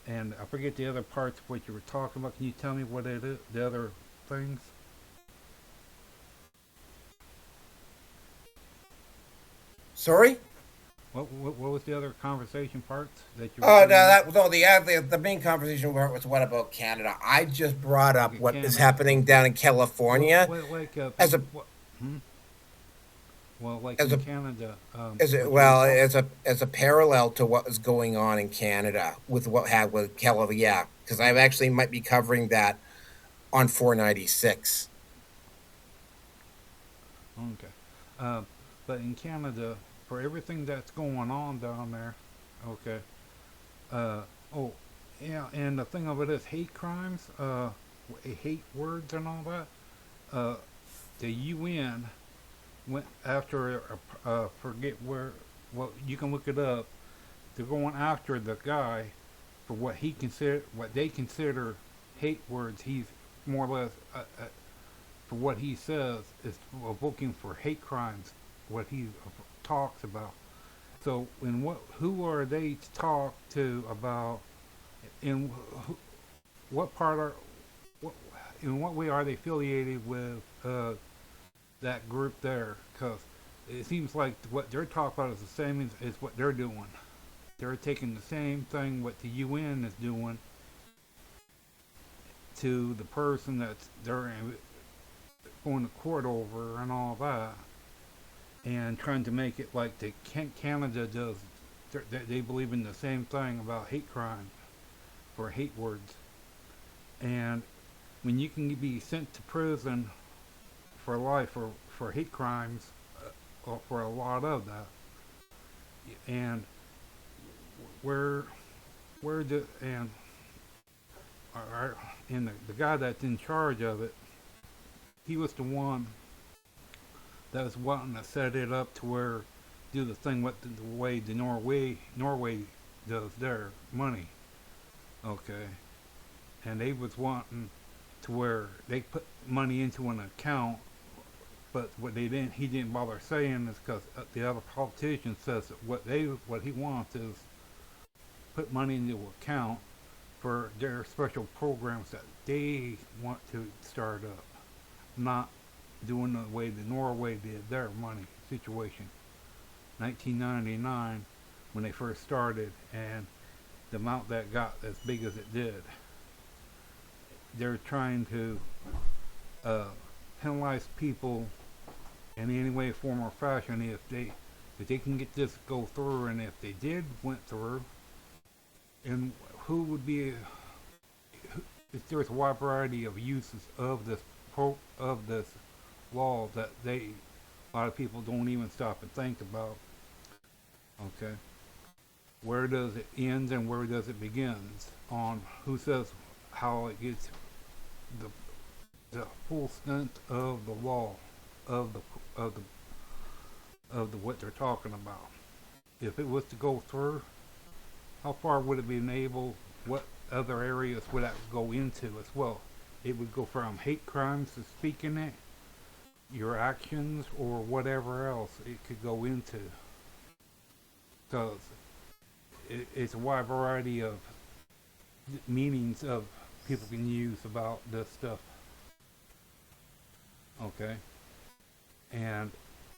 And I forget the other parts of what you were talking about. Can you tell me what it is, the other things? Sorry? What was the other conversation parts that you were Oh, saying? the main conversation was what about Canada? I just brought up what is Canada. happening down in California as a Well, like as in a- Canada. as a parallel to what was going on in Canada with what had with California. Yeah, because I actually might be covering that on 496. Okay. But in Canada, for everything that's going on down there, okay. Oh, yeah, and the thing of it is hate crimes, hate words and all that. The UN went after, forget where, well, you can look it up. They're going after the guy for what they consider hate words. He's more or less, for what he says, is evoking for hate crimes, what he talks about. So, who are they to talk to about? In what in what way are they affiliated with that group there? Because it seems like what they're talking about is the same as what they're doing. They're taking the same thing what the UN is doing to the person that they're going to court over and all that, and trying to make it like Canada does. They believe in the same thing about hate crime for hate words. And when you can be sent to prison for life for hate crimes, or for a lot of that, and the guy that's in charge of it, he was the one that was wanting to set it up to where do the thing what the way the Norway does their money. Okay. And they was wanting to where they put money into an account, but what he didn't bother saying is because the other politician says that what he wants is put money into an account for their special programs that they want to start up, not doing the way the Norway did their money situation. 1999, when they first started, and the amount that got as big as it did. They're trying to penalize people in any way, form, or fashion if they can get this go through, and if they did went through, and who would be if there's a wide variety of uses of this law that a lot of people don't even stop and think about. Okay, where does it end and where does it begins? On who says how it gets the full extent of the law of the what they're talking about. If it was to go through, how far would it be enabled? What other areas would that go into as well? It would go from hate crimes to speaking it, your actions, or whatever else it could go into. Because it's a wide variety of meanings of people can use about this stuff. Okay? And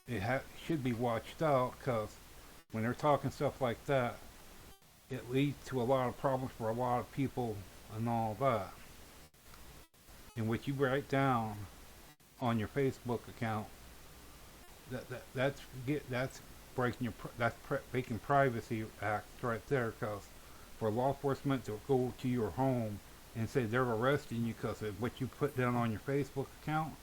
it should be watched out, because when they're talking stuff like that, it leads to a lot of problems for a lot of people and all that. And what you write down on your Facebook account, that's breaking Privacy Act right there, because for law enforcement to go to your home and say they're arresting you because of what you put down on your Facebook account,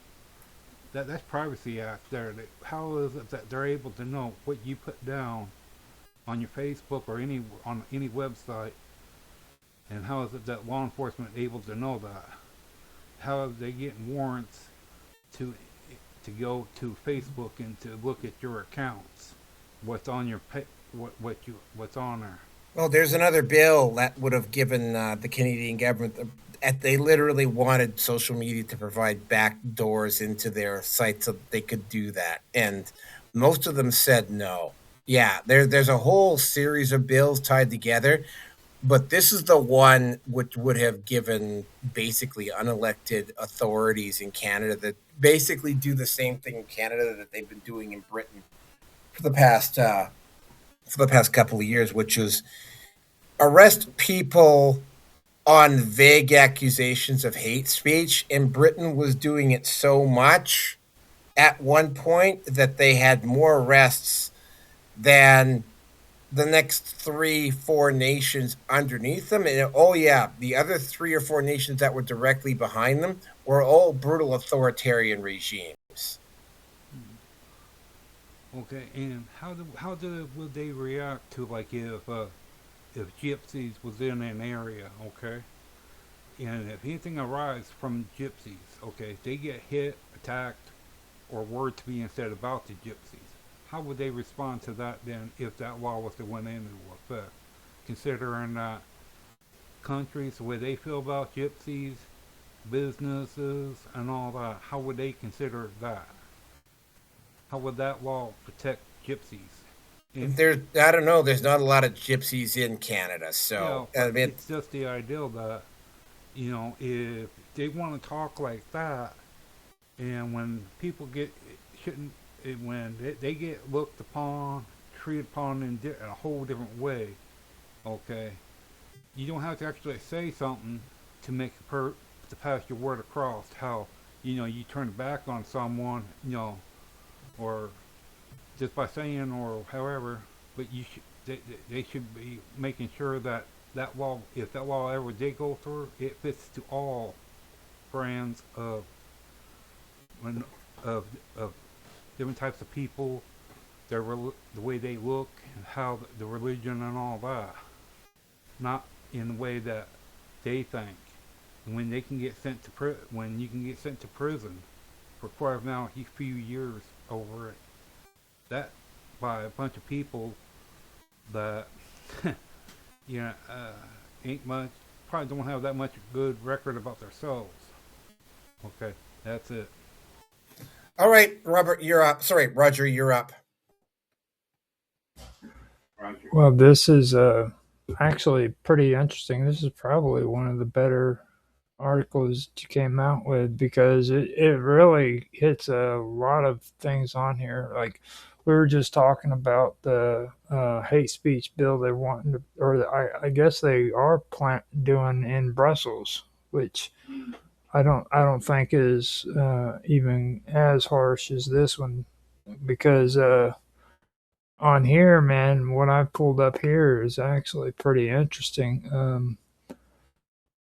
that's Privacy Act there. How is it that they're able to know what you put down on your Facebook or on any website? And how is it that law enforcement able to know that? How are they getting warrants to go to Facebook and to look at your accounts? What's on your what's on there? Well, there's another bill that would have given the Canadian government. They literally wanted social media to provide back doors into their site so that they could do that, and most of them said no. Yeah, there's a whole series of bills tied together, but this is the one which would have given basically unelected authorities in Canada that basically do the same thing in Canada that they've been doing in Britain for the past couple of years, which is arrest people on vague accusations of hate speech. And Britain was doing it so much at one point that they had more arrests than the next 3, 4 nations underneath them. And oh, yeah, the other 3 or 4 nations that were directly behind them were all brutal authoritarian regimes. Okay, and would they react to like if gypsies was in an area, okay, and if anything arises from gypsies, okay, they get hit, attacked, or words being said about the gypsies, how would they respond to that then if that law was to went into effect? Considering that countries, the way they feel about gypsies, businesses, and all that, how would they consider that? How would that law protect gypsies? I don't know. There's not a lot of gypsies in Canada, so I mean, it's just the idea that if they want to talk like that, and when people when they get looked upon, treated upon in a whole different way, okay, you don't have to actually say something to make to pass your word across. How you turn your back on someone, or just by saying or however, but they should be making sure that law, if that law ever did go through, it fits to all brands of different types of people, the way they look, and how the religion and all that, not in the way that they think. And when they can get sent to when you can get sent to prison for quite a few years over it, that by a bunch of people that ain't much, probably don't have that much good record about themselves. Okay, that's it. All right, Robert, you're up. Sorry, Roger, you're up. Well, this is actually pretty interesting. This is probably one of the better articles that you came out with because it really hits a lot of things on here. Like we were just talking about the hate speech bill they want to, or I guess they are doing in Brussels, which I don't think is even as harsh as this one because on here, man, what I pulled up here is actually pretty interesting.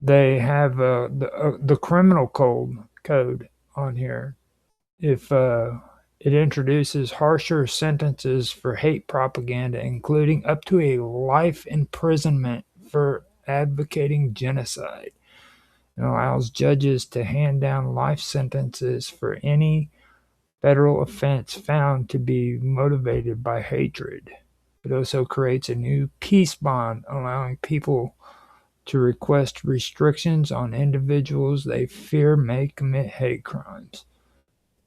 They have the criminal code on here. If it introduces harsher sentences for hate propaganda, including up to a life imprisonment for advocating genocide, and allows judges to hand down life sentences for any federal offense found to be motivated by hatred. It also creates a new peace bond, allowing people to request restrictions on individuals they fear may commit hate crimes.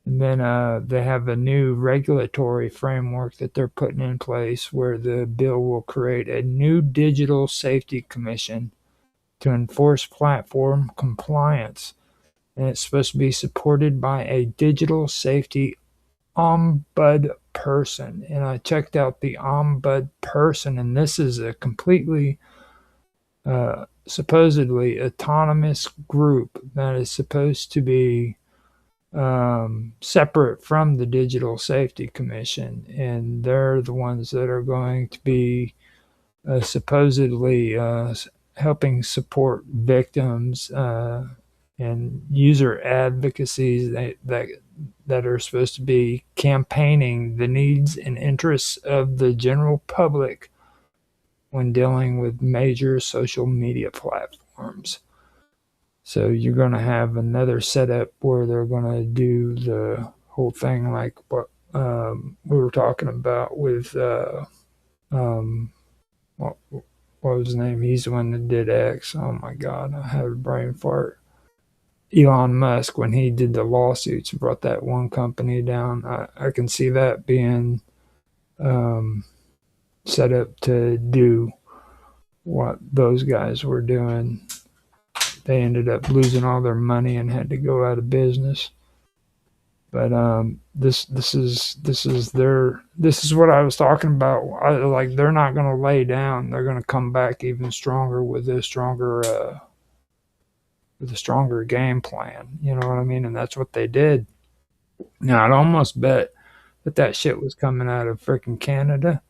And then they have a new regulatory framework that they're putting in place where the bill will create a new digital safety commission to enforce platform compliance. And it's supposed to be supported by a digital safety ombud person. And I checked out the ombud person, and this is a completely supposedly autonomous group that is supposed to be separate from the Digital Safety Commission, and they're the ones that are going to be supposedly helping support victims and user advocacies that are supposed to be campaigning the needs and interests of the general public when dealing with major social media platforms. So you're going to have another setup where they're going to do the whole thing like what we were talking about with what was his name? He's the one that did X. Oh my God, I had a brain fart. Elon Musk, when he did the lawsuits, brought that one company down. I can see that being set up to do what those guys were doing. They ended up losing all their money and had to go out of business. But this is what I was talking about. Like, they're not going to lay down. They're going to come back even stronger with a stronger game plan. You know what I mean? And that's what they did. Now, I'd almost bet that shit was coming out of freaking Canada.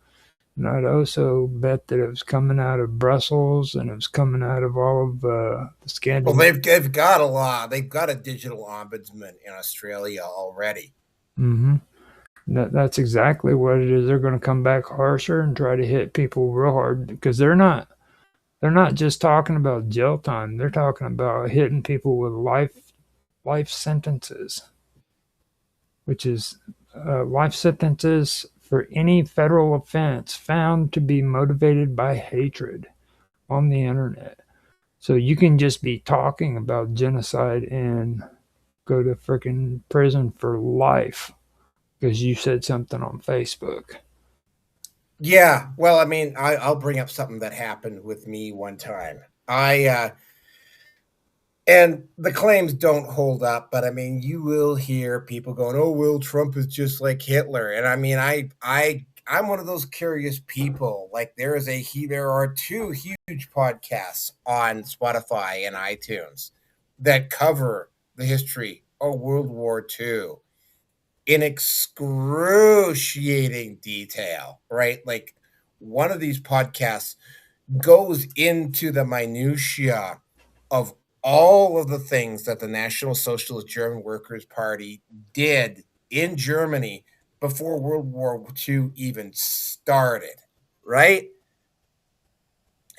And I'd also bet that it was coming out of Brussels and it was coming out of all of the Scandinavian. Well, they've got a law. They've got a digital ombudsman in Australia already. Mm-hmm. That's exactly what it is. They're going to come back harsher and try to hit people real hard, because they're not just talking about jail time. They're talking about hitting people with life sentences, which is life sentences for any federal offense found to be motivated by hatred on the internet. So you can just be talking about genocide and go to freaking prison for life because you said something on Facebook. Yeah, well, I mean, I'll bring up something that happened with me one time. And the claims don't hold up, but I mean, you will hear people going, "Oh, well, Trump is just like Hitler." And I mean, I'm one of those curious people. Like, there are two huge podcasts on Spotify and iTunes that cover the history of World War II in excruciating detail, right? Like, one of these podcasts goes into the minutia of all of the things that the National Socialist German Workers' Party did in Germany before World War II even started, right?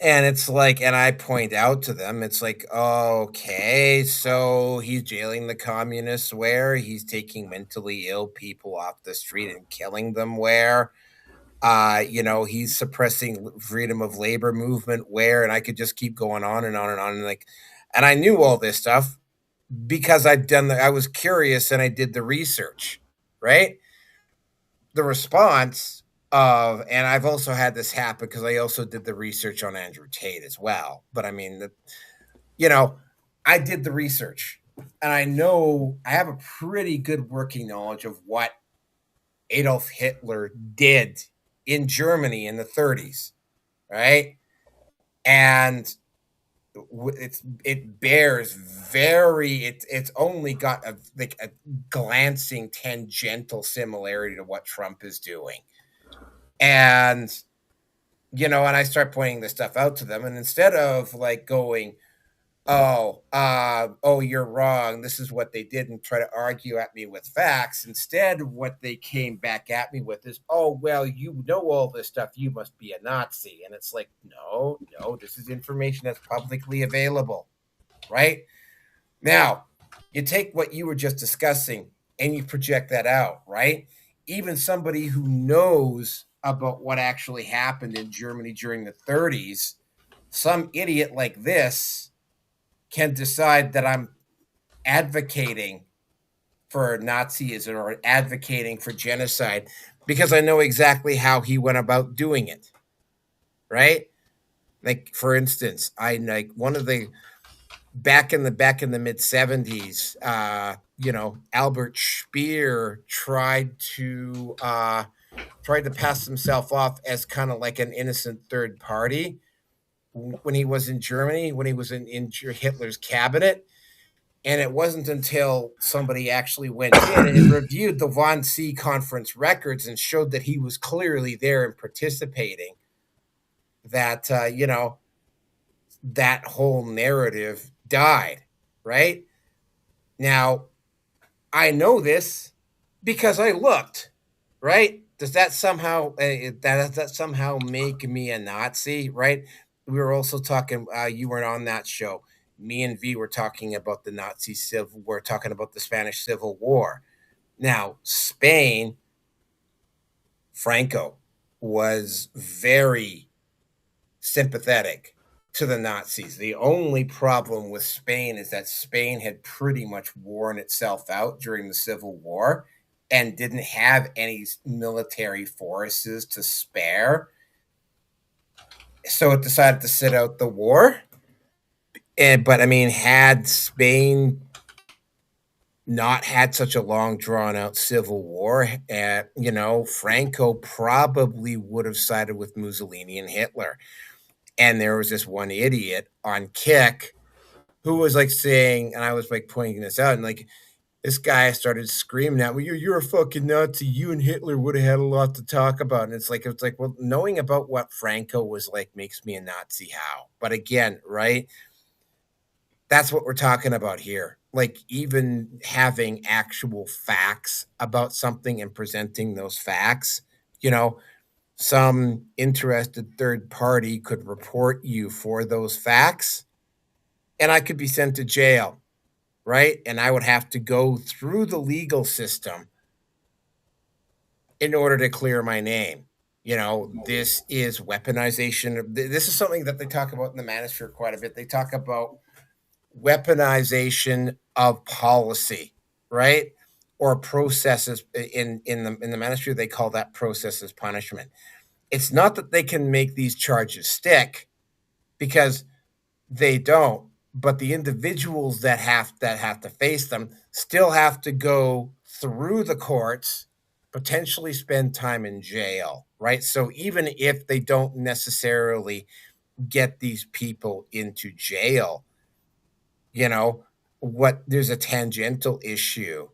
And it's like, and I point out to them, it's like, okay, so he's jailing the communists where? He's taking mentally ill people off the street and killing them where? He's suppressing freedom of labor movement where? And I could just keep going on and on and on. And I knew all this stuff because I was curious and I did the research, right? The response and I've also had this happen because I also did the research on Andrew Tate as well. But I mean, I did the research and I know I have a pretty good working knowledge of what Adolf Hitler did in Germany in the 30s, right? And it's only got a glancing tangential similarity to what Trump is doing. And and I start pointing this stuff out to them, and instead of like going, oh, you're wrong, this is what they did, and try to argue at me with facts, instead what they came back at me with is, oh, well, you know all this stuff, you must be a Nazi. And it's like, no, this is information that's publicly available, right? Now, you take what you were just discussing and you project that out, right? Even somebody who knows about what actually happened in Germany during the 30s, some idiot like this can decide that I'm advocating for Nazism or advocating for genocide because I know exactly how he went about doing it, right? Like, for instance, one of the back in the mid 70s, Albert Speer tried to pass himself off as kind of like an innocent third party when he was in Germany, when he was in Hitler's cabinet. And it wasn't until somebody actually went in and reviewed the Wannsee conference records and showed that he was clearly there and participating that, that whole narrative died, right? Now, I know this because I looked, right? Does that somehow make me a Nazi, right? We were also talking, you weren't on that show. Me and V were talking about the Nazi Civil War, talking about the Spanish Civil War. Now, Spain, Franco was very sympathetic to the Nazis. The only problem with Spain is that Spain had pretty much worn itself out during the Civil War and didn't have any military forces to spare. So it decided to sit out the war. But I mean, had Spain not had such a long drawn out civil war, Franco probably would have sided with Mussolini and Hitler. And there was this one idiot on Kick who was like saying, and I was like pointing this out, and like this guy started screaming at me, you're a fucking Nazi. You and Hitler would have had a lot to talk about. And it's like, well, knowing about what Franco was like makes me a Nazi. How? But again, right? That's what we're talking about here. Like, even having actual facts about something and presenting those facts, some interested third party could report you for those facts, and I could be sent to jail, right? And I would have to go through the legal system in order to clear my name. This is weaponization. This is something that they talk about in the Manosphere quite a bit. They talk about weaponization of policy, right? Or processes. In the Manosphere, they call that process as punishment. It's not that they can make these charges stick, because they don't, but the individuals that have to face them still have to go through the courts, potentially spend time in jail, right? So even if they don't necessarily get these people into jail, there's a tangential issue,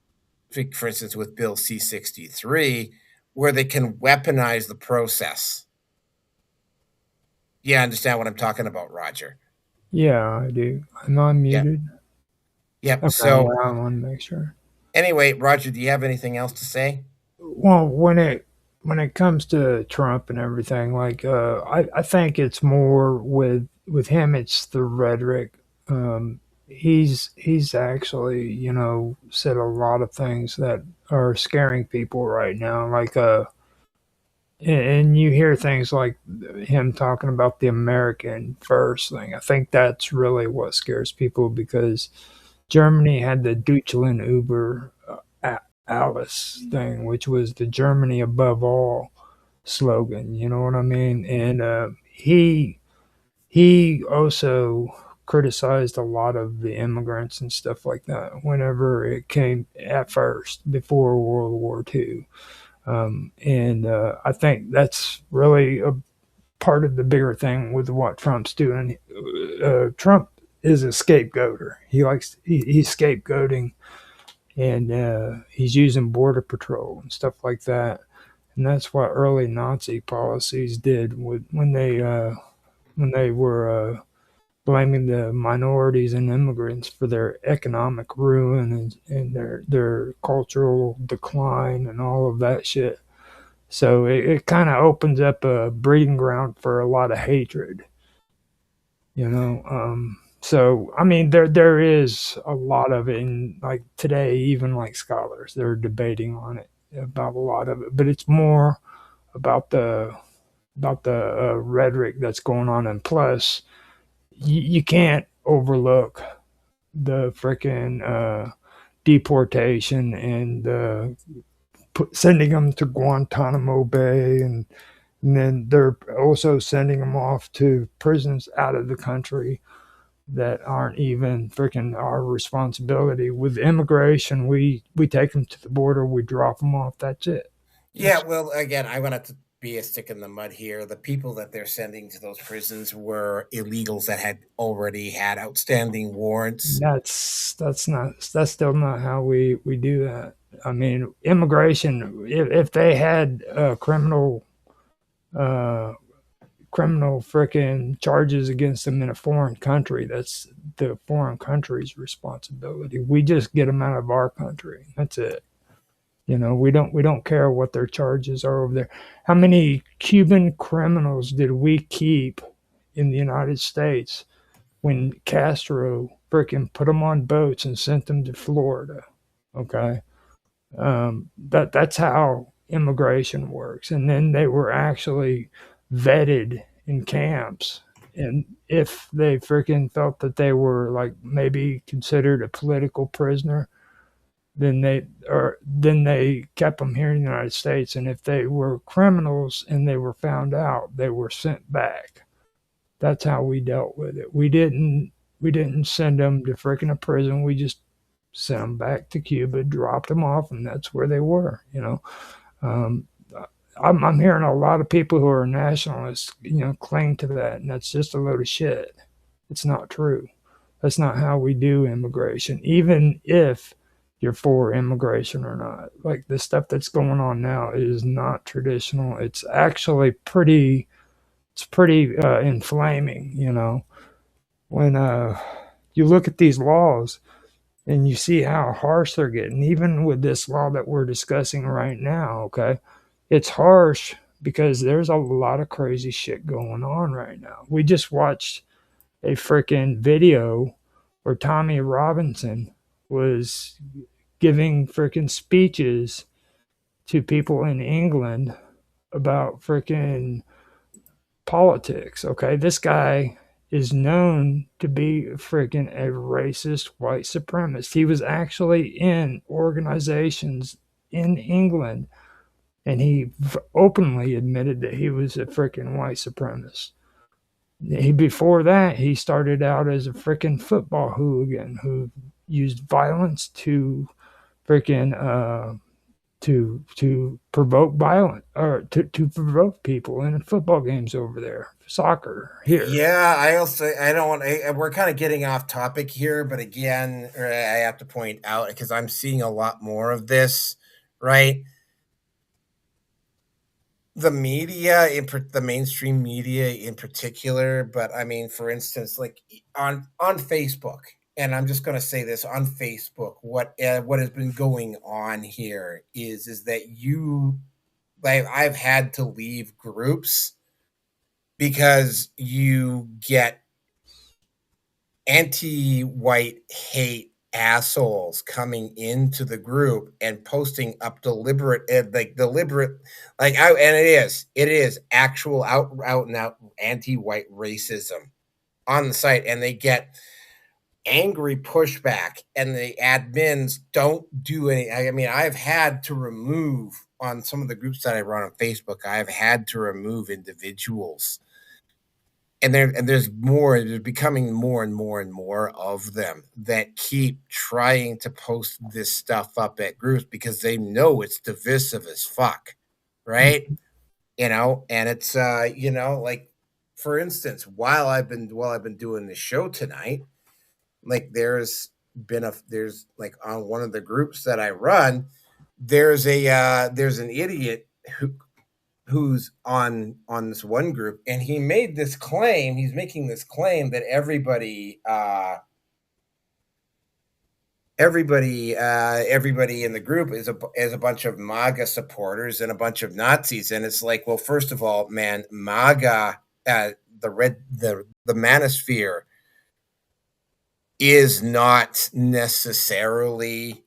for instance, with Bill C-63, where they can weaponize the process. Yeah, I understand what I'm talking about, Roger. Yeah, I do. I'm unmuted. Yep. Okay, So I want to make sure. Anyway, Roger, do you have anything else to say? Well, when it comes to Trump and everything, like I think it's more with him. It's the rhetoric. He's actually said a lot of things that are scaring people right now. Like and you hear things like him talking about the American first thing. I think that's really what scares people, because Germany had the Deutschland über alles thing, which was the Germany above all slogan. You know what I mean? And he also criticized a lot of the immigrants and stuff like that whenever it came at first, before World War II. And I think that's really a part of the bigger thing with what Trump's doing. Trump is a scapegoater. He's scapegoating, and he's using border patrol and stuff like that. And that's what early Nazi policies did when they were blaming the minorities and immigrants for their economic ruin and their cultural decline and all of that shit. So it kind of opens up a breeding ground for a lot of hatred, So I mean, there is a lot of it, and like today, even like scholars, they're debating on it about a lot of it, but it's more about the rhetoric that's going on, and plus, you can't overlook the freaking deportation and sending them to Guantanamo Bay, and then they're also sending them off to prisons out of the country that aren't even freaking our responsibility. With immigration, we take them to the border, we drop them off, that's it. Yeah, well, again, I'm going to be a stick in the mud here. The people that they're sending to those prisons were illegals that had already had outstanding warrants. That's still not how we do that. I mean, immigration, if they had criminal freaking charges against them in a foreign country, that's the foreign country's responsibility. We just get them out of our country. That's it. We don't care what their charges are over there. How many Cuban criminals did we keep in the United States when Castro freaking put them on boats and sent them to Florida? Okay. That's how immigration works. And then they were actually vetted in camps, and if they freaking felt that they were like maybe considered a political prisoner, then they kept them here in the United States, and if they were criminals and they were found out, they were sent back. That's how we dealt with it. We didn't send them to freaking a prison. We just sent them back to Cuba, dropped them off, and that's where they were. I'm hearing a lot of people who are nationalists, cling to that, and that's just a load of shit. It's not true. That's not how we do immigration, even if you're for immigration or not. Like the stuff that's going on now is not traditional. It's actually pretty inflaming, when you look at these laws and you see how harsh they're getting, even with this law that we're discussing right now, okay? It's harsh because there's a lot of crazy shit going on right now. We just watched a freaking video where Tommy Robinson was giving freaking speeches to people in England about freaking politics, okay? This guy is known to be freaking a racist white supremacist. He was actually in organizations in England, and he openly admitted that he was a freaking white supremacist. Before that, he started out as a freaking football hooligan who used violence to freaking to provoke violence, or to provoke people in football games over there, soccer here. Yeah, I don't want. We're kind of getting off topic here, but again, I have to point out because I'm seeing a lot more of this, right? The media, the mainstream media in particular, but I mean, for instance, like on Facebook, and I'm just going to say this on Facebook, what has been going on here is that I've had to leave groups because you get anti-white hate assholes coming into the group and posting up deliberate, and it is actual out and out anti-white racism on the site, and they get angry pushback, and the admins don't do any. I mean, I've had to remove on some of the groups that I run on Facebook. I've had to remove individuals. And there's becoming more and more and more of them that keep trying to post this stuff up at groups because they know it's divisive as fuck, right? And it's like, for instance, while I've been doing this show tonight, like there's like on one of the groups that I run, there's an idiot who's on this one group, and he's making this claim that everybody in the group is a bunch of MAGA supporters and a bunch of Nazis. And it's like, well, first of all, man, MAGA, the Manosphere is not necessarily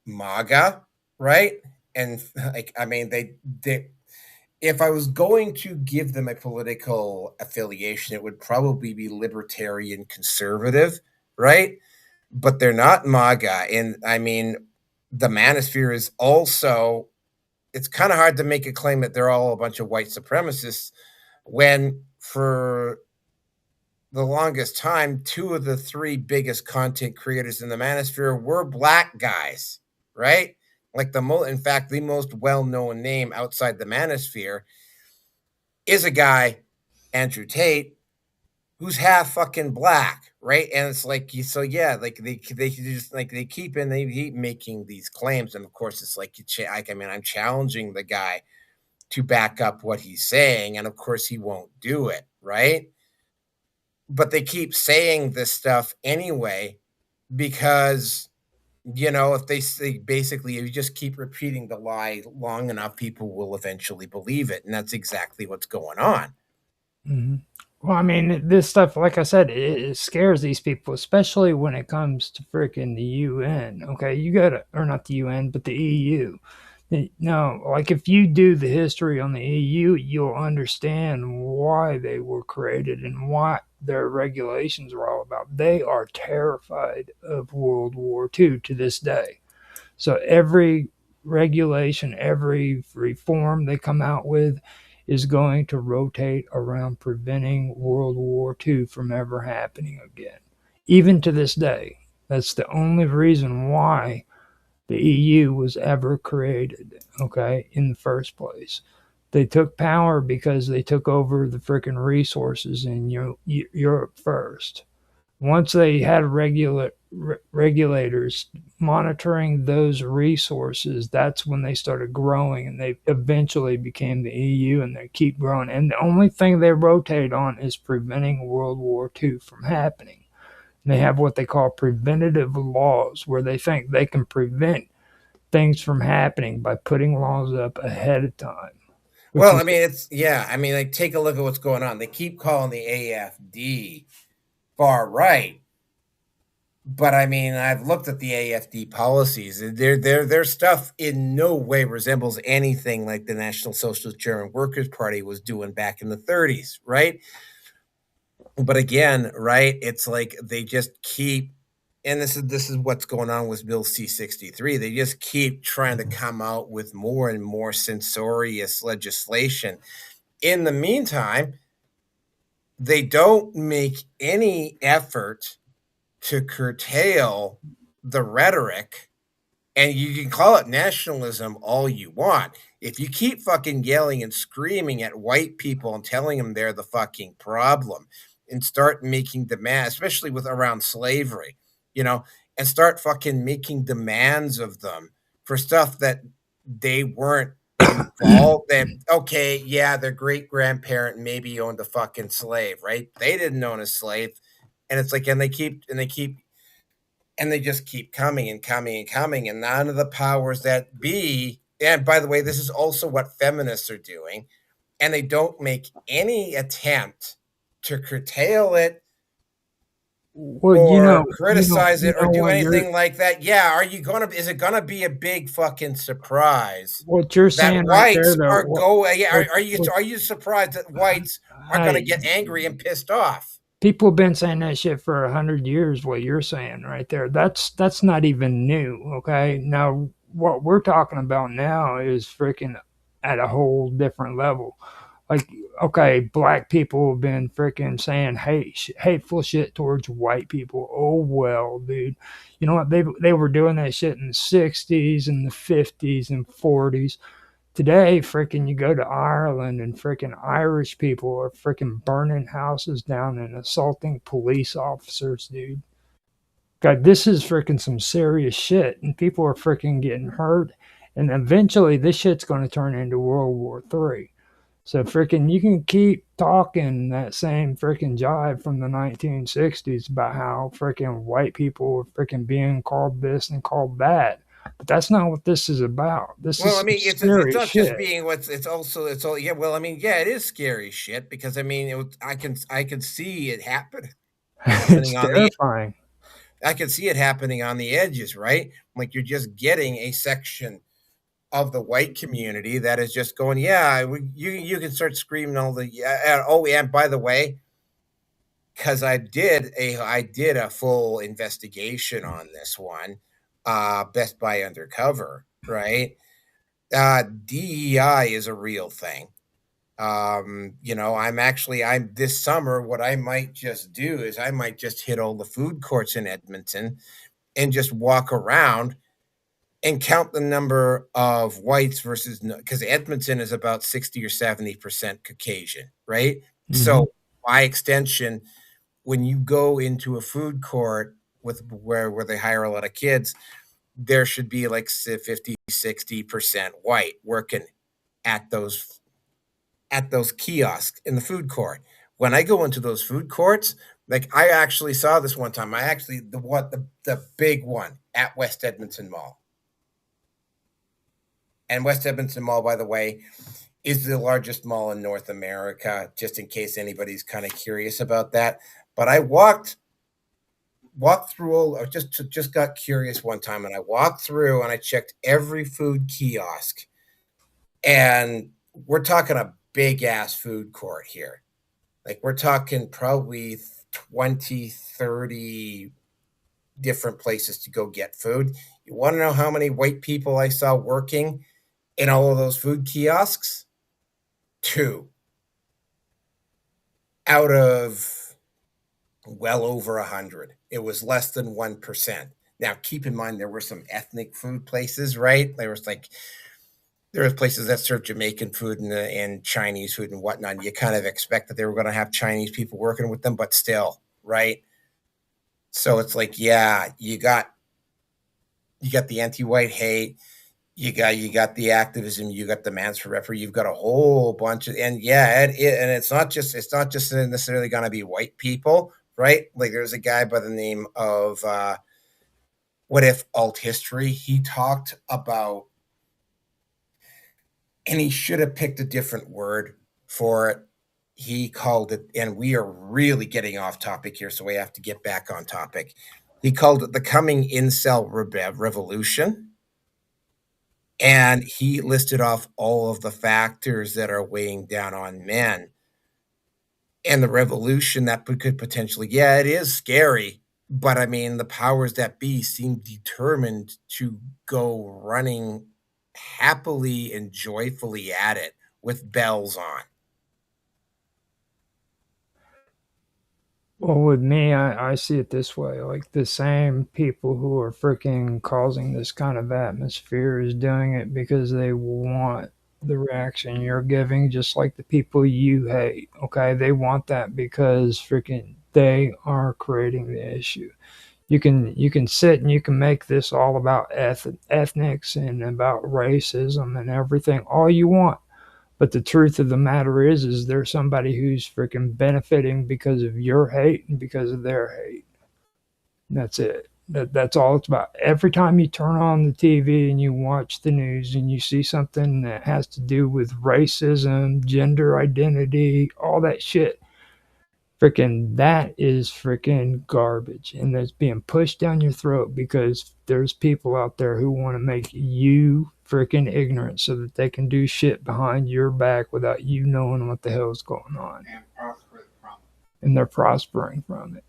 MAGA, right? And like, I mean, they if I was going to give them a political affiliation, it would probably be libertarian conservative, right? But they're not MAGA. And I mean, the Manosphere is also, it's kind of hard to make a claim that they're all a bunch of white supremacists when for the longest time, 2 of the 3 biggest content creators in the Manosphere were black guys, right? Like the most well-known name outside the Manosphere is a guy, Andrew Tate, who's half fucking black, right? And it's like, so yeah, like they just like they keep making these claims, and of course it's like I'm challenging the guy to back up what he's saying, and of course he won't do it, right? But they keep saying this stuff anyway because, if they say basically, if you just keep repeating the lie long enough, people will eventually believe it. And that's exactly what's going on. Mm-hmm. Well, I mean, this stuff, like I said, it scares these people, especially when it comes to freaking the UN. Okay, or not the UN, but the EU. No, like if you do the history on the EU, you'll understand why they were created and what their regulations are all about. They are terrified of World War II to this day. So every regulation, every reform they come out with is going to rotate around preventing World War II from ever happening again. Even to this day. That's the only reason why the EU was ever created, okay, in the first place. They took power because they took over the freaking resources in Europe first. Once they had regulators monitoring those resources, that's when they started growing, and they eventually became the EU, and they keep growing. And the only thing they rotate on is preventing World War II from happening. They have what they call preventative laws, where they think they can prevent things from happening by putting laws up ahead of time. Well, I mean, like, take a look at what's going on. They keep calling the AFD far right. But I mean, I've looked at the AFD policies. Their stuff in no way resembles anything like the National Socialist German Workers' Party was doing back in the 30s, right? But again, right, it's like they just keep, and this is what's going on with Bill C-63. They just keep trying to come out with more and more censorious legislation. In the meantime, they don't make any effort to curtail the rhetoric, and you can call it nationalism all you want. If you keep fucking yelling and screaming at white people and telling them they're the fucking problem, and start making demands, especially with around slavery, and start fucking making demands of them for stuff that they weren't involved in. Okay, yeah, their great grandparent maybe owned a fucking slave, right? They didn't own a slave. And it's like, and they just keep coming and coming and coming, and none of the powers that be. And by the way, this is also what feminists are doing, and they don't make any attempt to curtail it or criticize it or do anything like that. Yeah, is it gonna be a big fucking surprise? What you're saying whites right there, are going? Yeah, are you surprised that whites are gonna get angry and pissed off? People have been saying that shit for 100 years. What you're saying right there, that's not even new. Okay, now what we're talking about now is freaking at a whole different level. Like, okay, black people have been freaking saying hateful shit towards white people. Oh well, dude. You know what? They were doing that shit in the 60s and the 50s and 40s. Today, freaking, you go to Ireland and freaking Irish people are freaking burning houses down and assaulting police officers, dude. God, this is freaking some serious shit, and people are freaking getting hurt, and eventually this shit's going to turn into World War III. So freaking, you can keep talking that same freaking jive from the 1960s about how freaking white people were freaking being called this and called that. But that's not what this is about. It's not just being yeah. Well, I mean, yeah, it is scary shit because I mean, I can see it happening. It's terrifying. I can see it happening on the edges, right? Like you're just getting a section of the white community that is just going, yeah, you can start screaming all the and by the way, because I did a full investigation on this one. Best Buy Undercover, right? DEI is a real thing. I'm this summer, what I might just do is I might just hit all the food courts in Edmonton and just walk around and count the number of whites versus, because Edmonton is about 60 or 70% Caucasian, right? Mm-hmm. So by extension, when you go into a food court where they hire a lot of kids, there should be like 50, 60% white working at those kiosks in the food court. When I go into those food courts, like I actually saw this one time. The big one at West Edmonton Mall. And West Edmonton Mall, by the way, is the largest mall in North America, just in case anybody's kind of curious about that. But I walked walked through all. I just got curious one time, and I walked through and I checked every food kiosk, and we're talking a big ass food court here. Like we're talking probably 20, 30 different places to go get food. You want to know how many white people I saw working in all of those food kiosks? 2 out of well over 100. It was less than 1%. Now, keep in mind, there were some ethnic food places, right? There was places that served Jamaican food and Chinese food and whatnot. You kind of expect that they were going to have Chinese people working with them, but still, right? So it's like, yeah, you got the anti-white hate, you got the activism, you got the demands for referee, you've got a whole bunch of, and yeah, and it's not just necessarily going to be white people, right? Like there's a guy by the name of What If Alt History. He talked about, and he should have picked a different word for it. He called it, and we are really getting off topic here, so we have to get back on topic. He called it the coming incel revolution. And he listed off all of the factors that are weighing down on men. And the revolution that could potentially, yeah, it is scary, but I mean, the powers that be seem determined to go running happily and joyfully at it with bells on. Well, with me, I see it this way. Like the same people who are freaking causing this kind of atmosphere is doing it because they want the reaction you're giving, just like the people you hate. Okay, they want that because freaking they are creating the issue. You can sit and you can make this all about ethnics and about racism and everything all you want. But the truth of the matter is there's somebody who's freaking benefiting because of your hate and because of their hate. And that's it. That's all it's about. Every time you turn on the TV and you watch the news and you see something that has to do with racism, gender identity, all that shit, freaking that is freaking garbage. And that's being pushed down your throat because there's people out there who want to make you freaking ignorant so that they can do shit behind your back without you knowing what the hell's going on. And they're prospering from it.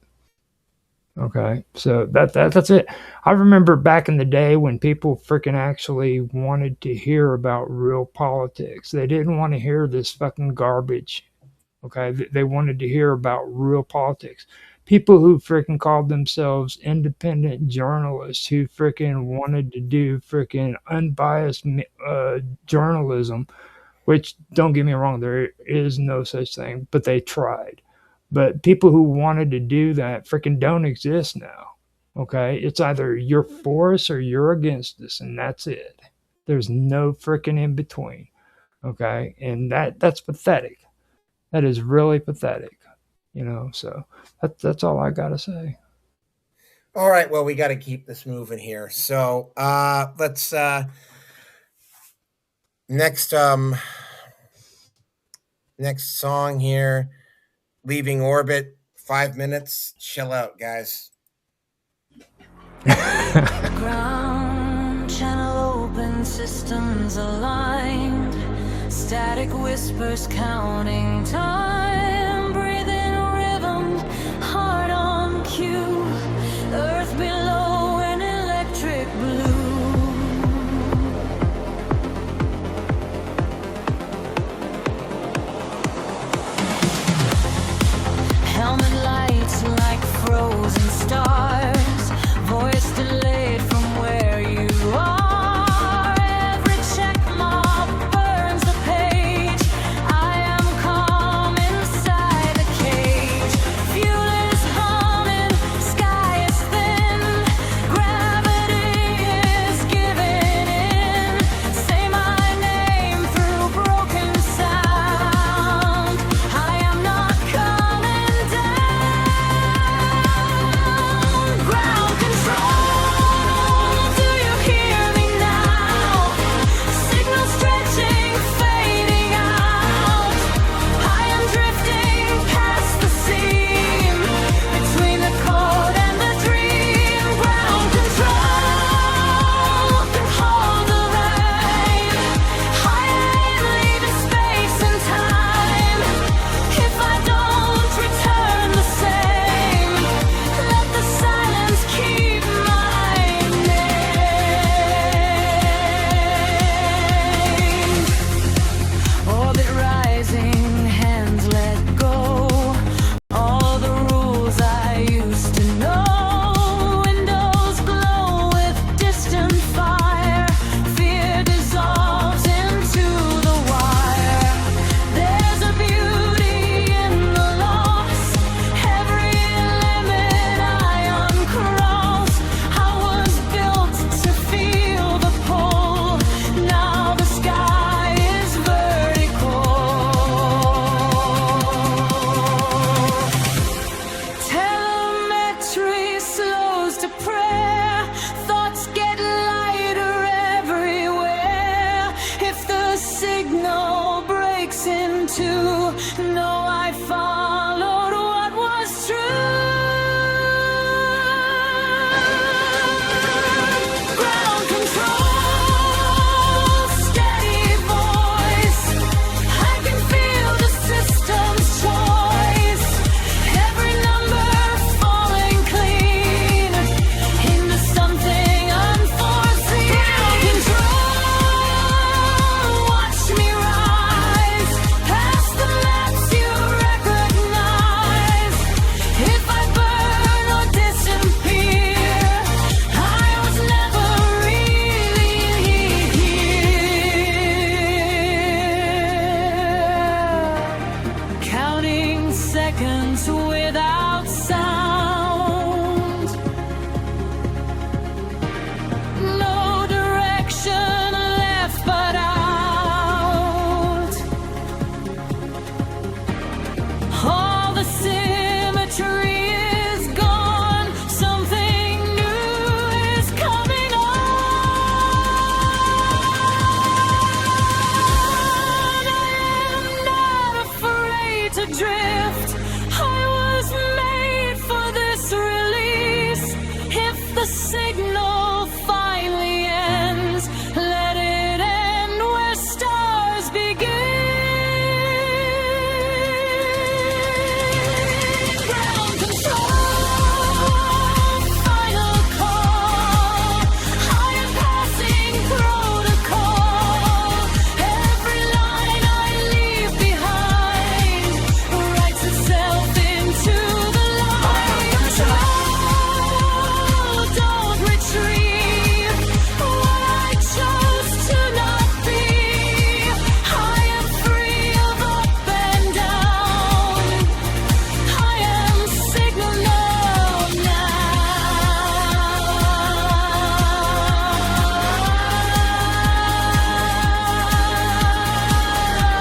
Okay, so that's it. I remember back in the day when people freaking actually wanted to hear about real politics. They didn't want to hear this fucking garbage. Okay, they wanted to hear about real politics. People who freaking called themselves independent journalists who freaking wanted to do freaking unbiased journalism, which don't get me wrong, there is no such thing, but they tried. But people who wanted to do that freaking don't exist now. Okay, it's either you're for us or you're against us, and that's it. There's no freaking in between. Okay, and that's pathetic. That is really pathetic. So that's all I gotta say. All right, well, we got to keep this moving here. So let's next song here, Leaving Orbit, 5 minutes. Chill out, guys. Ground channel open, systems aligned. Static whispers counting time. Breathing rhythm, heart on cue. Earth below an electric blue. Helmet lights like frozen stars. Voice delayed from where you are. Every check mark burns the page. I am calm inside the cage. Fuel is high. signal breaks in two. No, I followed what was true. Ground control, steady voice. I can feel the system's choice. Every number falling clean into something unforeseen. Ground control, watch me rise past the maps you recognize. If I burn or disappear, I was never really here. Counting seconds without sound. No direction left but out. All the symmetry is gone. Something new is coming on. I am not afraid to drift. I was made for this release. If the signal finally ends, let it end where stars begin. Ground control, final call. I am passing protocol. Every line I leave behind writes itself into the line. Control, don't retrieve what I chose to not be. I am free of up and down. I am signal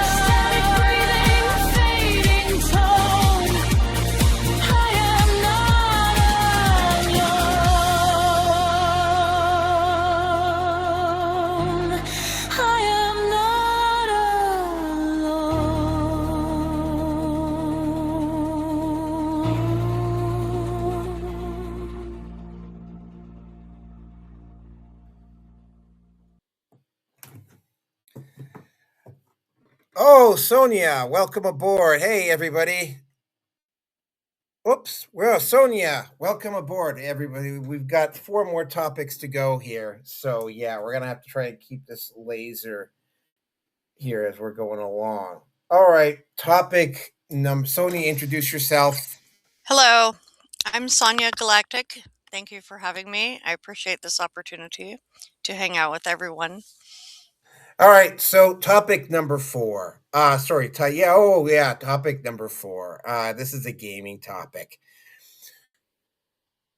Static breathing, fading tone. I am not alone. I am not alone. Oh, Sonia, welcome aboard. Hey, everybody. Oops. Well, Sonia, welcome aboard, everybody. We've got 4 more topics to go here. So, yeah, we're going to have to try and keep this laser here as we're going along. All right. Topic number. Sonia, introduce yourself. Hello, I'm Sonia Galactic. Thank you for having me. I appreciate this opportunity to hang out with everyone. All right, so topic number 4. Topic number 4. This is a gaming topic.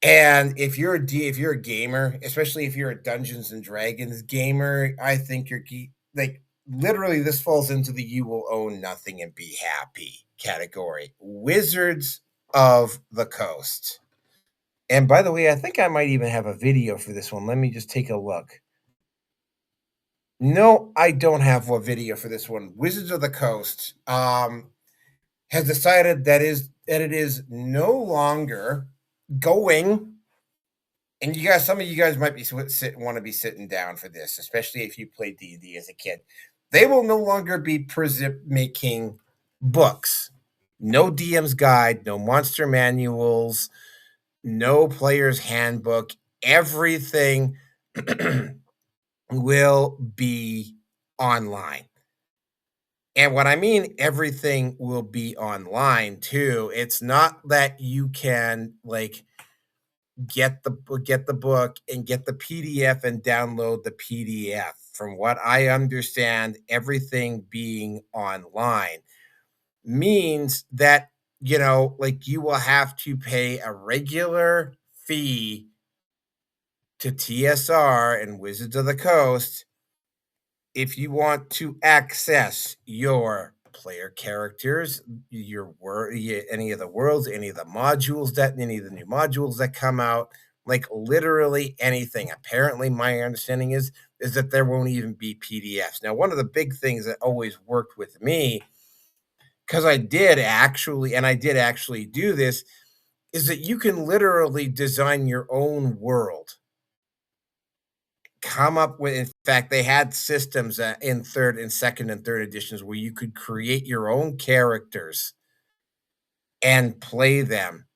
And if you're a gamer, especially if you're a Dungeons and Dragons gamer, I think like literally this falls into the you will own nothing and be happy category. Wizards of the Coast. And by the way, I think I might even have a video for this one. Let me just take a look. No, I don't have a video for this one. Wizards of the Coast has decided that it is no longer going. And you guys, some of you guys might be want to be sitting down for this, especially if you played D&D as a kid. They will no longer be making books. No DM's guide, no monster manuals, no player's handbook. Everything will be online. And what I mean, everything will be online too. It's not that you can like get the book and get the PDF and download the PDF. From what I understand, everything being online means that, you know, like you will have to pay a regular fee to TSR and Wizards of the Coast if you want to access your player characters, any of the worlds, any of the new modules that come out, like literally anything. Apparently, my understanding is that there won't even be PDFs. Now, one of the big things that always worked with me, because I did actually do this, is that you can literally design your own world. Come up with, in fact, they had systems in third and second and third editions where you could create your own characters and play them.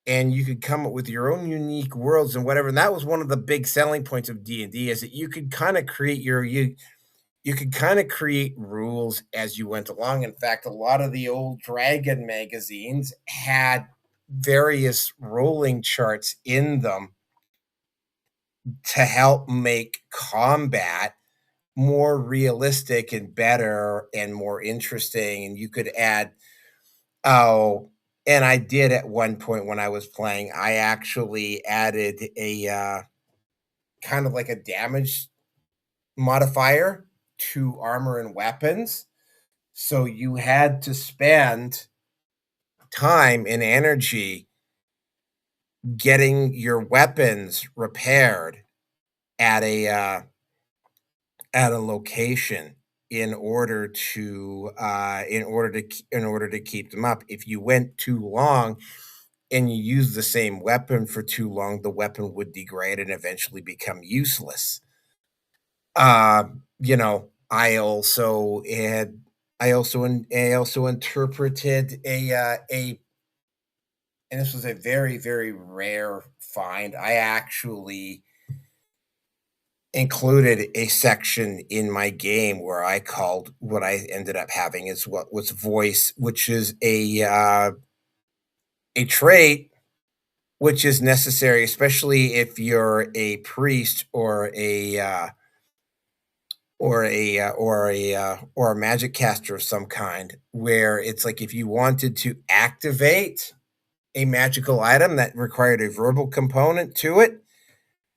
And you could come up with your own unique worlds and whatever. And that was one of the big selling points of D&D, is that you could kind of create you could kind of create rules as you went along. In fact, a lot of the old Dragon magazines had various rolling charts in them to help make combat more realistic and better and more interesting. And you could add, oh, and I did at one point when I was playing, I actually added a kind of like a damage modifier to armor and weapons. So you had to spend time and energy getting your weapons repaired at a location in order to keep them up. If you went too long and you used the same weapon for too long, the weapon would degrade and eventually become useless. You know, I also interpreted a and this was a very, very rare find. I actually included a section in my game where I called what I ended up having is what was voice, which is a trait which is necessary, especially if you're a priest or a magic caster of some kind, where it's like if you wanted to activate a magical item that required a verbal component to it,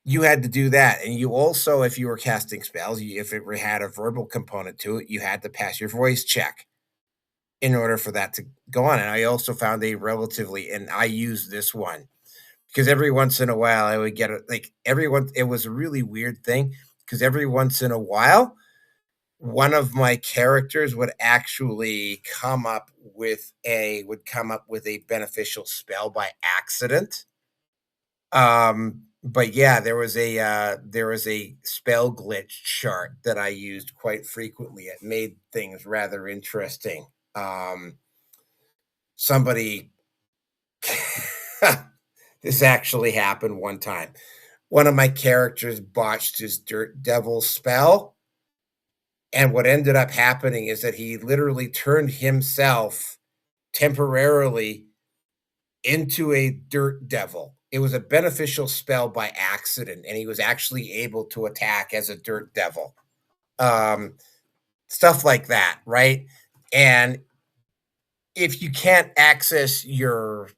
you had to do that. And you also, if you were casting spells, if it had a verbal component to it, you had to pass your voice check in order for that to go on. And I also found and I used this one because every once in a while I would get it was a really weird thing because every once in a while, one of my characters would actually come up with a beneficial spell by accident. But yeah, there was a spell glitch chart that I used quite frequently. It made things rather interesting. Somebody this actually happened one time. One of my characters botched his Dirt Devil spell. And what ended up happening is that he literally turned himself temporarily into a Dirt Devil. It was a beneficial spell by accident, and he was actually able to attack as a Dirt Devil. Stuff like that, right? And if you can't access your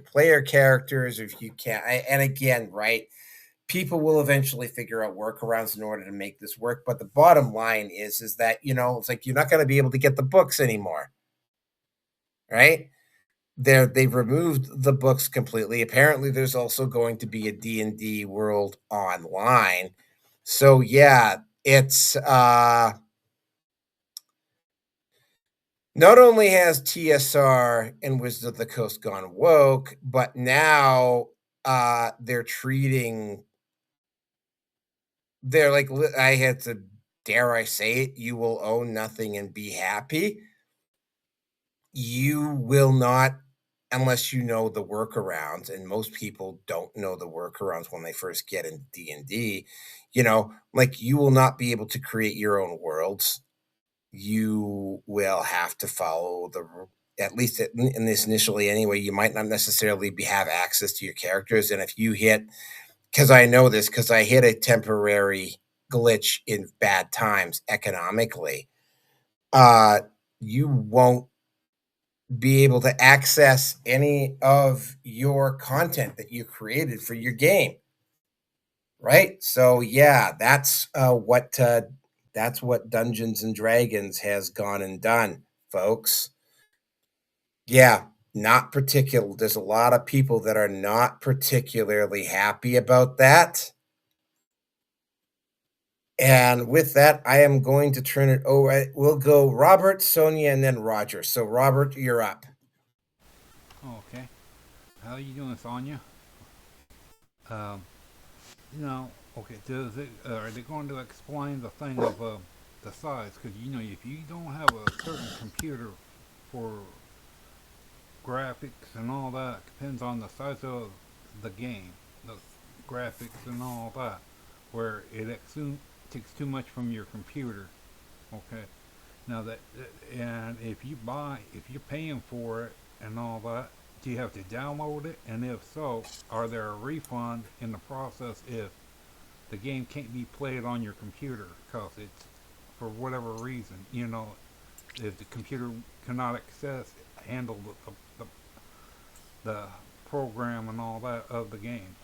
player characters, if you can't, and again, right, people will eventually figure out workarounds in order to make this work. But the bottom line is that, it's like you're not going to be able to get the books anymore, right? They've removed the books completely. Apparently, there's also going to be a D&D world online. So yeah, it's not only has TSR and Wizards of the Coast gone woke, but now they're like, I had to, dare I say it, you will own nothing and be happy. You will not, unless you know the workarounds, and most people don't know the workarounds when they first get into D&D, like you will not be able to create your own worlds. You will have to follow at least in this initially anyway, you might not necessarily have access to your characters. And if you hit, because I know this, because I hit a temporary glitch in bad times economically, you won't be able to access any of your content that you created for your game. Right? So yeah, that's what Dungeons and Dragons has gone and done, folks. Yeah. Not particular. There's a lot of people that are not particularly happy about that. And with that, I am going to turn it over. We'll go Robert, Sonia, and then Roger. So, Robert, you're up. Okay. How you doing, Sonia? Um, okay. Are they going to explain the thing of the size? Because if you don't have a certain computer for graphics and all that, depends on the size of the game, the graphics and all that, where it takes too much from your computer. Okay. Now and if you're paying for it and all that, do you have to download it? And if so, are there a refund in the process if the game can't be played on your computer because it's for whatever reason, if the computer cannot handle the program and all that of the game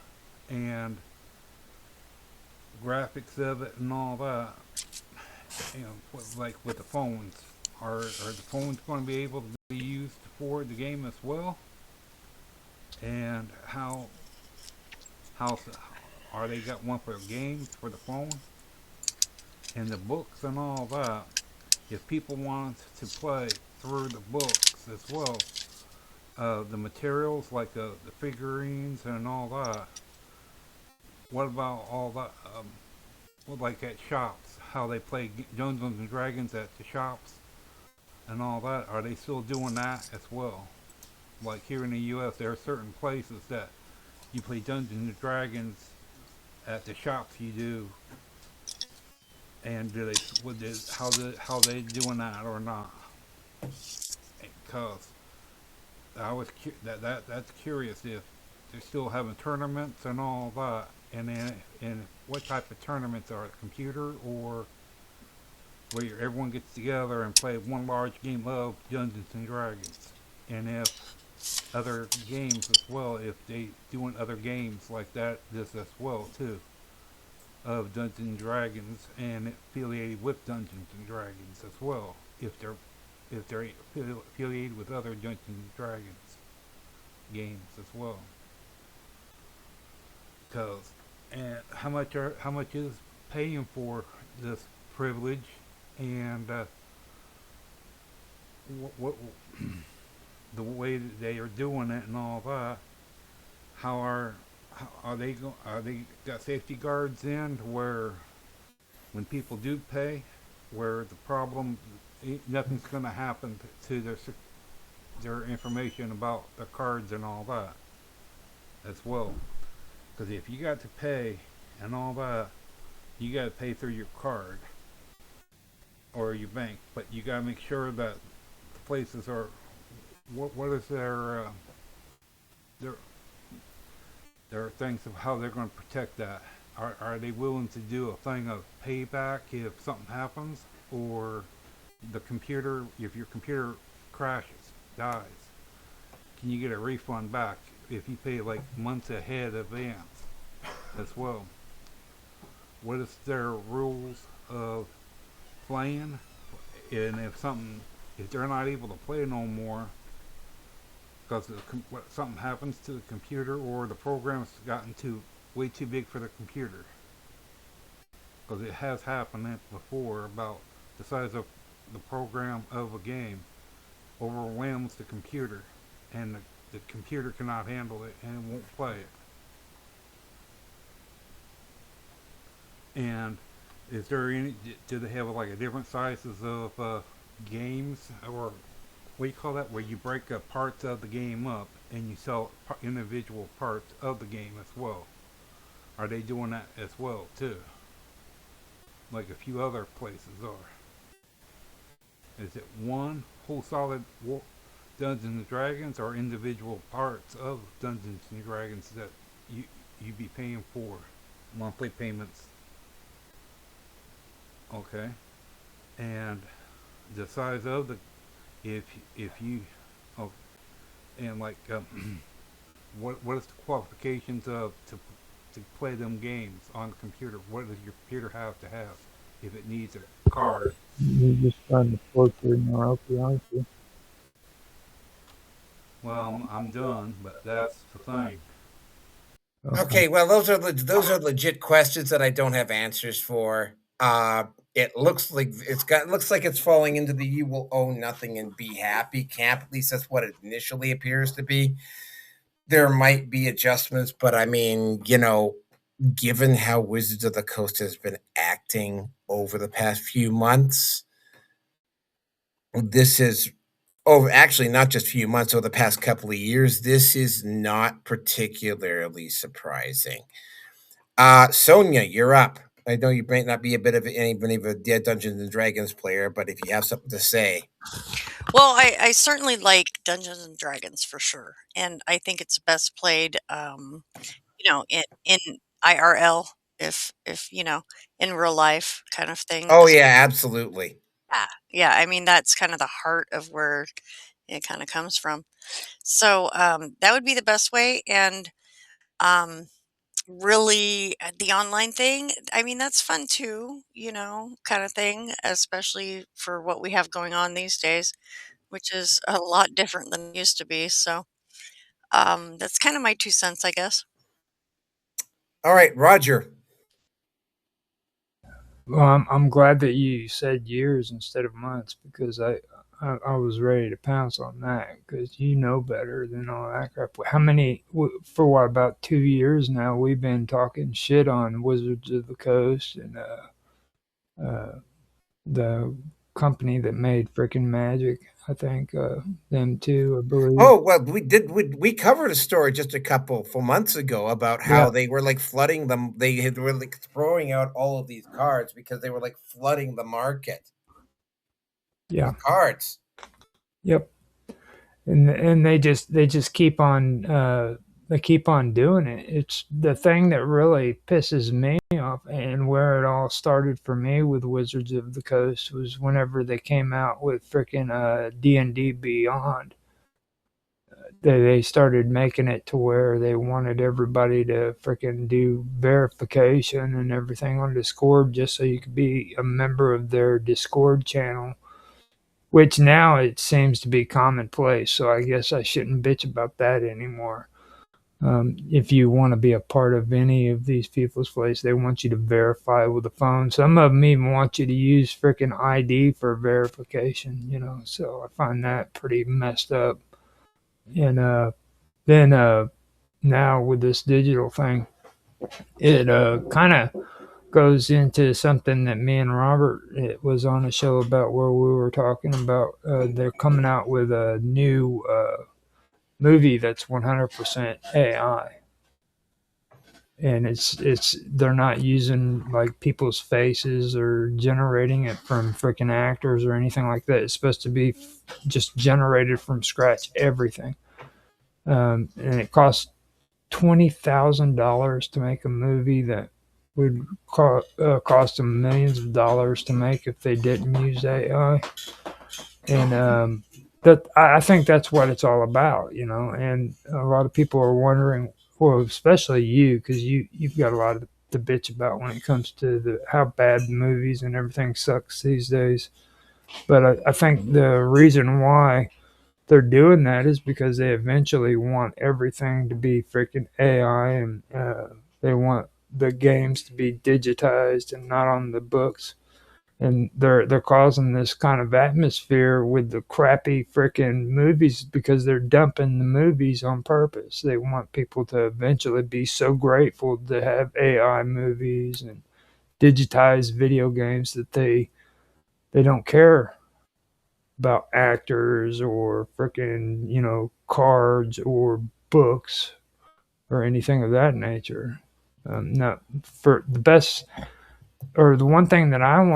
and graphics of it and all that, like with the phones, are the phones going to be able to be used for the game as well? And how are they got one for games for the phone and the books and all that? If people want to play through the books as well, the materials like the figurines and all that, what about all that? Like at shops, how they play Dungeons and Dragons at the shops and all that, are they still doing that as well? Like here in the U.S., there are certain places that you play Dungeons and Dragons at the shops you do, and how they doing that or not? Because that's curious if they're still having tournaments and all that, and what type of tournaments are it, computer or where everyone gets together and play one large game of Dungeons and Dragons, and if other games as well, if they doing other games like that this as well too of Dungeons and Dragons and affiliated with Dungeons and Dragons as well, if they're affiliated with other Dungeons and Dragons games as well. Cause and how much is paying for this privilege, and what the way that they are doing it and all that? Are they got safety guards in where when people do pay, where the problem nothing's going to happen to their information about the cards and all that as well? Because if you got to pay and all that, you got to pay through your card or your bank, but you got to make sure that the places are what is their things of how they're going to protect that. Are they willing to do a thing of payback if something happens, or the computer, if your computer crashes, dies, can you get a refund back if you pay like months ahead advance as well? What is their rules of playing, and if they're not able to play no more because something happens to the computer or the program's gotten way too big for the computer, because it has happened before about the size of the program of a game overwhelms the computer, and the computer cannot handle it and it won't play it. And is there do they have like a different sizes of games, or what do you call that, where you break up parts of the game up and you sell individual parts of the game as well? Are they doing that as well too, like a few other places are? Is it one whole solid Dungeons and Dragons, or individual parts of Dungeons and Dragons that you be paying for monthly payments? Okay. And the size of the, if you and like what is the qualifications of to play them games on the computer? What does your computer have to have if it needs a card? You're just trying to torture me, I'll be honest with you. Well, I'm done, but that's the thing. Okay, well, those are legit questions that I don't have answers for. It looks like looks like it's falling into the "you will own nothing and be happy" camp. At least that's what it initially appears to be. There might be adjustments, but I mean, given how Wizards of the Coast has been acting over the past few months, this is over actually not just few months, over the past couple of years, this is not particularly surprising. Sonia, you're up. I know you might not be a bit of a dead Dungeons and Dragons player, but if you have something to say. Well, I certainly like Dungeons and Dragons for sure, and I think it's best played, in IRL, if in real life kind of thing. Oh yeah, absolutely. Yeah. I mean that's kind of the heart of where it kind of comes from. So that would be the best way, and um, really the online thing. I mean that's fun too, kind of thing, especially for what we have going on these days, which is a lot different than it used to be. So that's kind of my 2 cents, I guess. All right, Roger. Well, I'm glad that you said years instead of months because I was ready to pounce on that because you know better than all that crap. How many for what about 2 years now? We've been talking shit on Wizards of the Coast and the company that made freaking Magic. I think them too, I believe. Oh well, we covered a story just a couple for months ago about how Yeah. they were like flooding them. Were like throwing out all of these cards because they were like flooding the market Yeah. with cards. Yep. And they just keep on they keep on doing it. It's the thing that really pisses me off, and where it all started for me with Wizards of the Coast was whenever they came out with freaking D&D Beyond. They started making it to where they wanted everybody to freaking do verification and everything on Discord just so you could be a member of their Discord channel, which now it seems to be commonplace. So I guess I shouldn't bitch about that anymore. If you want to be a part of any of these people's place, they want you to verify with a phone. Some of them even want you to use freaking ID for verification. So I find that pretty messed up. And then now with this digital thing, it kind of goes into something that me and Robert it was on a show about where we were talking about they're coming out with a new movie that's 100% AI, and it's they're not using like people's faces or generating it from freaking actors or anything like that. It's supposed to be just generated from scratch, everything. And it costs $20,000 to make a movie that would cost them millions of dollars to make if they didn't use AI. And that I think that's what it's all about. And a lot of people are wondering, well, especially you, because you've got a lot to bitch about when it comes to how bad movies and everything sucks these days. But I think the reason why they're doing that is because they eventually want everything to be freaking AI, and they want the games to be digitized and not on the books. And they're causing this kind of atmosphere with the crappy freaking movies because they're dumping the movies on purpose. They want people to eventually be so grateful to have AI movies and digitized video games that they don't care about actors or freaking cards or books or anything of that nature. No, for the best or the one thing that I'm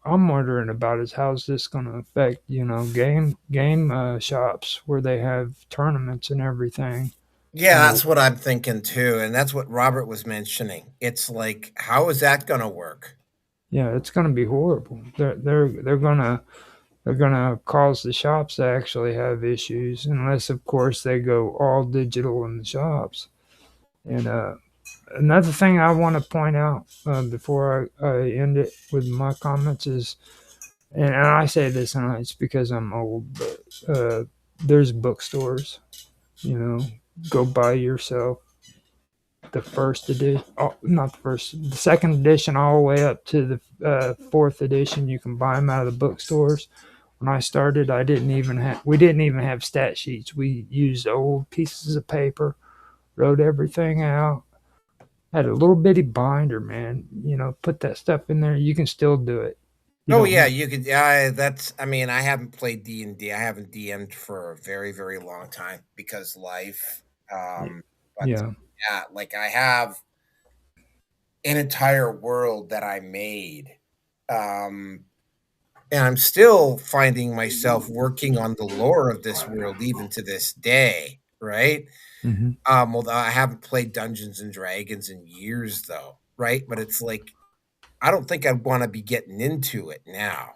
wondering about is how's this going to affect game shops where they have tournaments and everything. Yeah, that's what I'm thinking too, and that's what Robert was mentioning. It's like, how is that going to work? Yeah, it's going to be horrible. They're gonna cause the shops to actually have issues, unless of course they go all digital in the shops. And another thing I want to point out before I end it with my comments is, and I say this, and it's because I'm old, but there's bookstores. You know, go buy yourself the first edition, not the first, the second edition, all the way up to the fourth edition. You can buy them out of the bookstores. When I started, we didn't even have stat sheets. We used old pieces of paper, wrote everything out. Had a little bitty binder, man. You know, put that stuff in there. You can still do it. Oh yeah, you could. That's. I mean, I haven't played D&D. I haven't DM'd for a very, very long time because life. But Yeah. yeah, like I have an entire world that I made, and I'm still finding myself working on the lore of this world even to this day. Right. Mhm. Well, I haven't played Dungeons and Dragons in years, though. Right. But it's like I don't think I'd want to be getting into it now.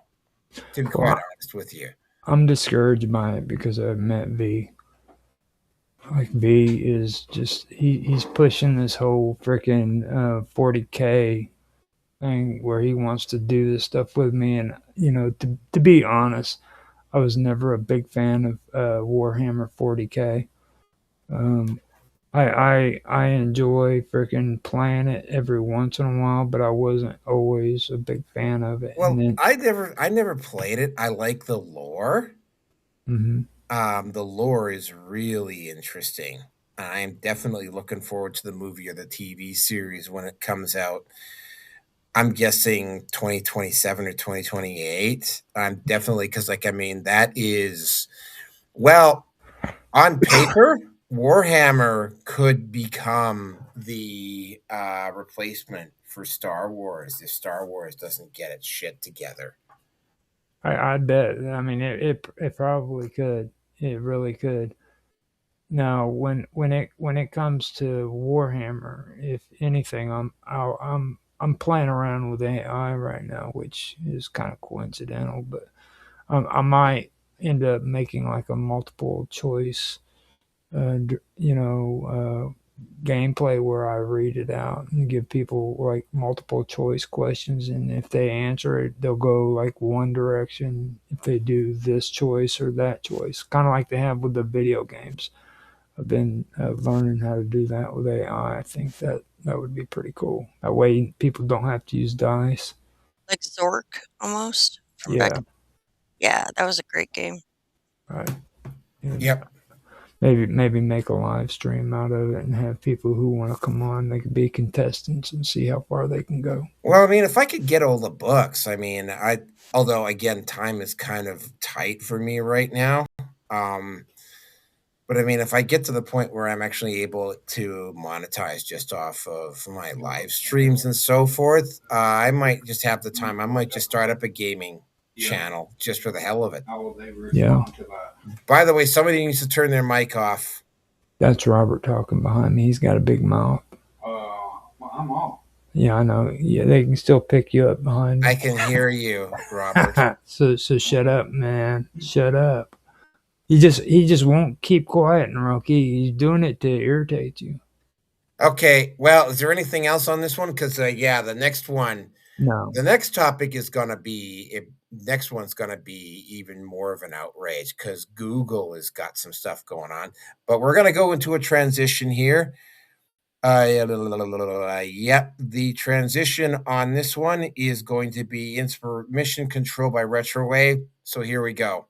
To be quite honest with you. I'm discouraged by it because I've met V. Like V is just he's pushing this whole freaking 40K thing where he wants to do this stuff with me, and you know, to be honest, I was never a big fan of Warhammer 40K. I enjoy freaking playing it every once in a while, but I wasn't always a big fan of it. Well, And then, I never played it. I like the lore. Mhm. The lore is really interesting. I'm definitely looking forward to the movie or the TV series when it comes out. I'm guessing 2027 or 2028. I'm definitely because, like, I mean, that is well on paper. Warhammer could become the replacement for Star Wars if Star Wars doesn't get its shit together. I bet. I mean, it probably could. It really could. Now, when it comes to Warhammer, if anything, I'm playing around with AI right now, which is kind of coincidental, but I might end up making like a multiple choice, gameplay where I read it out and give people like multiple choice questions, and if they answer it, they'll go like one direction. If they do this choice or that choice, kind of like they have with the video games. I've been learning how to do that with AI. I think that would be pretty cool. That way, people don't have to use dice. Like Zork, almost, from back. Yeah. Yeah, that was a great game. Right. And Yep. Maybe make a live stream out of it and have people who want to come on. They could be contestants and see how far they can go. Well, I mean, if I could get all the books, I mean, although again, time is kind of tight for me right now. But I mean, if I get to the point where I'm actually able to monetize just off of my live streams and so forth, I might just have the time. I might just start up a gaming channel just for the hell of it. Yeah. By the way, somebody needs to turn their mic off. That's Robert talking behind me. He's got a big mouth. Well, I'm off. Yeah, I know. Yeah, they can still pick you up behind me. I can hear you, Robert. so shut up, man. Shut up. He just won't keep quiet, Rocky. He's doing it to irritate you. Okay. Well, is there anything else on this one? Because yeah, the next one. No. The next topic is going to be. Next one's going to be even more of an outrage because Google has got some stuff going on. But we're going to go into a transition here. Yep, the transition on this one is going to be mission control by retrowave. So here we go.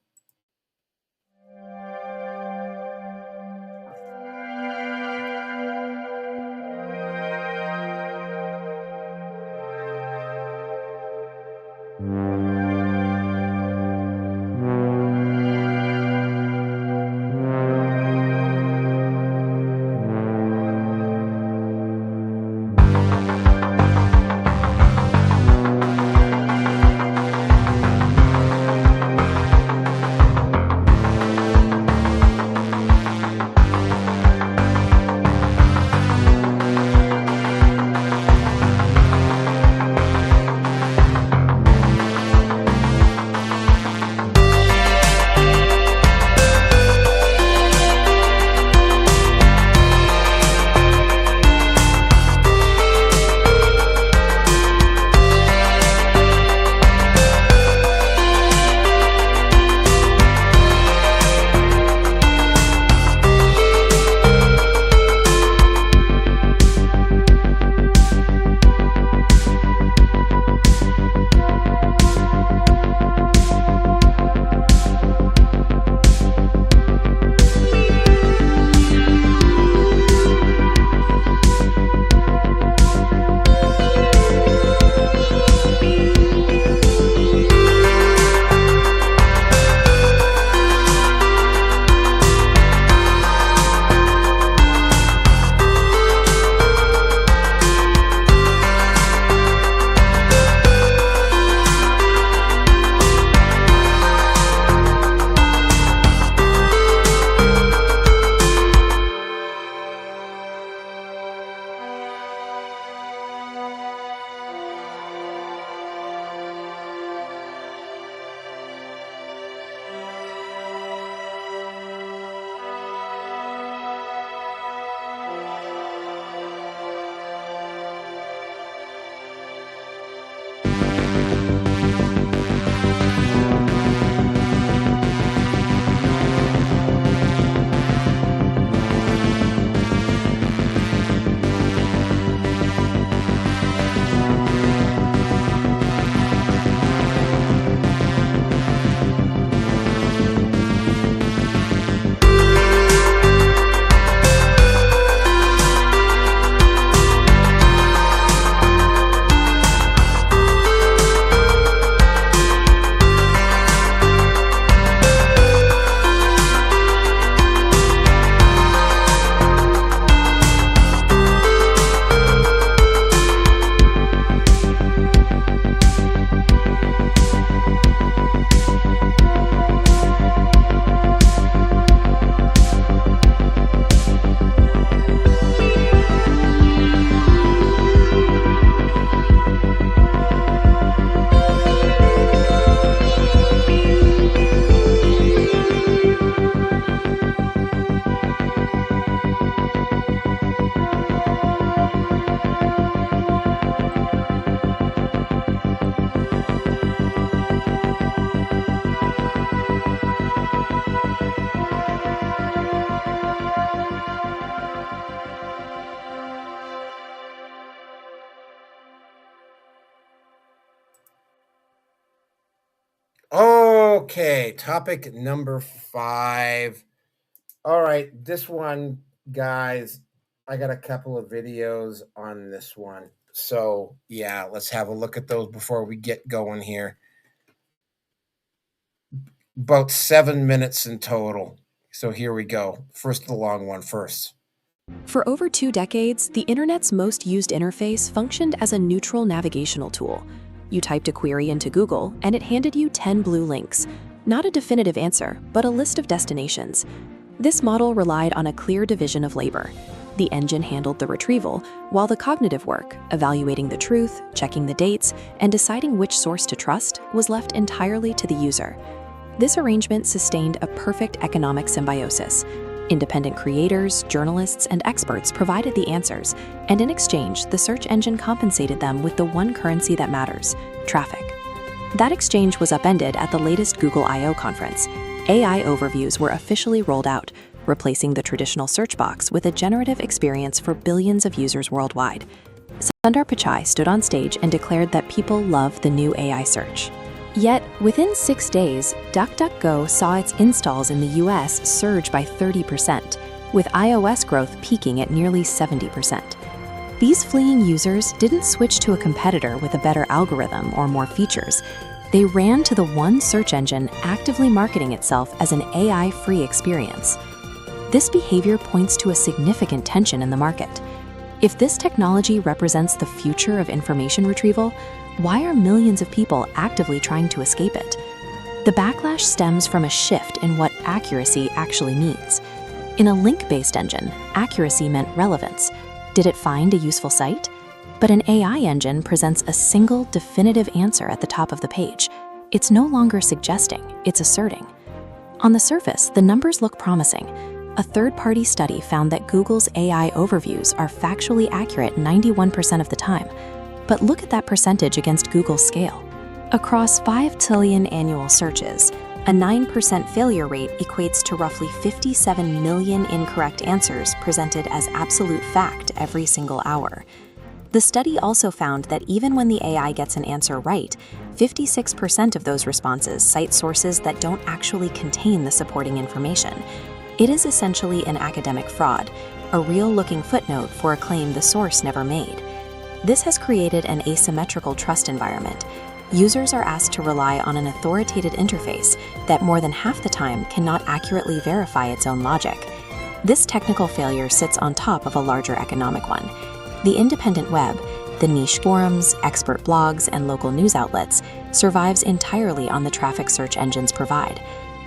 Okay, topic number 5. All right, this one, guys, I got a couple of videos on this one. So, yeah, let's have a look at those before we get going here. About 7 minutes in total. So here we go. First, the long one first. For over 2 decades, the internet's most used interface functioned as a neutral navigational tool. You typed a query into Google, and it handed you 10 blue links. Not a definitive answer, but a list of destinations. This model relied on a clear division of labor. The engine handled the retrieval, while the cognitive work, evaluating the truth, checking the dates, and deciding which source to trust, was left entirely to the user. This arrangement sustained a perfect economic symbiosis. Independent creators, journalists, and experts provided the answers, and in exchange, the search engine compensated them with the one currency that matters: traffic. That exchange was upended at the latest Google I/O conference. AI overviews were officially rolled out, replacing the traditional search box with a generative experience for billions of users worldwide. Sundar Pichai stood on stage and declared that people love the new AI search. Yet, within 6 days, DuckDuckGo saw its installs in the US surge by 30%, with iOS growth peaking at nearly 70%. These fleeing users didn't switch to a competitor with a better algorithm or more features. They ran to the one search engine actively marketing itself as an AI-free experience. This behavior points to a significant tension in the market. If this technology represents the future of information retrieval, why are millions of people actively trying to escape it? The backlash stems from a shift in what accuracy actually means. In a link-based engine, accuracy meant relevance. Did it find a useful site? But an AI engine presents a single, definitive answer at the top of the page. It's no longer suggesting, it's asserting. On the surface, the numbers look promising. A third-party study found that Google's AI overviews are factually accurate 91% of the time. But look at that percentage against Google's scale. Across 5 trillion annual searches, a 9% failure rate equates to roughly 57 million incorrect answers presented as absolute fact every single hour. The study also found that even when the AI gets an answer right, 56% of those responses cite sources that don't actually contain the supporting information. It is essentially an academic fraud, a real-looking footnote for a claim the source never made. This has created an asymmetrical trust environment. Users are asked to rely on an authoritative interface that more than half the time cannot accurately verify its own logic. This technical failure sits on top of a larger economic one. The independent web, the niche forums, expert blogs, and local news outlets, survives entirely on the traffic search engines provide.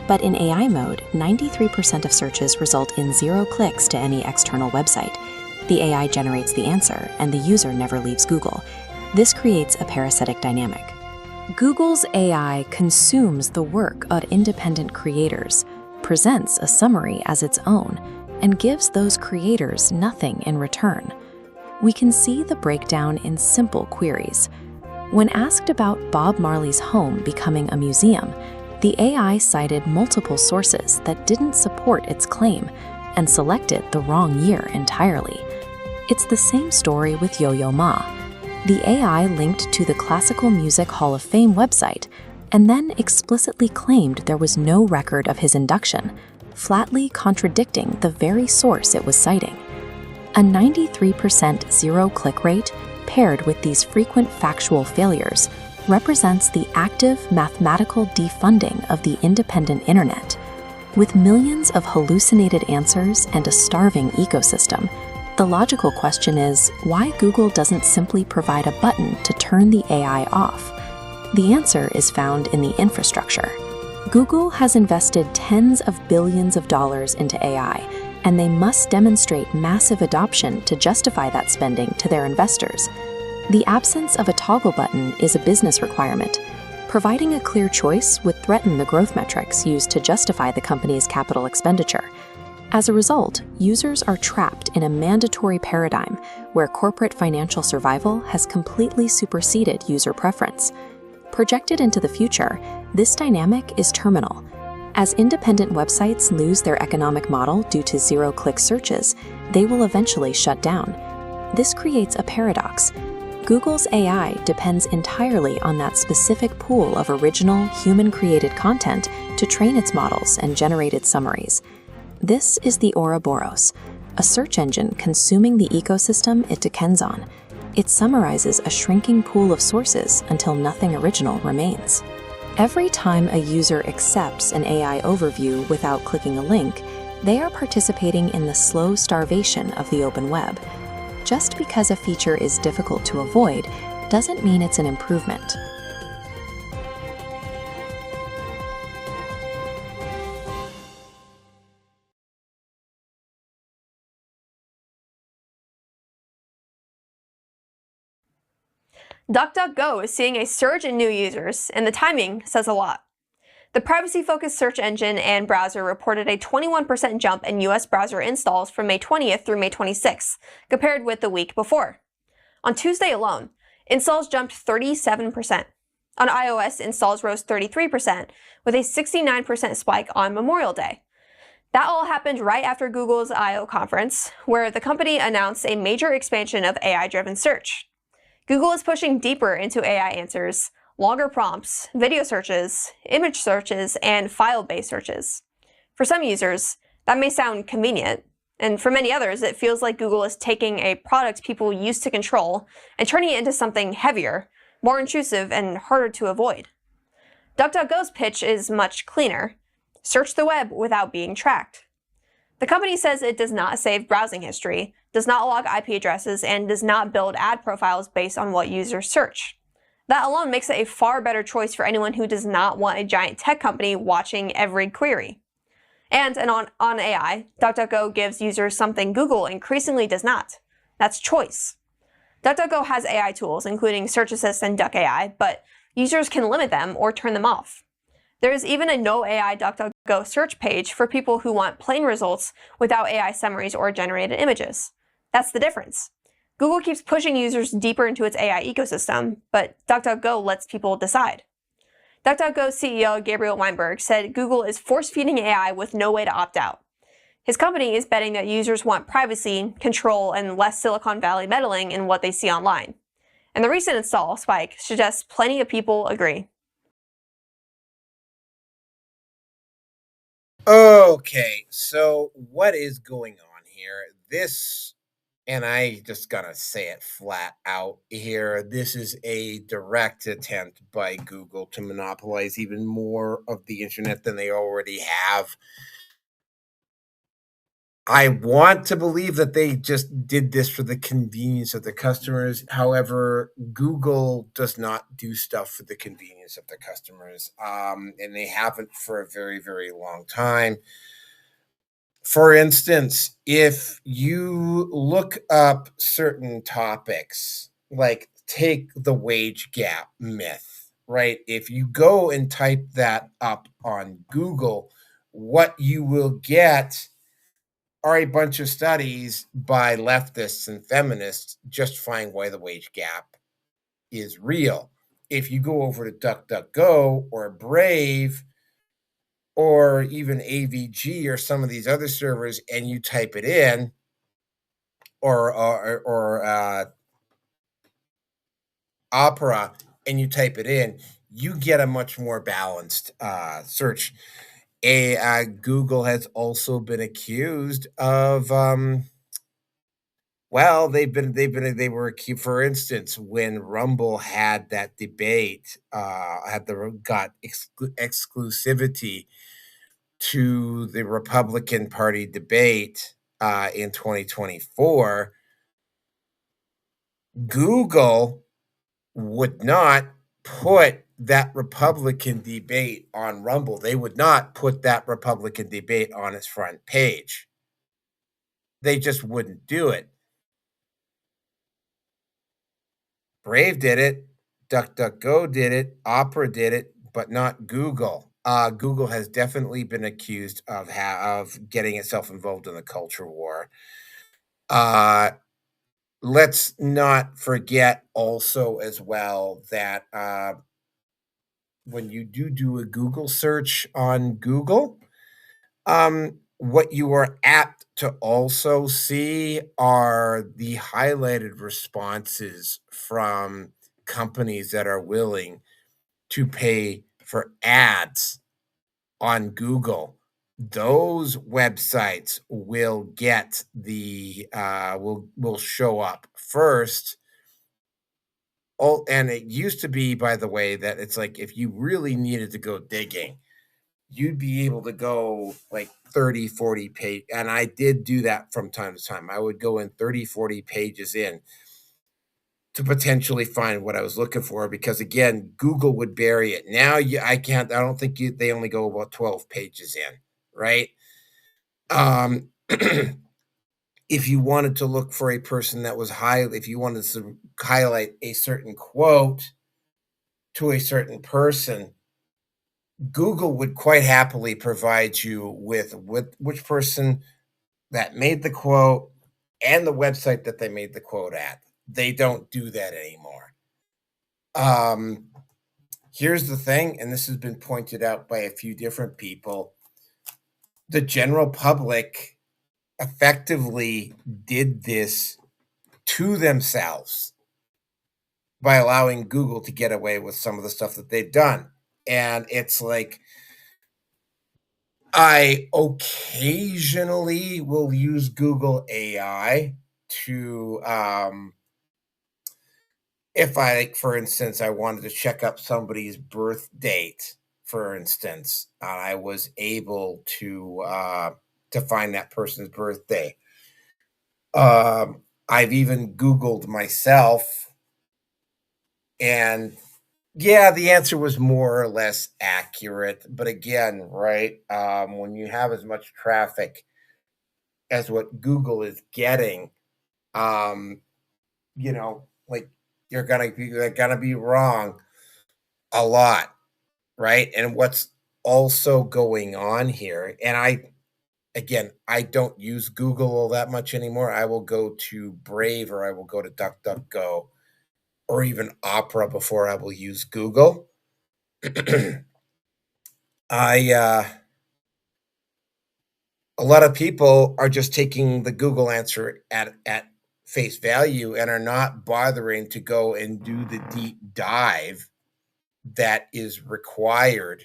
But in AI mode, 93% of searches result in 0 clicks to any external website. The AI generates the answer, and the user never leaves Google. This creates a parasitic dynamic. Google's AI consumes the work of independent creators, presents a summary as its own, and gives those creators nothing in return. We can see the breakdown in simple queries. When asked about Bob Marley's home becoming a museum, the AI cited multiple sources that didn't support its claim and selected the wrong year entirely. It's the same story with Yo-Yo Ma. The AI linked to the Classical Music Hall of Fame website and then explicitly claimed there was no record of his induction, flatly contradicting the very source it was citing. A 93% zero-click rate, paired with these frequent factual failures, represents the active mathematical defunding of the independent internet. With millions of hallucinated answers and a starving ecosystem, the logical question is why Google doesn't simply provide a button to turn the AI off. The answer is found in the infrastructure. Google has invested tens of billions of dollars into AI, and they must demonstrate massive adoption to justify that spending to their investors. The absence of a toggle button is a business requirement. Providing a clear choice would threaten the growth metrics used to justify the company's capital expenditure. As a result, users are trapped in a mandatory paradigm where corporate financial survival has completely superseded user preference. Projected into the future, this dynamic is terminal. As independent websites lose their economic model due to zero-click searches, they will eventually shut down. This creates a paradox. Google's AI depends entirely on that specific pool of original, human-created content to train its models and generate its summaries. This is the Ouroboros, a search engine consuming the ecosystem it depends on. It summarizes a shrinking pool of sources until nothing original remains. Every time a user accepts an AI overview without clicking a link, they are participating in the slow starvation of the open web. Just because a feature is difficult to avoid doesn't mean it's an improvement. DuckDuckGo is seeing a surge in new users, and the timing says a lot. The privacy-focused search engine and browser reported a 21% jump in US browser installs from May 20th through May 26th, compared with the week before. On Tuesday alone, installs jumped 37%. On iOS, installs rose 33%, with a 69% spike on Memorial Day. That all happened right after Google's I/O conference, where the company announced a major expansion of AI-driven search. Google is pushing deeper into AI answers, longer prompts, video searches, image searches, and file-based searches. For some users, that may sound convenient, and for many others, it feels like Google is taking a product people used to control and turning it into something heavier, more intrusive, and harder to avoid. DuckDuckGo's pitch is much cleaner. Search the web without being tracked. The company says it does not save browsing history, does not log IP addresses, and does not build ad profiles based on what users search. That alone makes it a far better choice for anyone who does not want a giant tech company watching every query. And on AI, DuckDuckGo gives users something Google increasingly does not. That's choice. DuckDuckGo has AI tools, including Search Assist and Duck AI, but users can limit them or turn them off. There is even a no AI DuckDuckGo search page for people who want plain results without AI summaries or generated images. That's the difference. Google keeps pushing users deeper into its AI ecosystem, but DuckDuckGo lets people decide. DuckDuckGo CEO Gabriel Weinberg said Google is force-feeding AI with no way to opt out. His company is betting that users want privacy, control, and less Silicon Valley meddling in what they see online. And the recent install spike suggests plenty of people agree. Okay, so what is going on here? And I just gotta say it flat out here, this is a direct attempt by Google to monopolize even more of the internet than they already have. I want to believe that they just did this for the convenience of the customers. However, Google does not do stuff for the convenience of the customers, and they haven't for a very, very long time. For instance, if you look up certain topics, like take the wage gap myth, right? If you go and type that up on Google, what you will get are a bunch of studies by leftists and feminists justifying why the wage gap is real. If you go over to DuckDuckGo or Brave or even AVG or some of these other servers and you type it in, or Opera, and you type it in, you get a much more balanced search. Google has also been accused of well, they were accused, for instance, when Rumble had that debate, got exclusivity to the Republican Party debate in 2024. Google would not put that Republican debate on Rumble. They would not put that Republican debate on its front page. They just wouldn't do it. Brave did it, DuckDuckGo did it, Opera did it, but not Google. Google has definitely been accused of getting itself involved in the culture war. Let's not forget also as well that when you do a Google search on Google, what you are apt to also see are the highlighted responses from companies that are willing to pay for ads on Google. Those websites will get the will show up first. Oh, and it used to be, by the way, that it's like if you really needed to go digging, you'd be able to go like 30, 40 page. And I did do that from time to time. I would go in 30, 40 pages in to potentially find what I was looking for because again, Google would bury it. Now I can't, I don't think they only go about 12 pages in, right? If you wanted to look for a person that was high, if you wanted to highlight a certain quote to a certain person, Google would quite happily provide you with which person that made the quote and the website that they made the quote at. They don't do that anymore. Here's the thing, and this has been pointed out by a few different people. The general public effectively did this to themselves by allowing Google to get away with some of the stuff that they've done. And it's like, I occasionally will use Google AI to, if I, like, for instance, I wanted to check up somebody's birth date, for instance, I was able to find that person's birthday. I've even Googled myself, and yeah, the answer was more or less accurate. But again, right, when you have as much traffic as what Google is getting, um, like they're gonna be wrong a lot, right? And what's also going on here, and I don't use Google all that much anymore. I will go to Brave or I will go to DuckDuckGo or even Opera before I will use Google. I A lot of people are just taking the Google answer at face value and are not bothering to go and do the deep dive that is required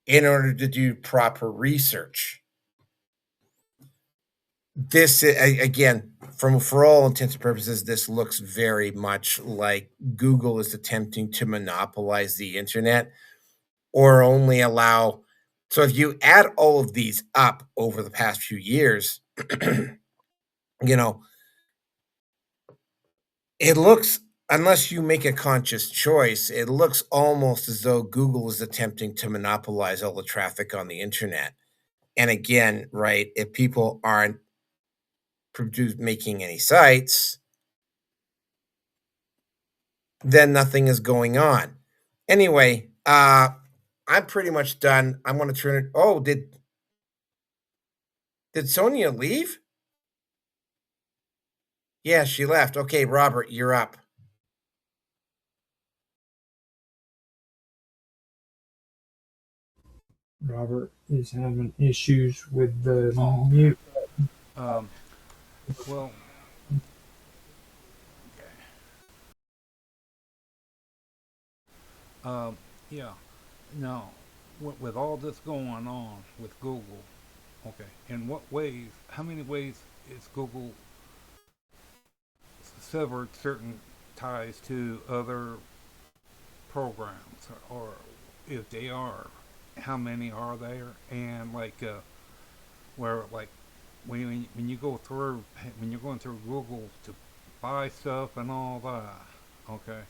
in order to do proper research. This again, for all intents and purposes, this looks very much like Google is attempting to monopolize the internet or only allow. So if you add all of these up over the past few years, you know, it looks, unless you make a conscious choice, it looks almost as though Google is attempting to monopolize all the traffic on the internet. And again, right, if people aren't making any sites, then nothing is going on. Anyway, I'm pretty much done. I'm going to turn it. Oh, did Sonia leave? Yeah, she left. Okay, Robert, you're up. Robert is having issues with the mute. Well, yeah. Now, with all this going on with Google, okay, in what ways, how many ways is Google severed certain ties to other programs, or if they are, how many are there? And where when you go through when you're going through Google to buy stuff and all that, okay,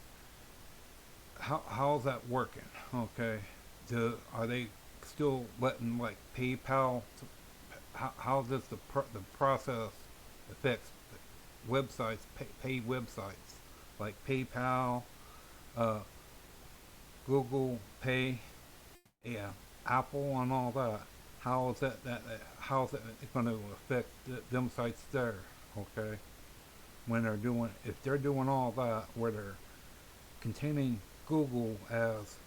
how's that working? Okay, are they still letting like PayPal? How does the process affects websites, paid websites like PayPal, Google Pay, yeah, Apple, and all that? How is how's that going to affect them sites there? Okay, when they're doing, if they're doing all that, where they're containing Google as,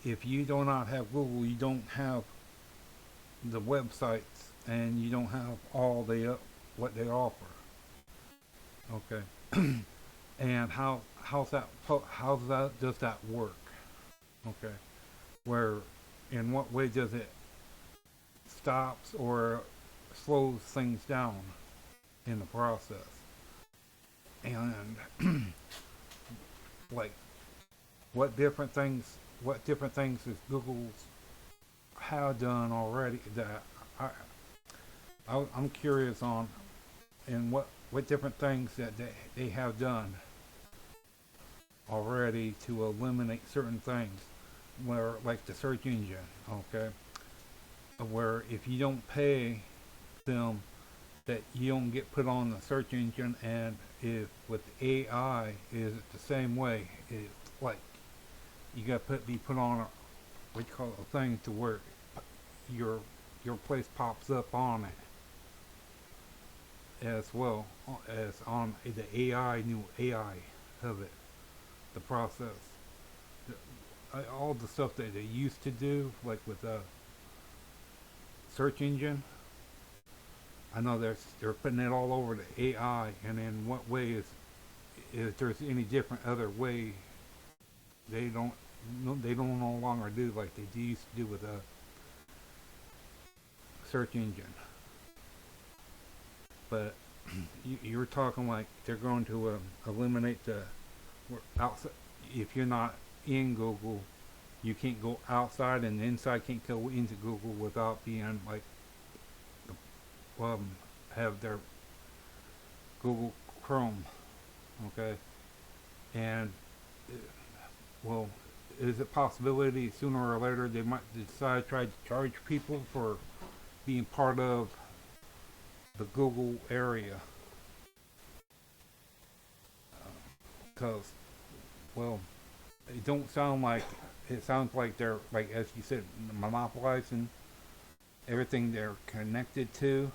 if you do not have Google, you don't have the websites and you don't have all the what they offer. Okay, and how does that work? Okay, where in what way does it stops or slows things down in the process? And like what different things does Google's have done already that I'm curious on, and what different things that they have done already to eliminate certain things, where like the search engine, okay, where if you don't pay them, that you don't get put on the search engine. And if with AI is the same way, it's like you got to be put on what you call a thing to where your place pops up on it as well as on the new AI of it, the process. All the stuff that they used to do, like with a search engine, I know they're putting it all over the AI, and in what way is there's any different other way they don't no longer do like they used to do with a search engine. But you're talking like they're going to eliminate the outside. If you're not in Google, you can't go outside, and the inside can't go into Google without being like have their Google Chrome, okay? And well, is it possibility sooner or later they might decide to try to charge people for being part of the Google area? Because, well, it don't sound like, it sounds like they're, like as you said, monopolizing everything they're connected to,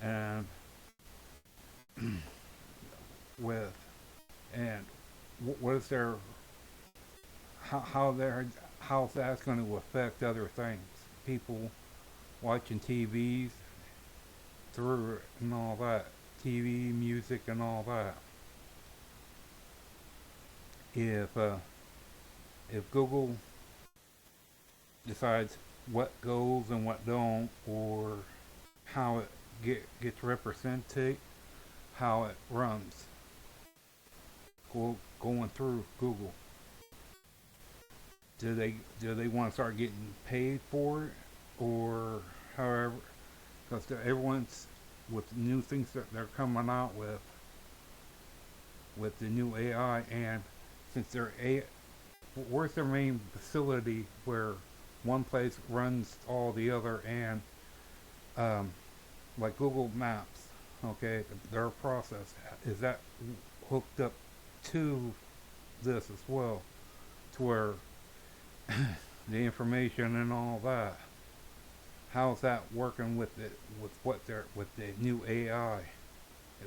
and with, and what is their, how that's going to affect other things, people watching TVs through and all that, TV, music, and all that. If Google decides what goes and what don't, or how it gets represented, how it runs, going through Google, do they want to start getting paid for it, or however? Because everyone's with new things that they're coming out with the new AI, and since they're where's their main facility where one place runs all the other, and like Google Maps, okay, their process, is that hooked up to this as well, to where the information and all that, how's that working with it, with the new AI,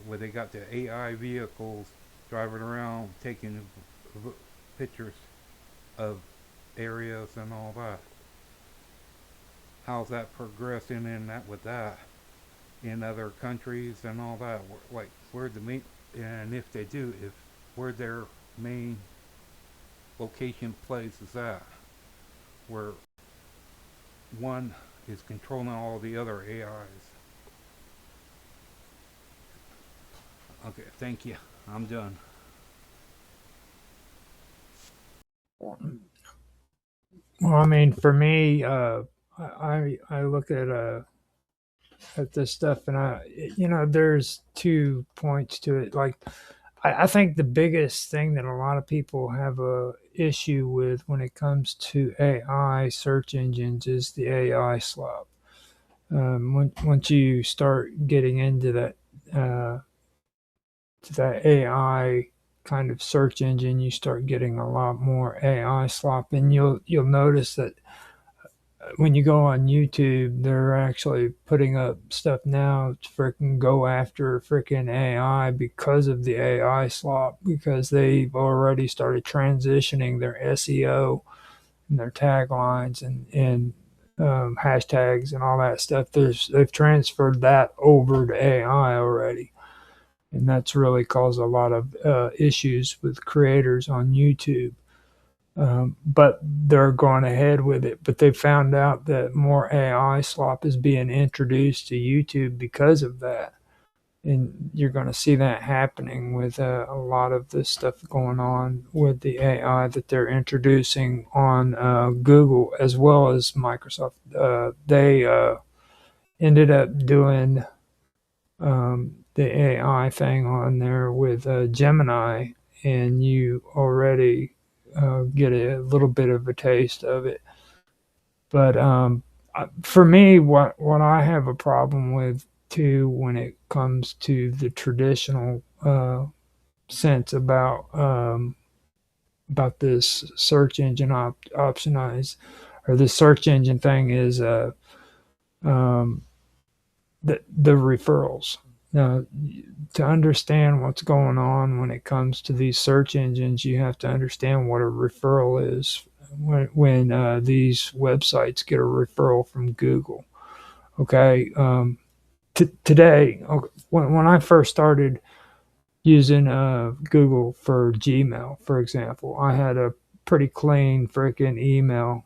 where they got the AI vehicles driving around taking pictures of areas and all that? How's that progressing in that with that in other countries and all that? Like where the main, and if they do, if where their main location place is at, where one is controlling all the other AIs. Okay, thank you. I'm done. Well, I mean, for me, I look at this stuff, and there's 2 points to it. Like, I think the biggest thing that a lot of people have a issue with when it comes to AI search engines is the AI slop. Once you start getting into that to that AI kind of search engine, you start getting a lot more AI slop, and you'll notice that when you go on YouTube, they're actually putting up stuff now to freaking go after freaking AI because of the AI slop, because they've already started transitioning their SEO and their taglines, and hashtags and all that stuff. They've transferred that over to AI already, and that's really caused a lot of issues with creators on YouTube. But they're going ahead with it. But they found out that more AI slop is being introduced to YouTube because of that. And you're going to see that happening with a lot of this stuff going on with the AI that they're introducing on Google as well as Microsoft. They ended up doing the AI thing on there with Gemini, and you already get a little bit of a taste of it. But for me, what I have a problem with too when it comes to the traditional sense about this search engine optimize or the search engine thing is um, the referrals. Now, to understand what's going on when it comes to these search engines, you have to understand what a referral is. When these websites get a referral from Google, okay. Today, when I first started using Google for Gmail, for example, I had a pretty clean freaking email.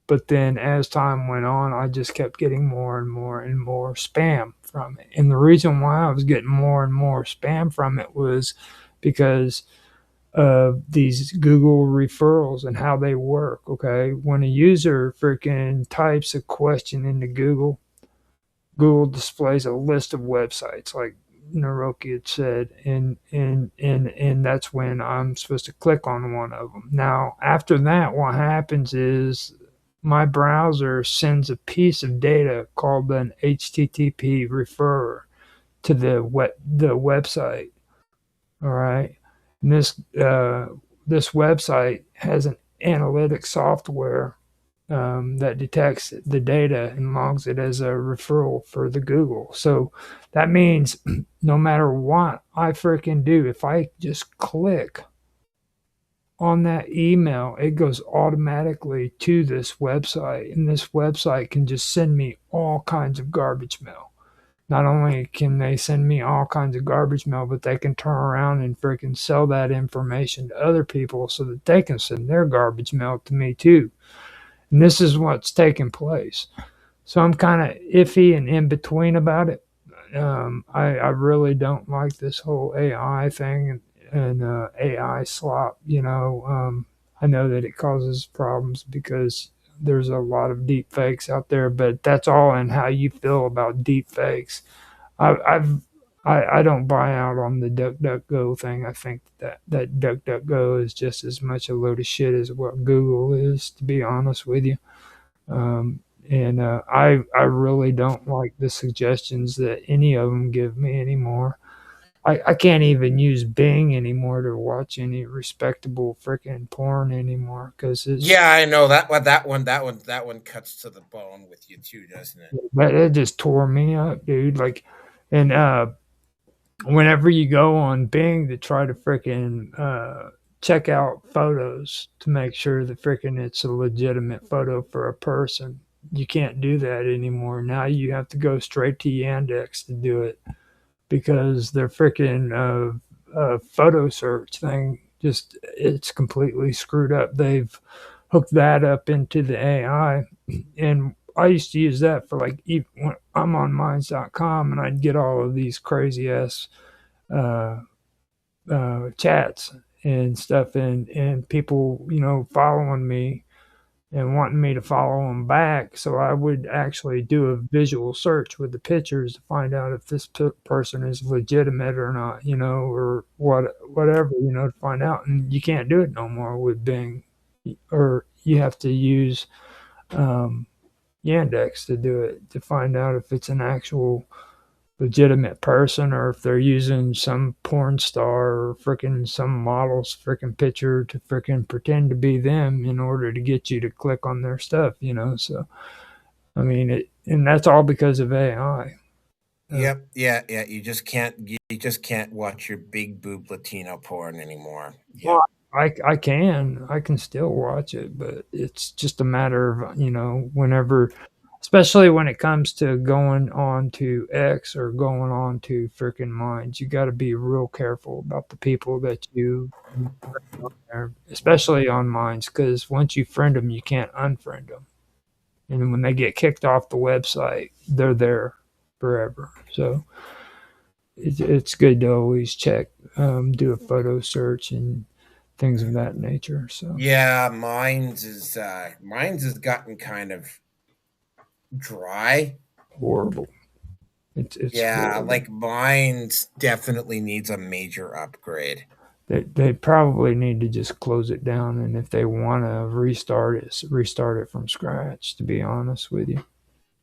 But then as time went on, I just kept getting more and more and more spam from it. And the reason why I was getting more and more spam from it was because of these Google referrals and how they work. Okay. When a user freaking types a question into Google, Google displays a list of websites like Naroki had said, and that's when I'm supposed to click on one of them. Now, after that, what happens is my browser sends a piece of data called an HTTP referrer to the website. All right, and this website has an analytic software that detects the data and logs it as a referral for the Google. So that means no matter what I freaking do, if I just click on that email, it goes automatically to this website, and this website can just send me all kinds of garbage mail. Not only can they send me all kinds of garbage mail, but they can turn around and freaking sell that information to other people so that they can send their garbage mail to me too. And this is what's taking place. So I'm kind of iffy and in between about it. I really don't like this whole AI thing and AI slop. I know that it causes problems because there's a lot of deep fakes out there, but that's all in how you feel about deep fakes. I don't buy out on the DuckDuckGo thing. I think that DuckDuckGo is just as much a load of shit as what Google is, to be honest with you. And I really don't like the suggestions that any of them give me anymore. I can't even use Bing anymore to watch any respectable freaking porn anymore because it's Yeah, I know that one cuts to the bone with you too, doesn't it? but it just tore me up, dude. Like, and whenever you go on Bing to try to freaking check out photos to make sure that freaking it's a legitimate photo for a person, you can't do that anymore. Now you have to go straight to Yandex to do it because their freaking photo search thing just it's completely screwed up. They've hooked that up into the AI, and I used to use that for like even when I'm on minds.com and I'd get all of these crazy ass uh, chats and stuff, and people following me and wanting me to follow them back. So I would actually do a visual search with the pictures to find out if this person is legitimate or not, or whatever, to find out. And you can't do it no more with Bing, or you have to use Yandex to do it to find out if it's an actual legitimate person or if they're using some porn star or freaking some model's freaking picture to freaking pretend to be them in order to get you to click on their stuff, So, I mean, and that's all because of AI. Yep, yeah. You just can't watch your big boob Latino porn anymore. Yeah. Well, I can still watch it, but it's just a matter of, whenever, especially when it comes to going on to X or going on to freaking Minds, you got to be real careful about the people that you friend on there, especially on Minds, because once you friend them, you can't unfriend them. And then when they get kicked off the website, they're there forever. So it's good to always check, do a photo search and things of that nature. So Yeah, mine's has gotten kind of dry. horrible. It's Yeah, horrible. like mine's definitely needs a major upgrade. They probably need to just close it down, and if they want to restart it from scratch. To be honest with you,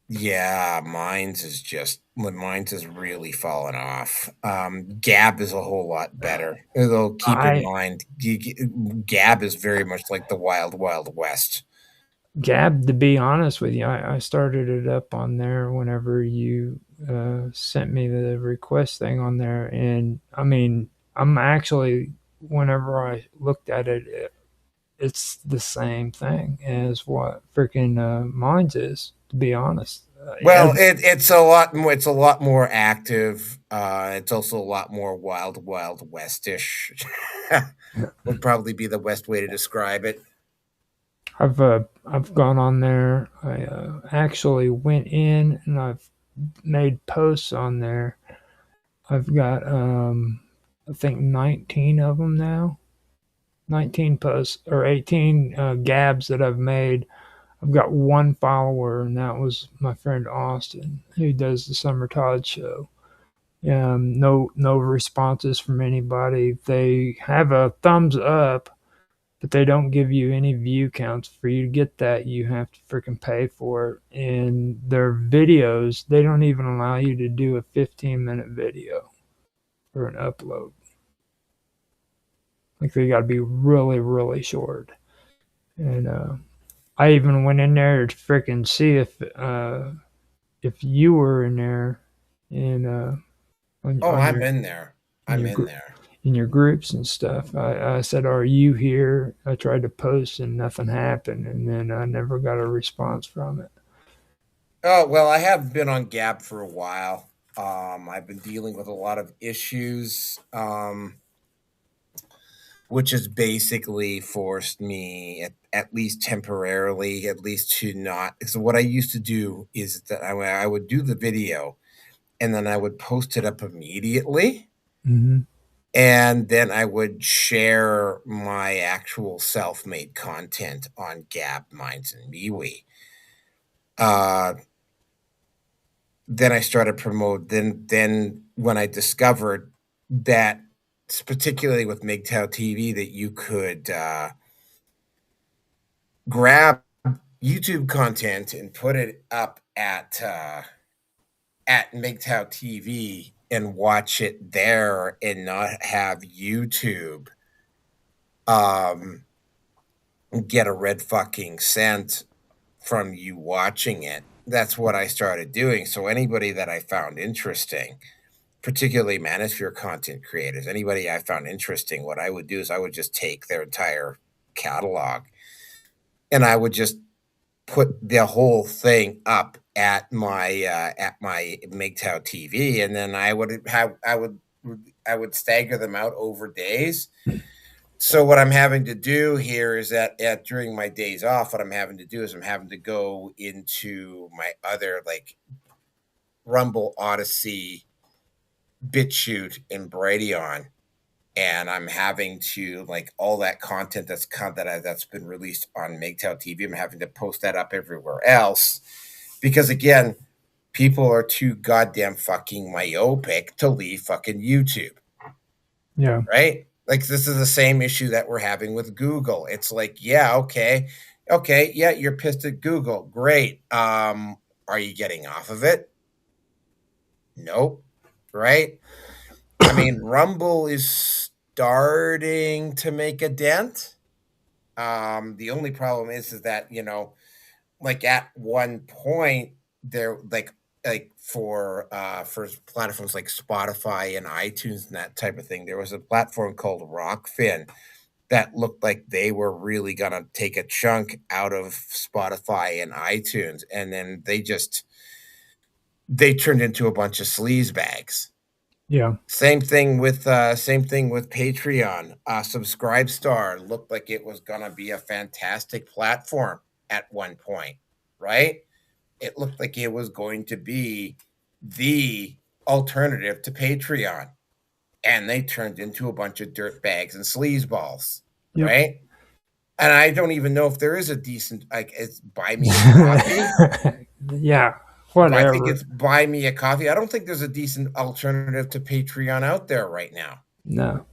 Yeah, mine's has really fallen off. Gab is a whole lot better. Though keep in I mind, Gab is very much like the wild, wild west. Gab. To be honest with you, I started it up on there whenever you sent me the request thing on there, and I mean, I'm actually whenever I looked at it's the same thing as what freaking Minds is. To be honest, Well, it's a lot more. It's a lot more active. It's also a lot more wild, wild westish. Would probably be the best way to describe it. I've gone on there. I actually went in and I've made posts on there. I've got I think 19 of them now. 19 posts or 18 gabs that I've made. I've got one follower, and that was my friend Austin, who does the Summer Todd show. No responses from anybody. They have a thumbs up, but they don't give you any view counts. For you to get that, you have to freaking pay for it. And their videos, they don't even allow you to do a 15-minute video for an upload. Like they got to be really, really short. And I even went in there to freaking see if you were in there and Oh, on I'm your in there. in I'm your in there. in your groups and stuff. I said, "Are you here?" I tried to post and nothing happened, and then I never got a response from it. Oh well, I have been on Gab for a while. I've been dealing with a lot of issues. Which has basically forced me, at least temporarily, at least to not. So what I used to do is that I would do the video, and then I would post it up immediately, Mm-hmm. and then I would share my actual self-made content on Gab, Minds, and MeWe. Uh, then I started promote. Then when I discovered that, particularly with MGTOW TV, that you could grab YouTube content and put it up at MGTOW TV and watch it there and not have YouTube um get a red fucking cent from you watching it. That's what I started doing. So anybody that I found interesting, particularly Manosphere content creators, anybody I found interesting, what I would do is I would just take their entire catalog and I would just put the whole thing up at my MGTOW TV, and then I would stagger them out over days. So what I'm having to do here is that during my days off, what I'm having to do is I'm having to go into my other like Rumble, Odyssey, BitChute, and Brighteon, and I'm having to like all that content that's been released on MGTOW TV. I'm having to post that up everywhere else because again, people are too goddamn fucking myopic to leave fucking YouTube, Yeah. right? Like this is the same issue that we're having with Google. It's like, yeah, okay, yeah, you're pissed at Google. Great. Are you getting off of it? Nope. Right? I mean, Rumble is starting to make a dent. The only problem is that, like at one point there for platforms like Spotify and iTunes and that type of thing, there was a platform called Rockfin that looked like they were really going to take a chunk out of Spotify and iTunes. And then they turned into a bunch of sleaze bags. Yeah. Same thing with Patreon. Subscribestar looked like it was gonna be a fantastic platform at one point, right? It looked like it was going to be the alternative to Patreon, and they turned into a bunch of dirt bags and sleazeballs, Yep. right? And I don't even know if there is a decent, like, it's Buy Me a Coffee. Yeah. I think Whatever. it's Buy Me a Coffee. I don't think there's a decent alternative to Patreon out there right now. No.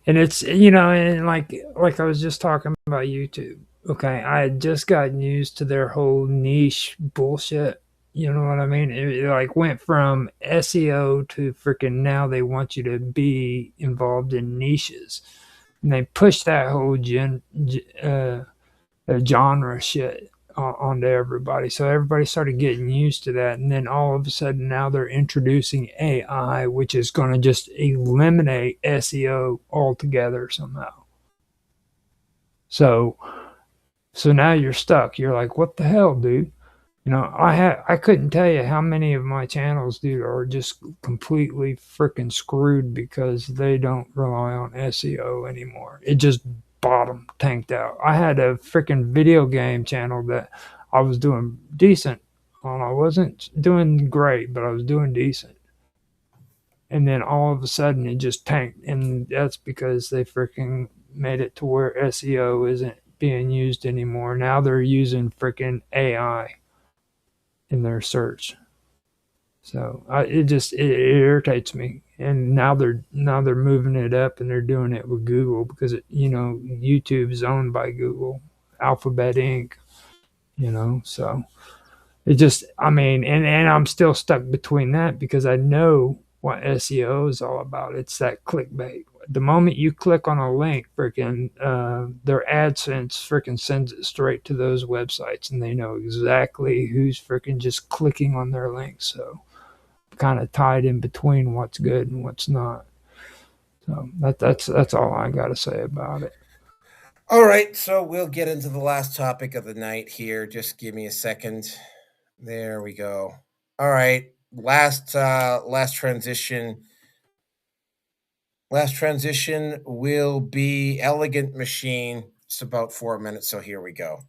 And it's, and like I was just talking about YouTube. Okay. I had just gotten used to their whole niche bullshit. You know what I mean? It like went from SEO to freaking now they want you to be involved in niches. And they push that whole genre shit onto everybody. So everybody started getting used to that. And then all of a sudden now they're introducing AI, which is going to just eliminate SEO altogether somehow. So now you're stuck. You're like, what the hell, dude? I couldn't tell you how many of my channels, dude, are just completely freaking screwed because they don't rely on SEO anymore. It just bottom tanked out. I had a freaking video game channel that I was doing decent on. I wasn't doing great, but I was doing decent. And then all of a sudden it just tanked. And that's because they freaking made it to where SEO isn't being used anymore. Now they're using freaking AI in their search. So it irritates me. And now they're moving it up and they're doing it with Google because YouTube is owned by Google, Alphabet Inc. So it just, and I'm still stuck between that because I know what SEO is all about. It's that clickbait. The moment you click on a link, freaking their AdSense freaking sends it straight to those websites, and they know exactly who's freaking just clicking on their links. So kind of tied in between what's good and what's not. So that's all I got to say about it. All right, so we'll get into the last topic of the night here. Just give me a second. There we go. All right, last transition. Last transition will be Elegant Machine. It's about 4 minutes, so here we go.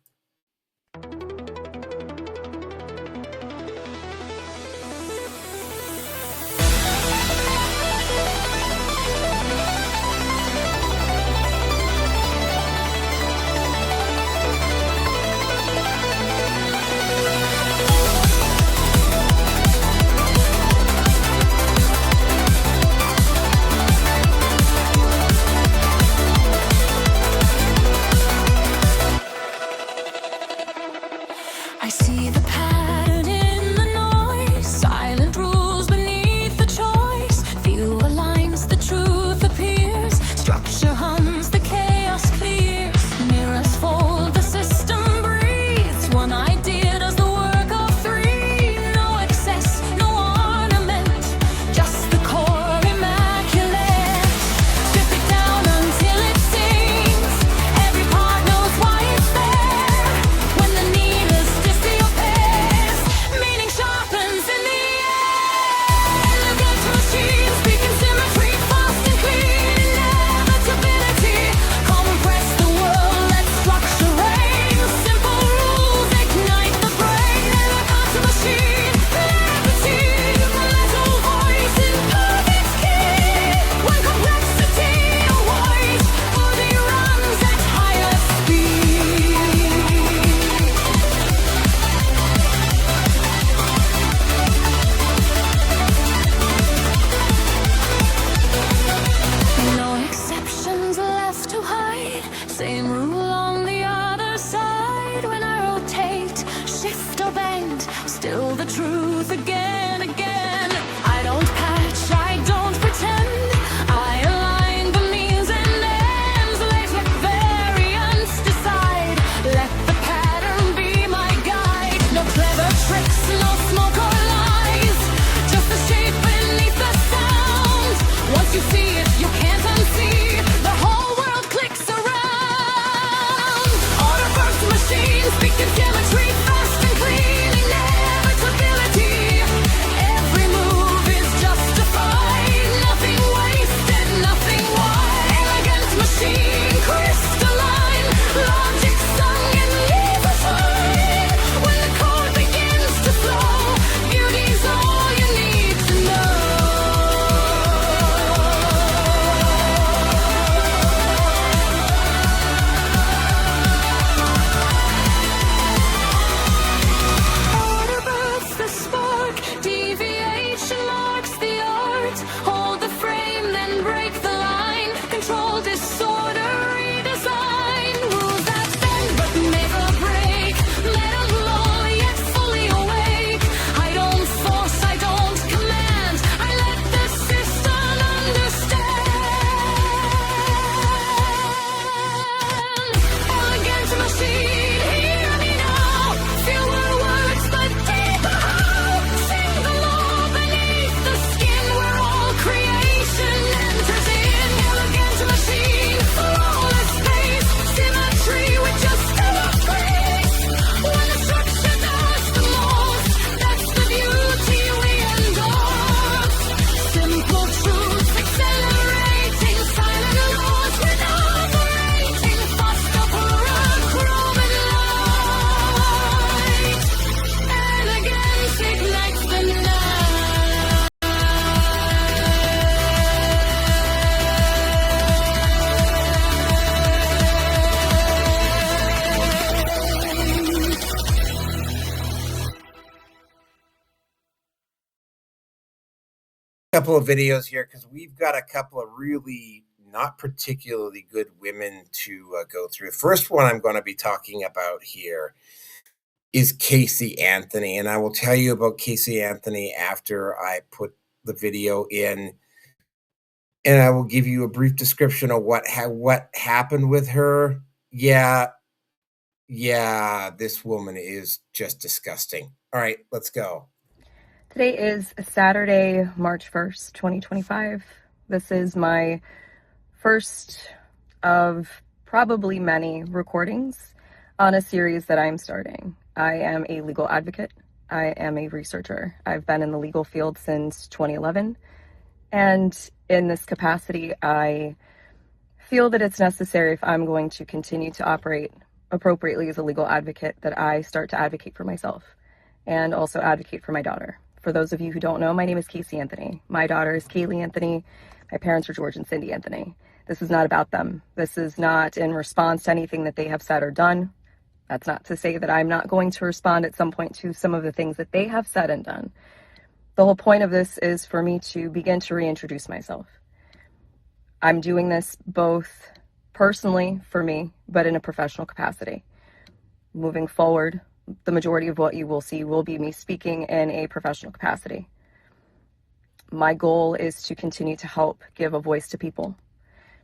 I see the pattern in the noise, silent rules beneath the choice. Few aligns, the truth appears, structure hums, the chaos clears. Mirrors fold, the system breathes. One idea does the work of three. No excess, no ornament, just the core immaculate. Strip it down until it sings. Every part knows why it's there. When the need is meaning sharpens in the air. Elegant machine speaking symmetry, fast and clean. Inevitability, compress the world, let structure reign. Simple rules ignite the brain. Elegant machine, levity, metal voice in perfect key. When complexity awaits, body runs at higher speed. No exceptions left to hide. Same rule on the other side. When I rotate, shift or bend, still the truth again. I don't patch, I don't pretend. I align the means and ends. Let variance decide. Let the pattern be my guide. No clever tricks, no smoke or lies. Just the shape beneath the sound. Once you see it, you can't unsee. The whole world clicks around. couple of videos here because we've got a couple of really not particularly good women to go through. The first one I'm going to be talking about here is Casey Anthony, and I will tell you about Casey Anthony after I put the video in, and I will give you a brief description of what happened with her. Yeah, this woman is just disgusting. All right, let's go. Today is Saturday, March 1st, 2025. This is my first of probably many recordings on a series that I'm starting. I am a legal advocate. I am a researcher. I've been in the legal field since 2011. And in this capacity, I feel that it's necessary, if I'm going to continue to operate appropriately as a legal advocate, that I start to advocate for myself and also advocate for my daughter. For those of you who don't know, my name is Casey Anthony. My daughter is Kaylee Anthony. My parents are George and Cindy Anthony. This is not about them. This is not in response to anything that they have said or done. That's not to say that I'm not going to respond at some point to some of the things that they have said and done. The whole point of this is for me to begin to reintroduce myself. I'm doing this both personally for me, but in a professional capacity. Moving forward, the majority of what you will see will be me speaking in a professional capacity. My goal is to continue to help give a voice to people,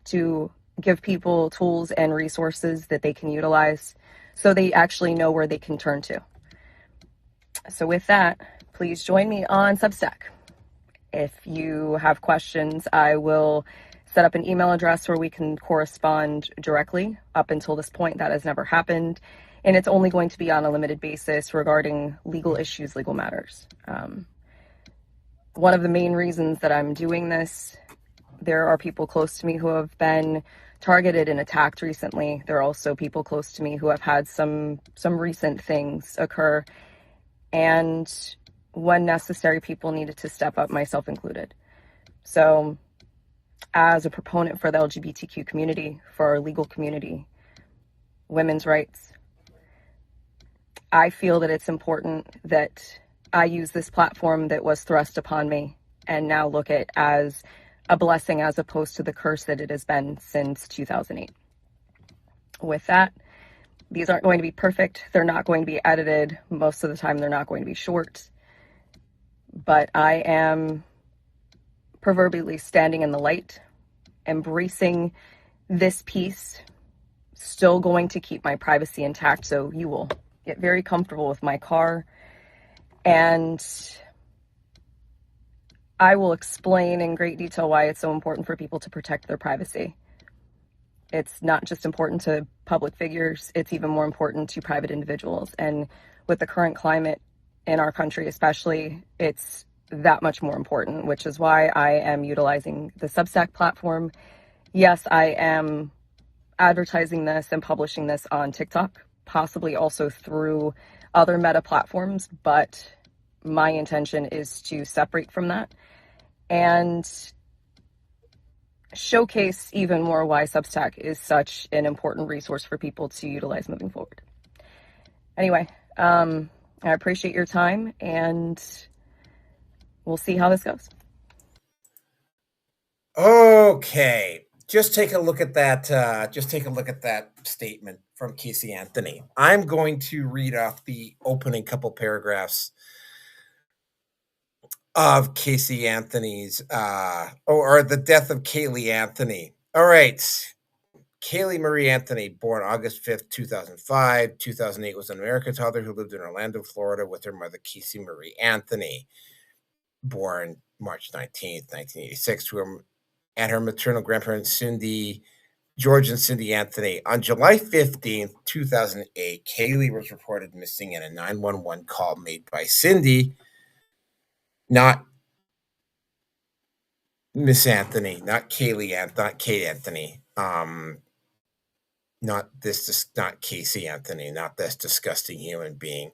to give people tools and resources that they can utilize so they actually know where they can turn to. So with that, please join me on Substack. If you have questions, I will set up an email address where we can correspond directly. Up until this point, that has never happened. And it's only going to be on a limited basis regarding legal issues, legal matters. One of the main reasons that I'm doing this, there are people close to me who have been targeted and attacked recently. There are also people close to me who have had some recent things occur. And when necessary, people needed to step up, myself included. So as a proponent for the LGBTQ community, for our legal community, women's rights, I feel that it's important that I use this platform that was thrust upon me and now look at as a blessing as opposed to the curse that it has been since 2008. With that, these aren't going to be perfect. They're not going to be edited. Most of the time, they're not going to be short. But I am proverbially standing in the light, embracing this piece, still going to keep my privacy intact. So you will get very comfortable with my car. And I will explain in great detail why it's so important for people to protect their privacy. It's not just important to public figures, it's even more important to private individuals. And with the current climate in our country especially, it's that much more important, which is why I am utilizing the Substack platform. Yes, I am advertising this and publishing this on TikTok, possibly also through other meta platforms, but my intention is to separate from that and showcase even more why Substack is such an important resource for people to utilize moving forward. Anyway, I appreciate your time and we'll see how this goes. Okay, just take a look at that. Just take a look at that statement from Casey Anthony. I'm going to read off the opening couple paragraphs of Casey Anthony's, or the death of Kaylee Anthony. All right. Kaylee Marie Anthony, born August 5th, 2005. 2008 was an American toddler who lived in Orlando, Florida with her mother, Casey Marie Anthony, born March 19th, 1986, and her maternal grandparents, George and Cindy Anthony. On July 15th, 2008, Kaylee was reported missing in a 911 call made by Cindy, not Miss Anthony, not Kaylee, not Kate Anthony, not Casey Anthony, not this disgusting human being.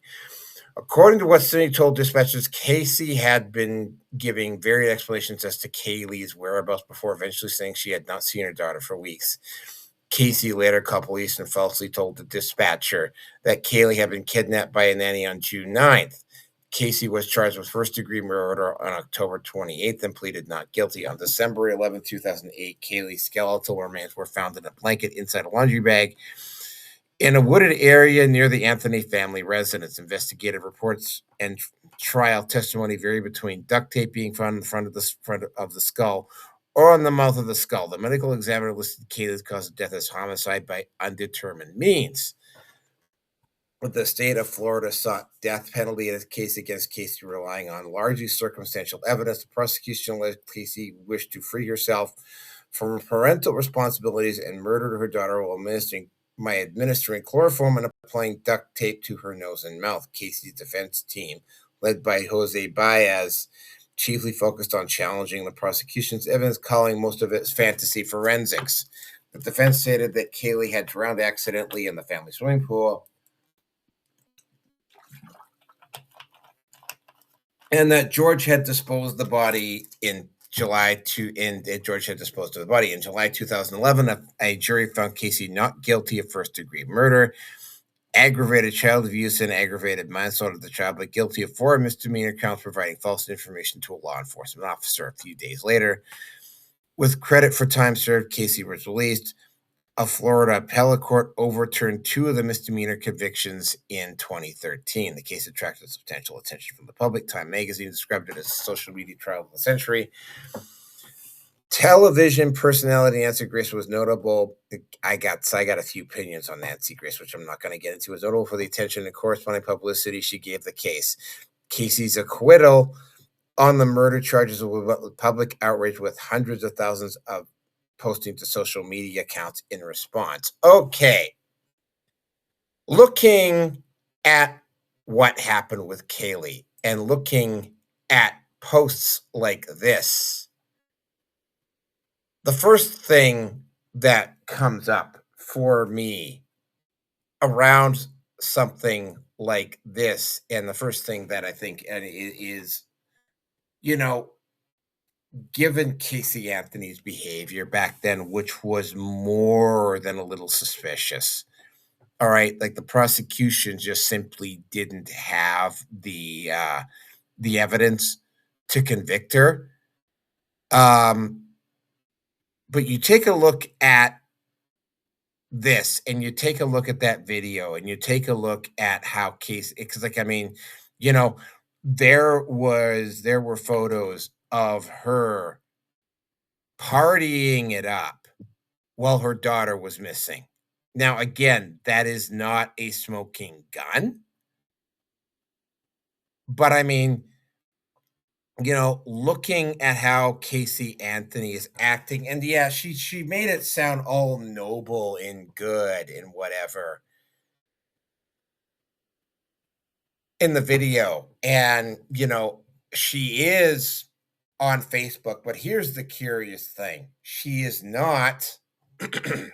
According to what Cindy told dispatchers, Casey had been giving varied explanations as to Kaylee's whereabouts before eventually saying she had not seen her daughter for weeks. Casey later called police and falsely told the dispatcher that Kaylee had been kidnapped by a nanny on June 9th. Casey was charged with first-degree murder on October 28th and pleaded not guilty. On December 11, 2008, Kaylee's skeletal remains were found in a blanket inside a laundry bag in a wooded area near the Anthony family residence. Investigative reports and trial testimony vary between duct tape being found in front of the skull or on the mouth of the skull. The medical examiner listed Kaylee's cause of death as homicide by undetermined means. The state of Florida sought death penalty in a case against Casey, relying on largely circumstantial evidence. The prosecution alleged Casey wished to free herself from parental responsibilities and murdered her daughter while administering chloroform and applying duct tape to her nose and mouth. Casey's defense team, led by Jose Baez, chiefly focused on challenging the prosecution's evidence, calling most of it fantasy forensics. The defense stated that Kaylee had drowned accidentally in the family swimming pool, and that George had disposed of the body in July 2011. A jury found Casey not guilty of first-degree murder, aggravated child abuse, and aggravated manslaughter of the child, but guilty of 4 misdemeanor counts providing false information to a law enforcement officer. A few days later, with credit for time served, Casey was released. A Florida appellate court overturned 2 of the misdemeanor convictions in 2013. The case attracted substantial attention from the public. Time magazine described it as a social media trial of the century. Television personality Nancy Grace was notable. I got a few opinions on Nancy Grace, which I'm not going to get into. Was notable for the attention and corresponding publicity she gave the case. Casey's acquittal on the murder charges with public outrage, with hundreds of thousands of posting to social media accounts in response. Okay. Looking at what happened with Kaylee and looking at posts like this, the first thing that comes up for me around something like this, and the first thing that I think is, given Casey Anthony's behavior back then, which was more than a little suspicious, all right, like the prosecution just simply didn't have the evidence to convict her. But you take a look at this, and you take a look at that video, and you take a look at how Casey, because there were photos of her partying it up while her daughter was missing. Now, again, that is not a smoking gun. But looking at how Casey Anthony is acting, and yeah, she made it sound all noble and good and whatever in the video. And, she is on Facebook, but here's the curious thing. She is not. Let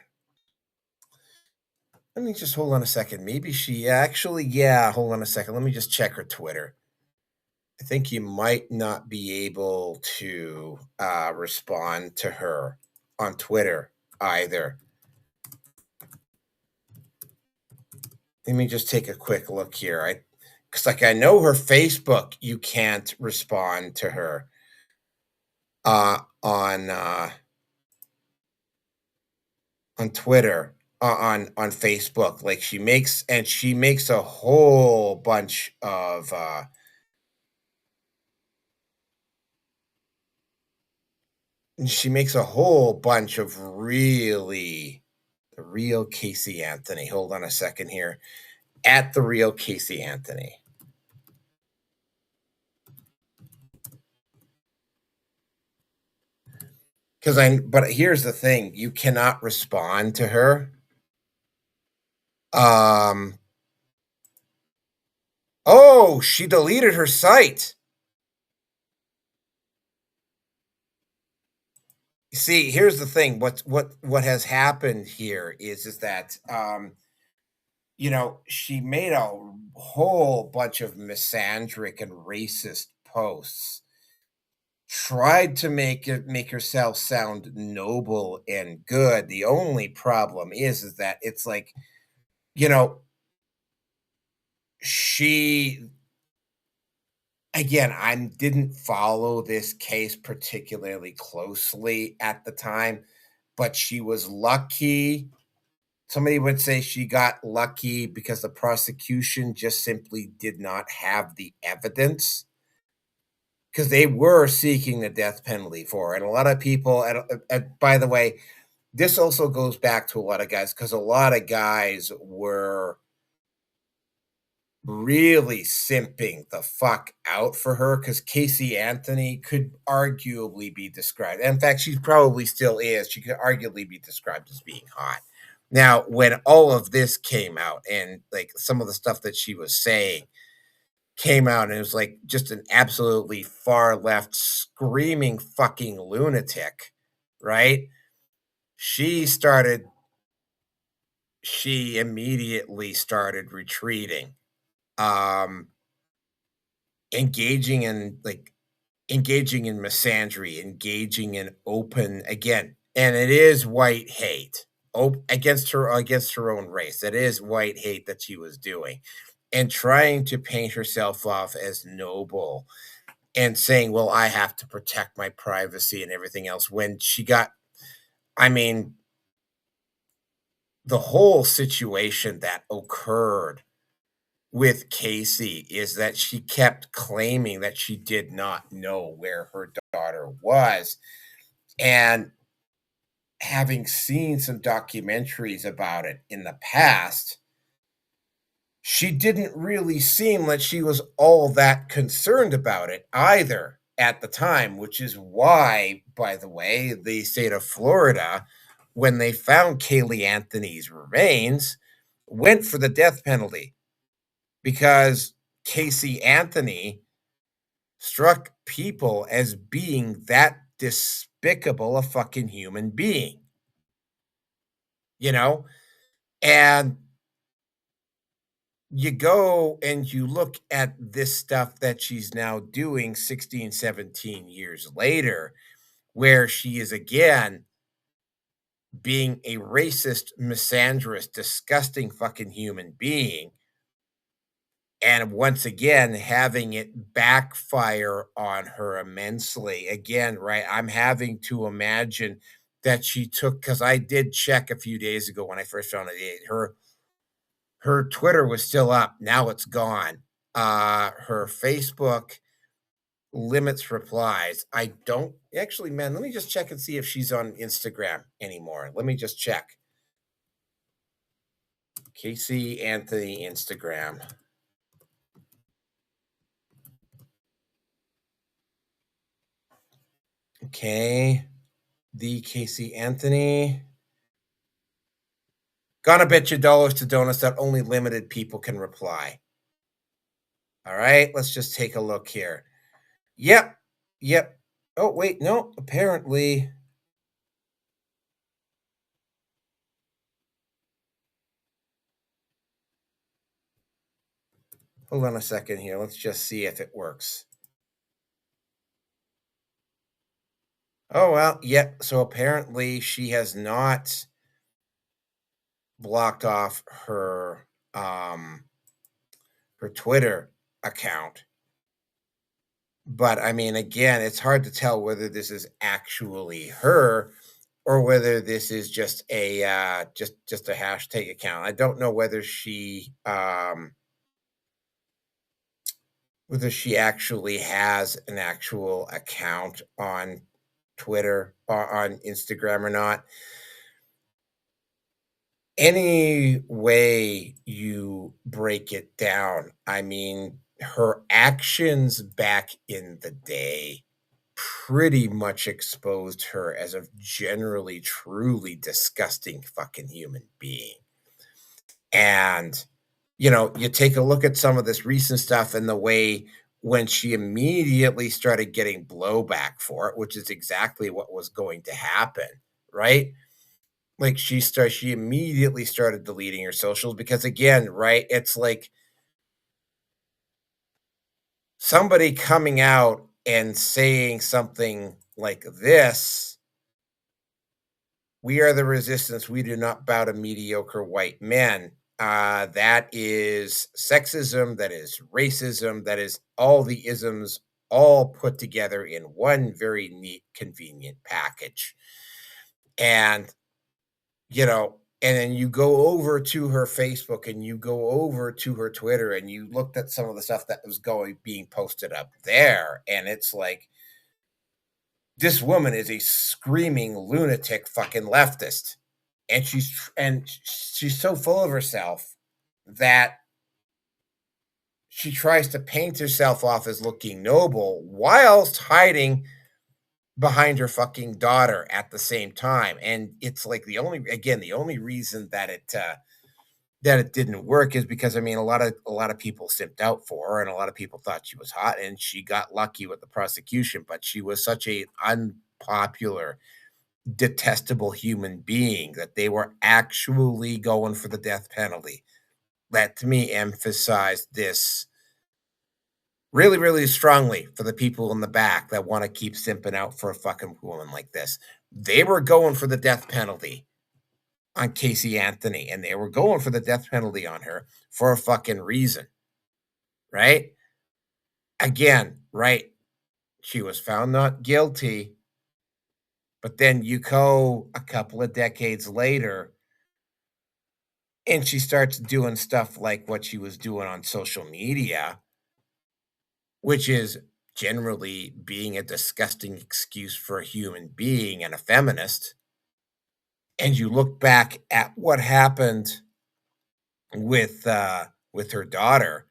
me just hold on a second. Maybe she actually, hold on a second. Let me just check her Twitter. I think you might not be able to respond to her on Twitter either. Let me just take a quick look here. Because I know her Facebook, you can't respond to her on Twitter, on Facebook. Like she makes a whole bunch of really the real Casey Anthony. Hold on a second here. At the real Casey Anthony. But here's the thing, you cannot respond to her. Oh, she deleted her site. You see, here's the thing. What has happened here is that she made a whole bunch of misandric and racist posts, tried to make herself sound noble and good. The only problem is that it's like, she again, I didn't follow this case particularly closely at the time, but she was lucky. Somebody would say she got lucky because the prosecution just simply did not have the evidence, because they were seeking the death penalty for it. And a lot of people, by the way, this also goes back to a lot of guys, because a lot of guys were really simping the fuck out for her, because Casey Anthony could arguably be described. In fact, she probably still is. She could arguably be described as being hot. Now, when all of this came out and like some of the stuff that she was saying came out, and it was like just an absolutely far left screaming fucking lunatic, right? She immediately started retreating, um engaging in misandry, engaging in open, again, and it is white hate against her own race. It is white hate that she was doing, and trying to paint herself off as noble, and saying, well, I have to protect my privacy and everything else, when she got, I mean, the whole situation that occurred with Casey is that she kept claiming that she did not know where her daughter was. And having seen some documentaries about it in the past, she didn't really seem like she was all that concerned about it either at the time, which is why, by the way, the state of Florida, when they found Kaylee Anthony's remains, went for the death penalty, because Casey Anthony struck people as being that despicable a fucking human being, you know? And you go and you look at this stuff that she's now doing 16, 17 years later, where she is again being a racist, misandrist, disgusting fucking human being, and once again having it backfire on her immensely. Again, right, I'm having to imagine that she took, because I did check a few days ago when I first found it, her Twitter was still up, now it's gone. Her Facebook limits replies. I don't actually, man, let me just check and see if she's on Instagram anymore. Let me just check. Casey Anthony Instagram. Okay. The Casey Anthony. Gonna bet you dollars to donuts that only limited people can reply. All right, let's just take a look here. Yep. Yep. Oh, wait, no, apparently. Hold on a second here. Let's just see if it works. Oh, well, yep. So apparently she has not blocked off her Twitter account. But I mean, again, it's hard to tell whether this is actually her or whether this is just a just a hashtag account. I don't know whether she actually has an actual account on Twitter or on Instagram or not. Any way you break it down, I mean, her actions back in the day pretty much exposed her as a generally truly disgusting fucking human being. And you know, you take a look at some of this recent stuff and the way when she immediately started getting blowback for it, which is exactly what was going to happen, right? Like she immediately started deleting her socials, because again, right, it's like somebody coming out and saying something like this: we are the resistance, we do not bow to mediocre white men. That is sexism, that is racism, that is all the isms all put together in one very neat, convenient package. And, and then you go over to her Facebook and you go over to her Twitter and you looked at some of the stuff that was being posted up there. And it's like, this woman is a screaming lunatic fucking leftist. And she's so full of herself that she tries to paint herself off as looking noble whilst hiding behind her fucking daughter at the same time. And it's like the only reason that it didn't work is because a lot of people simped out for her and a lot of people thought she was hot and she got lucky with the prosecution, but she was such a unpopular, detestable human being that they were actually going for the death penalty. That to me emphasized this really, really strongly for the people in the back that want to keep simping out for a fucking woman like this. They were going for the death penalty on Casey Anthony, and they were going for the death penalty on her for a fucking reason, right? Again, right? She was found not guilty, but then you go a couple of decades later, and she starts doing stuff like what she was doing on social media, which is generally being a disgusting excuse for a human being and a feminist. And you look back at what happened with her daughter,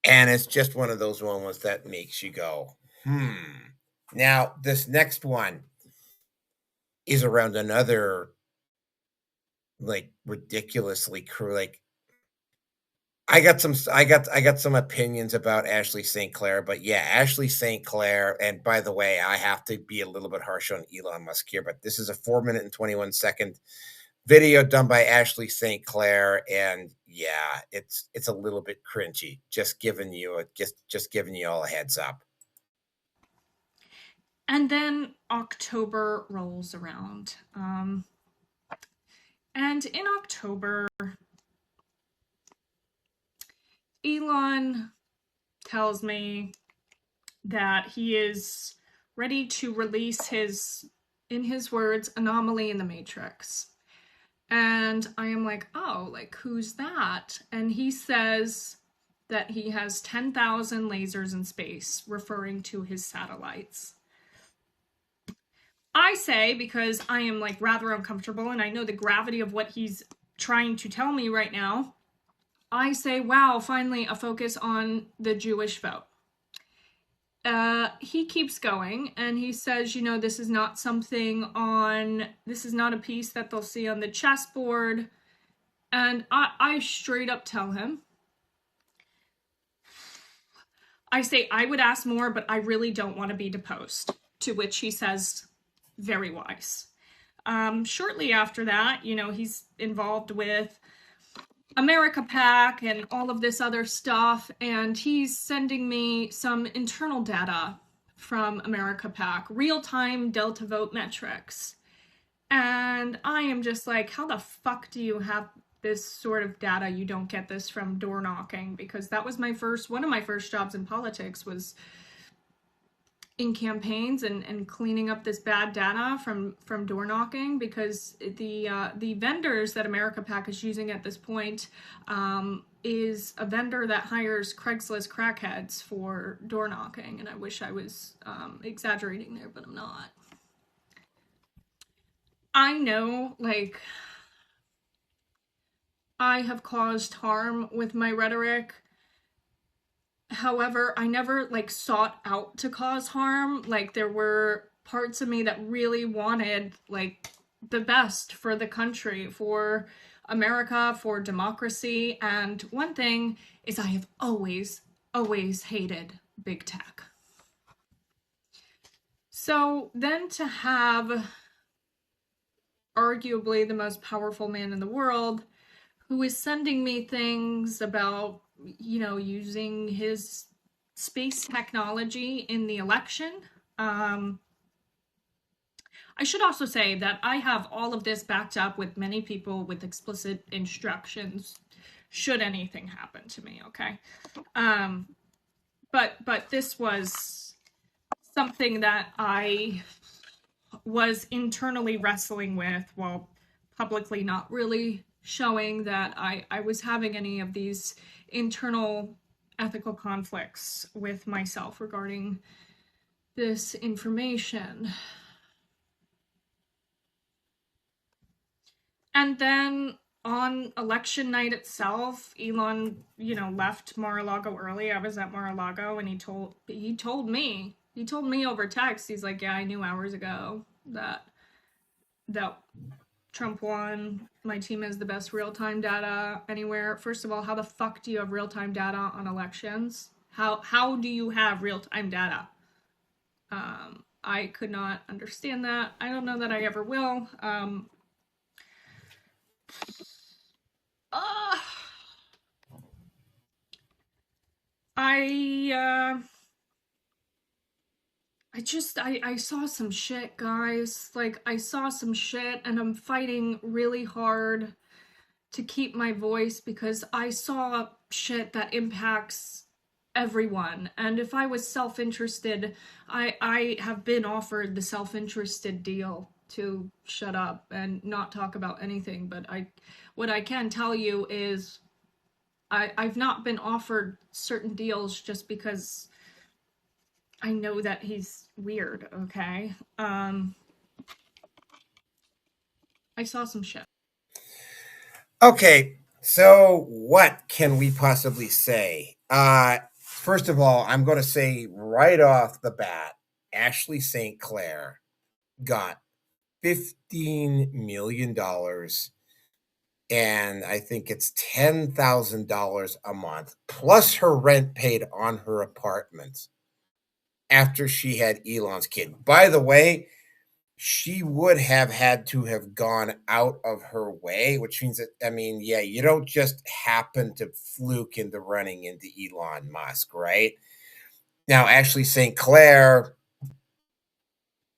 and it's just one of those moments that makes you go, Now, this next one is around another ridiculously cruel. I got some opinions about Ashley St. Clair, but yeah, Ashley St. Clair. And by the way, I have to be a little bit harsh on Elon Musk here, but this is a 4-minute and 21-second video done by Ashley St. Clair, and yeah, it's a little bit cringy. Just giving you all a heads up. And then October rolls around. And in October, Elon tells me that he is ready to release his, in his words, anomaly in the Matrix. And I am like, oh, who's that? And he says that he has 10,000 lasers in space, referring to his satellites. I say, because I am rather uncomfortable and I know the gravity of what he's trying to tell me right now, I say, wow, finally a focus on the Jewish vote. He keeps going and he says, this is not this is not a piece that they'll see on the chessboard. And I straight up tell him, I say, I would ask more, but I really don't want to be deposed. To which he says, very wise. Shortly after that, he's involved with America PAC and all of this other stuff, and he's sending me some internal data from America PAC, real-time Delta vote metrics. And I am just like, how the fuck do you have this sort of data? You don't get this from door knocking, because that was one of my first jobs in politics was in campaigns and cleaning up this bad data from door knocking, because the vendors that America PAC is using at this point is a vendor that hires Craigslist crackheads for door knocking, and I wish I was exaggerating there, but I'm not. I know, I have caused harm with my rhetoric. However, I never sought out to cause harm. There were parts of me that really wanted the best for the country, for America, for democracy. And one thing is, I have always hated big tech. So then to have arguably the most powerful man in the world who is sending me things about using his space technology in the election. I should also say that I have all of this backed up with many people with explicit instructions should anything happen to me, okay? But this was something that I was internally wrestling with while publicly not really showing that I was having any of these internal ethical conflicts with myself regarding this information. And then on election night itself, Elon, left Mar-a-Lago early. I was at Mar-a-Lago, and he told me over text. He's like, "Yeah, I knew hours ago that Trump won. My team has the best real-time data anywhere." First of all, how the fuck do you have real-time data on elections? How do you have real-time data? I could not understand that. I don't know that I ever will. I saw some shit, guys. Like, I saw some shit, and I'm fighting really hard to keep my voice because I saw shit that impacts everyone. And if I was self-interested, I have been offered the self-interested deal to shut up and not talk about anything. But what I can tell you is I've not been offered certain deals just because I know that he's weird, okay? I saw some shit. Okay, so what can we possibly say? First of all, I'm going to say right off the bat, Ashley St. Clair got $15 million, and I think it's $10,000 a month, plus her rent paid on her apartment after she had Elon's kid. By the way, she would have had to have gone out of her way, which means that, I mean, yeah, you don't just happen to fluke into running into Elon Musk, right? Now, Ashley St. Clair,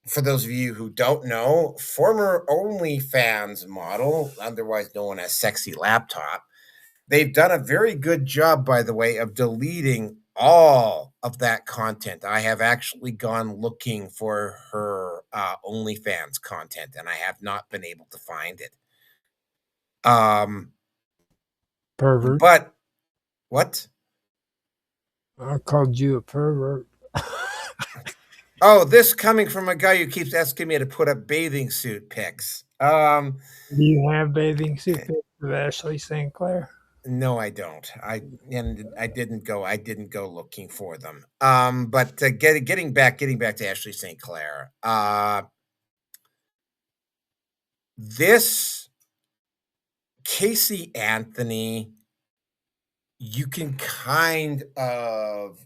for those of you who don't know, former OnlyFans model, otherwise known as Sexy Laptop. They've done a very good job, by the way, of deleting all of that content. I have actually gone looking for her OnlyFans content, and I have not been able to find it. Pervert. But what? I called you a pervert. Oh, this coming from a guy who keeps asking me to put up bathing suit pics. Do you have bathing suit pics of Ashley St. Clair? No, I don't. I didn't go looking for them. But getting back to Ashley St. Clair. This Casey Anthony, you can kind of,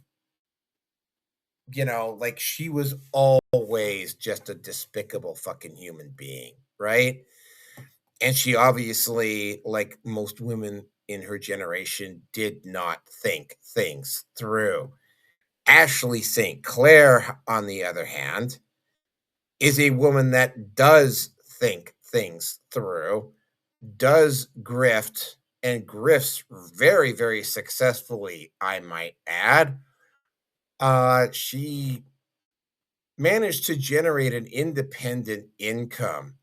like, she was always just a despicable fucking human being, right? And she obviously, like most women in her generation, did not think things through. Ashley St. Clair, on the other hand, is a woman that does think things through, does grift, and grifts very, very successfully, I might add. She managed to generate an independent income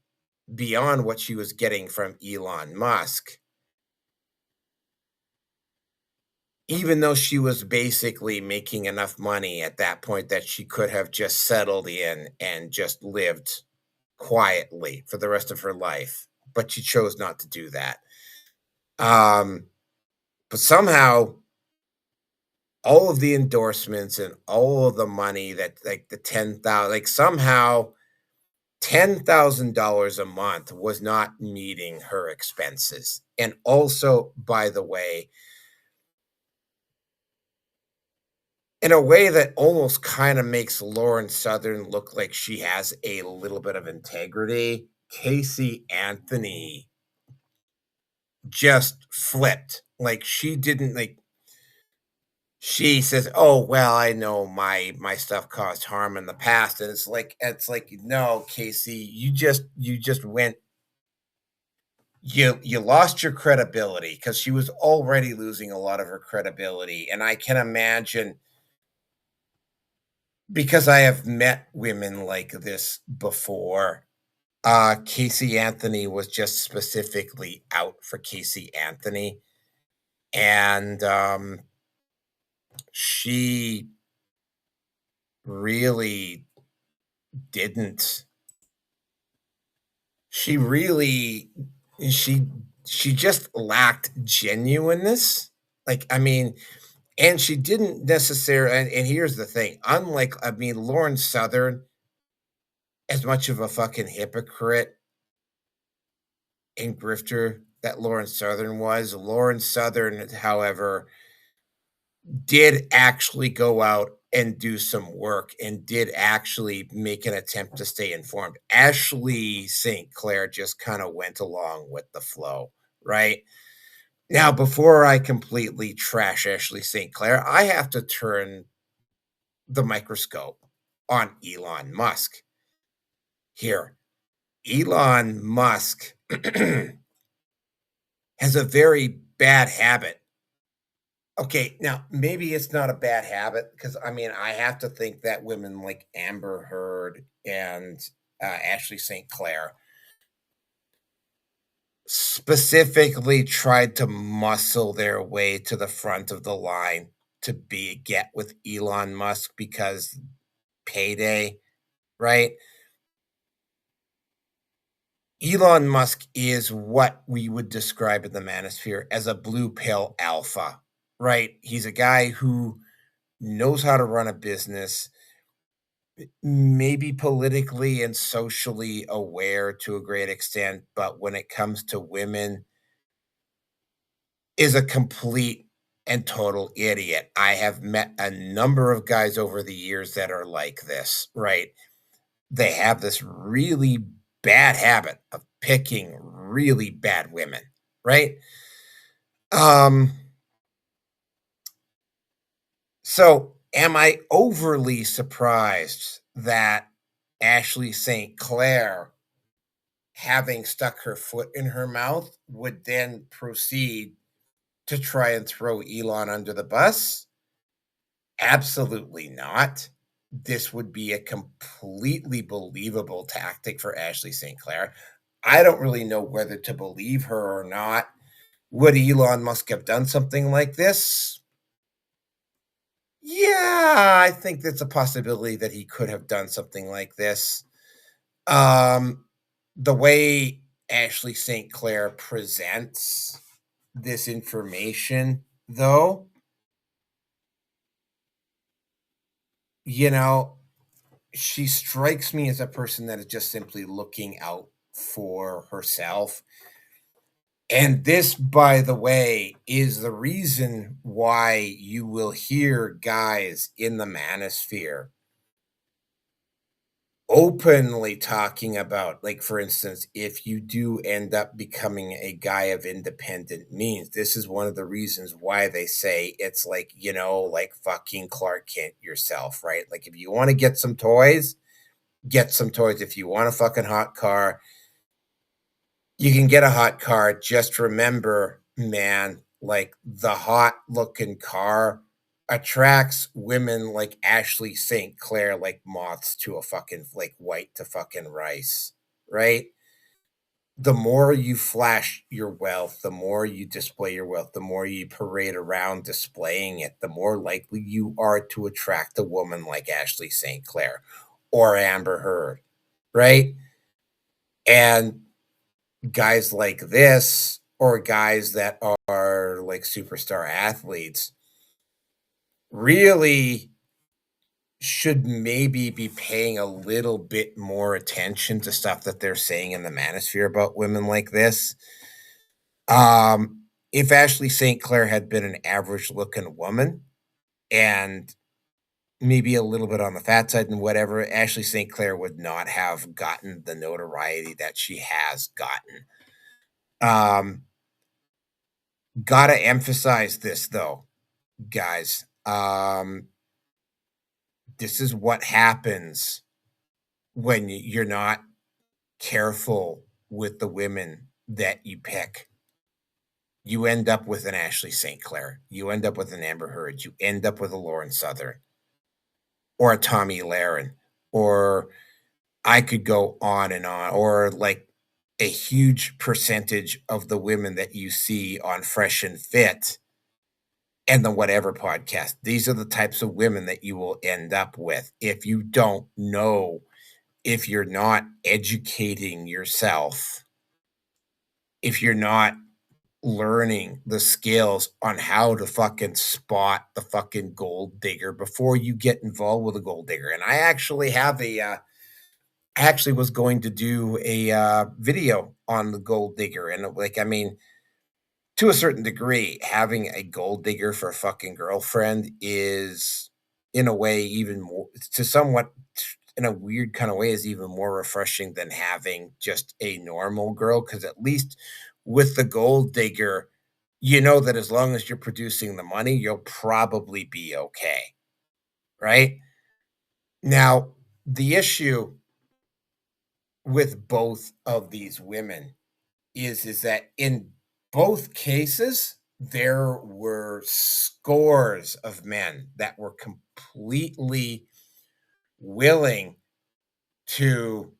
beyond what she was getting from Elon Musk, even though she was basically making enough money at that point that she could have just settled in and just lived quietly for the rest of her life. But she chose not to do that. But somehow, all of the endorsements and all of the money that, like, the 10,000, like, somehow $10,000 a month was not meeting her expenses. And also, by the way, in a way that almost kind of makes Lauren Southern look like she has a little bit of integrity, Casey Anthony just flipped. Like, she she says, "Oh well, I know my stuff caused harm in the past," and it's like no, Casey, you just went you lost your credibility because she was already losing a lot of her credibility, and I can imagine because I have met women like this before. Casey Anthony was just specifically out for Casey Anthony, and she really didn't. She really she she just lacked genuineness. Like, I mean, and she didn't necessarily. And here's the thing: unlike, I mean, Lauren Southern, as much of a fucking hypocrite and grifter that Lauren Southern was, Lauren Southern, however, did actually go out and do some work and did actually make an attempt to stay informed. Ashley St. Clair just kind of went along with the flow, right? Now, before I completely trash Ashley St. Clair, I have to turn the microscope on Elon Musk here. Elon Musk has a very bad habit. Okay, now maybe it's not a bad habit because I mean I have to think that women like Amber Heard and Ashley St. Clair specifically tried to muscle their way to the front of the line to be get with Elon Musk because payday, right? Elon Musk is what we would describe in the manosphere as a blue pill alpha, right? He's a guy who knows how to run a business, maybe politically and socially aware to a great extent, but when it comes to women, is a complete and total idiot. I have met a number of guys over the years that are like this, right? They have this really bad habit of picking really bad women, right? Um, so am I overly surprised that Ashley St. Clair, having stuck her foot in her mouth, would then proceed to try and throw Elon under the bus? Absolutely not. This would be a completely believable tactic for Ashley St. Clair. I don't really know whether to believe her or not. Would Elon Musk have done something like this? Yeah, I think that's a possibility that he could have done something like this. Um, the way Ashley St. Clair presents this information, though, you know, she strikes me as a person that is just simply looking out for herself. And this, by the way, is the reason why you will hear guys in the manosphere openly talking about, like, for instance, if you do end up becoming a guy of independent means, this is one of the reasons why they say it's like, like fucking Clark Kent yourself, right? Like, if you want to get some toys, get some toys. If you want a fucking hot car, you can get a hot car. Just remember, man, like the hot looking car attracts women like Ashley St. Clair like moths to a fucking like white to fucking rice, right? The more you flash your wealth, the more you display your wealth, the more you parade around displaying it, the more likely you are to attract a woman like Ashley St. Clair or Amber Heard, right? And guys like this, or guys that are like superstar athletes, really should maybe be paying a little bit more attention to stuff that they're saying in the manosphere about women like this. If Ashley St. Clair had been an average looking woman and maybe a little bit on the fat side and whatever, Ashley St. Clair would not have gotten the notoriety that she has gotten. Gotta emphasize this though, guys. This is what happens when you're not careful with the women that you pick. You end up with an Ashley St. Clair. You end up with an Amber Heard. You end up with a Lauren Southern or a Tommy Lahren, or I could go on and on, or like a huge percentage of the women that you see on Fresh and Fit and the whatever podcast. These are the types of women that you will end up with if you don't know, if you're not educating yourself, if you're not learning the skills on how to fucking spot the fucking gold digger before you get involved with a gold digger. And I actually have I actually was going to do a video on the gold digger. And like, I mean, to a certain degree, having a gold digger for a fucking girlfriend is, in a way, even more, to somewhat, in a weird kind of way, is even more refreshing than having just a normal girl. Because at least with the gold digger, you know that as long as you're producing the money, you'll probably be okay. Right? Now, the issue with both of these women is that in both cases, there were scores of men that were completely willing to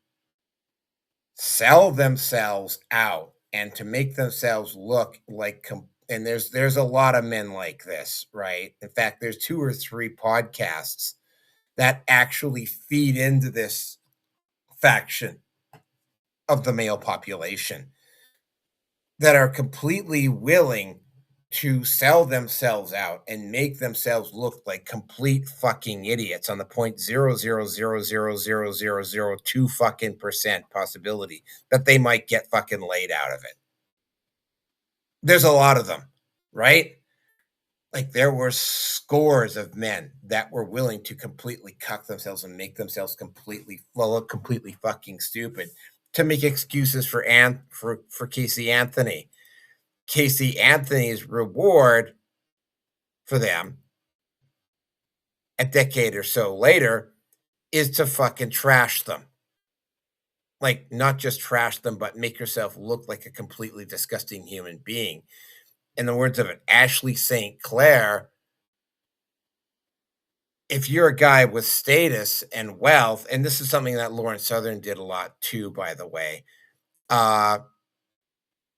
sell themselves out and to make themselves look like and there's a lot of men like this, right? In fact, there's 2 or 3 podcasts that actually feed into this faction of the male population that are completely willing to sell themselves out and make themselves look like complete fucking idiots on the 0.0000002 fucking percent possibility that they might get fucking laid out of it. There's a lot of them, right? Like, there were scores of men that were willing to completely cuck themselves and make themselves completely fucking stupid to make excuses for Casey Anthony. Casey Anthony's reward for them a decade or so later is to fucking trash them. Like, not just trash them, but make yourself look like a completely disgusting human being. In the words of it, Ashley St. Clair, if you're a guy with status and wealth, and this is something that Lauren Southern did a lot too, by the way,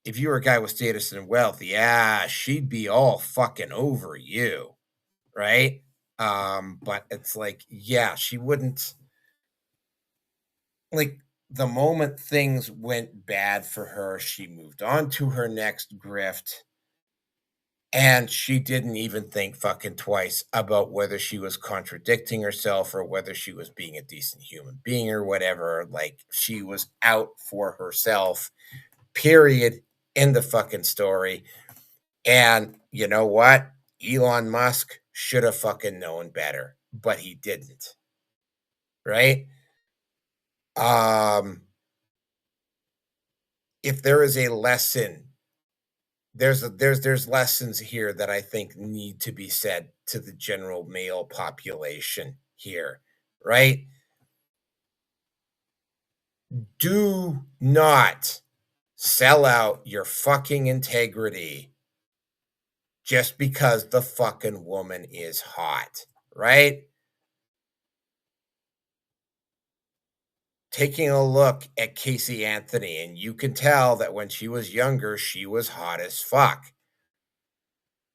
if you were a guy with status and wealth, yeah, she'd be all fucking over you, right? But it's like, yeah, she wouldn't, like, the moment things went bad for her, she moved on to her next grift. And she didn't even think fucking twice about whether she was contradicting herself or whether she was being a decent human being or whatever. Like, she was out for herself, period. End the fucking story. And you know what? Elon Musk should have fucking known better, but he didn't. Right? If there is a lesson, there's lessons here that I think need to be said to the general male population here, right? Do not sell out your fucking integrity just because the fucking woman is hot, right? Taking a look at Casey Anthony, and you can tell that when she was younger, she was hot as fuck.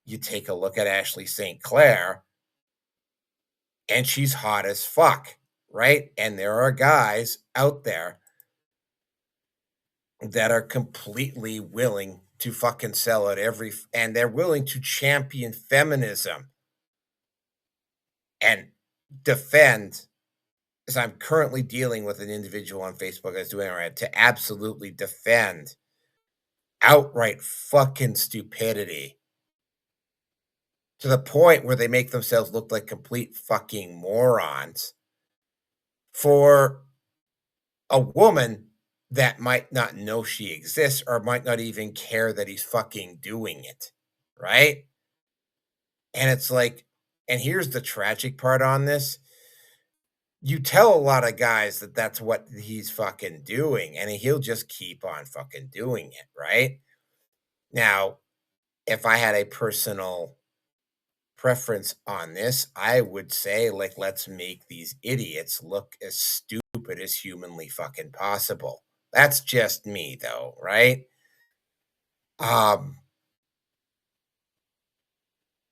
You take a look at Ashley St. Clair, and she's hot as fuck, right? And there are guys out there that are completely willing to fucking sell it and they're willing to champion feminism and defend, as I'm currently dealing with an individual on Facebook that's doing it right, to absolutely defend outright fucking stupidity to the point where they make themselves look like complete fucking morons for a woman that might not know she exists or might not even care that he's fucking doing it, right? And it's like, And here's the tragic part on this. You tell a lot of guys that that's what he's fucking doing, and he'll just keep on fucking doing it, right? Now, if I had a personal preference on this, I would say, like, let's make these idiots look as stupid as humanly fucking possible. That's just me, though, right? Um,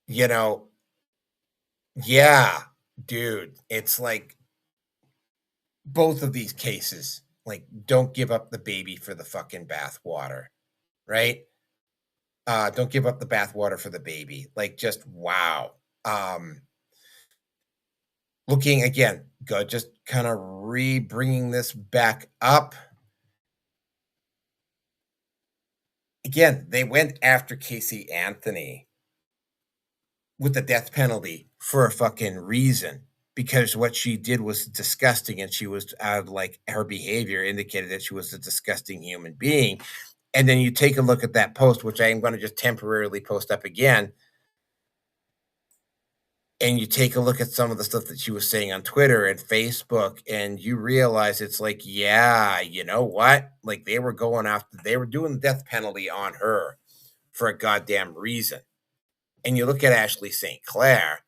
you know, yeah, dude, it's like both of these cases, like, don't give up the baby for the fucking bathwater, right? Don't give up the bathwater for the baby. Like, just wow. Looking again, good, just kind of bringing this back up. Again, they went after Casey Anthony with the death penalty for a fucking reason, because what she did was disgusting, and she was like, her behavior indicated that she was a disgusting human being. And then you take a look at that post, which I am going to just temporarily post up again, and you take a look at some of the stuff that she was saying on Twitter and Facebook, and you realize it's like, yeah, you know what? Like, they were doing the death penalty on her for a goddamn reason. And you look at Ashley St. Clair,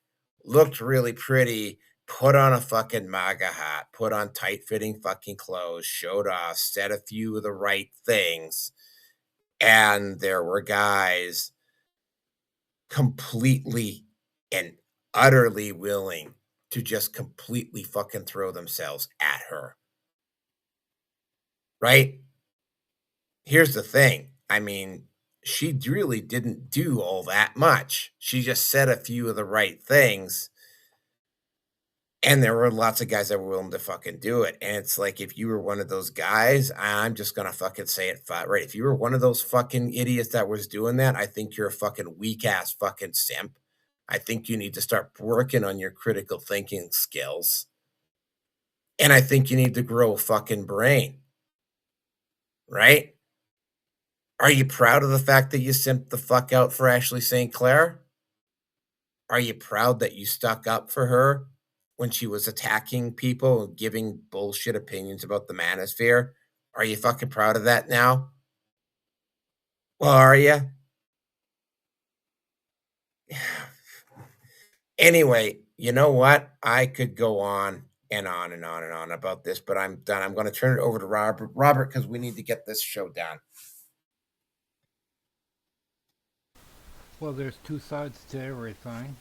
looked really pretty, put on a fucking MAGA hat, put on tight-fitting fucking clothes, showed off, said a few of the right things, and there were guys completely and utterly willing to just completely fucking throw themselves at her. Right? Here's the thing. I mean, she really didn't do all that much. She just said a few of the right things. And there were lots of guys that were willing to fucking do it. And it's like, if you were one of those guys, I'm just going to fucking say it right. If you were one of those fucking idiots that was doing that, I think you're a fucking weak ass fucking simp. I think you need to start working on your critical thinking skills. And I think you need to grow a fucking brain. Right? Are you proud of the fact that you simped the fuck out for Ashley St. Clair? Are you proud that you stuck up for her when she was attacking people and giving bullshit opinions about the manosphere? Are you fucking proud of that now? Well, are you? Anyway, you know what? I could go on and on and on and on about this, but I'm done. I'm going to turn it over to Robert, because we need to get this show done. Well, there's two sides to everything,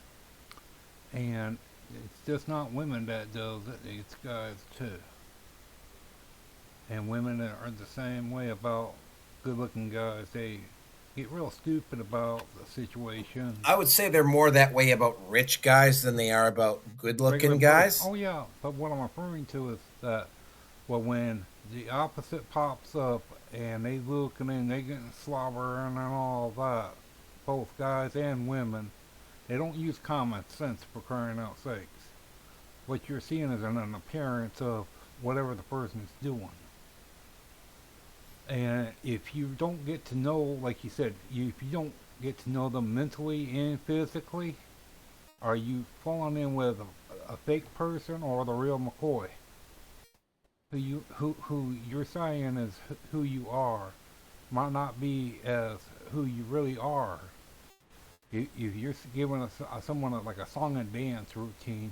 and it's just not women that does it, it's guys too. And women are the same way about good-looking guys. They get real stupid about the situation. I would say they're more that way about rich guys than they are about good-looking guys. Oh yeah, but what I'm referring to is that, well, when the opposite pops up and they looking and they getting slobbering and all that, both guys and women, they don't use common sense, for crying out sakes. What you're seeing is an appearance of whatever the person's doing. And if you don't get to know, like you said, if you don't get to know them mentally and physically, are you falling in with a fake person or the real McCoy? Who you're saying is who you are might not be as who you really are. If you're giving someone like a song and dance routine,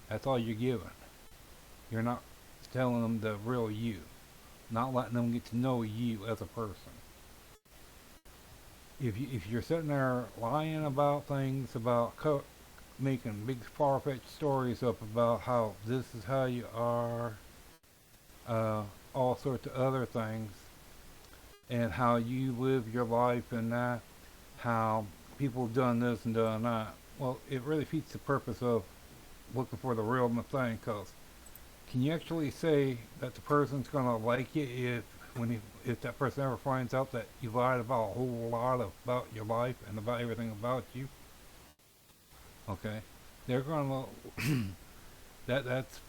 that's all you're giving. You're not telling them the real you. Not letting them get to know you as a person. If you're sitting there lying about things, about making big far-fetched stories up about how this is how you are, all sorts of other things, and how you live your life and that, how people have done this and done that, well, it really defeats the purpose of looking for the real thing, because can you actually say that the person's gonna like you if that person ever finds out that you lied about a whole lot about your life and about everything about you? Okay, they're gonna that's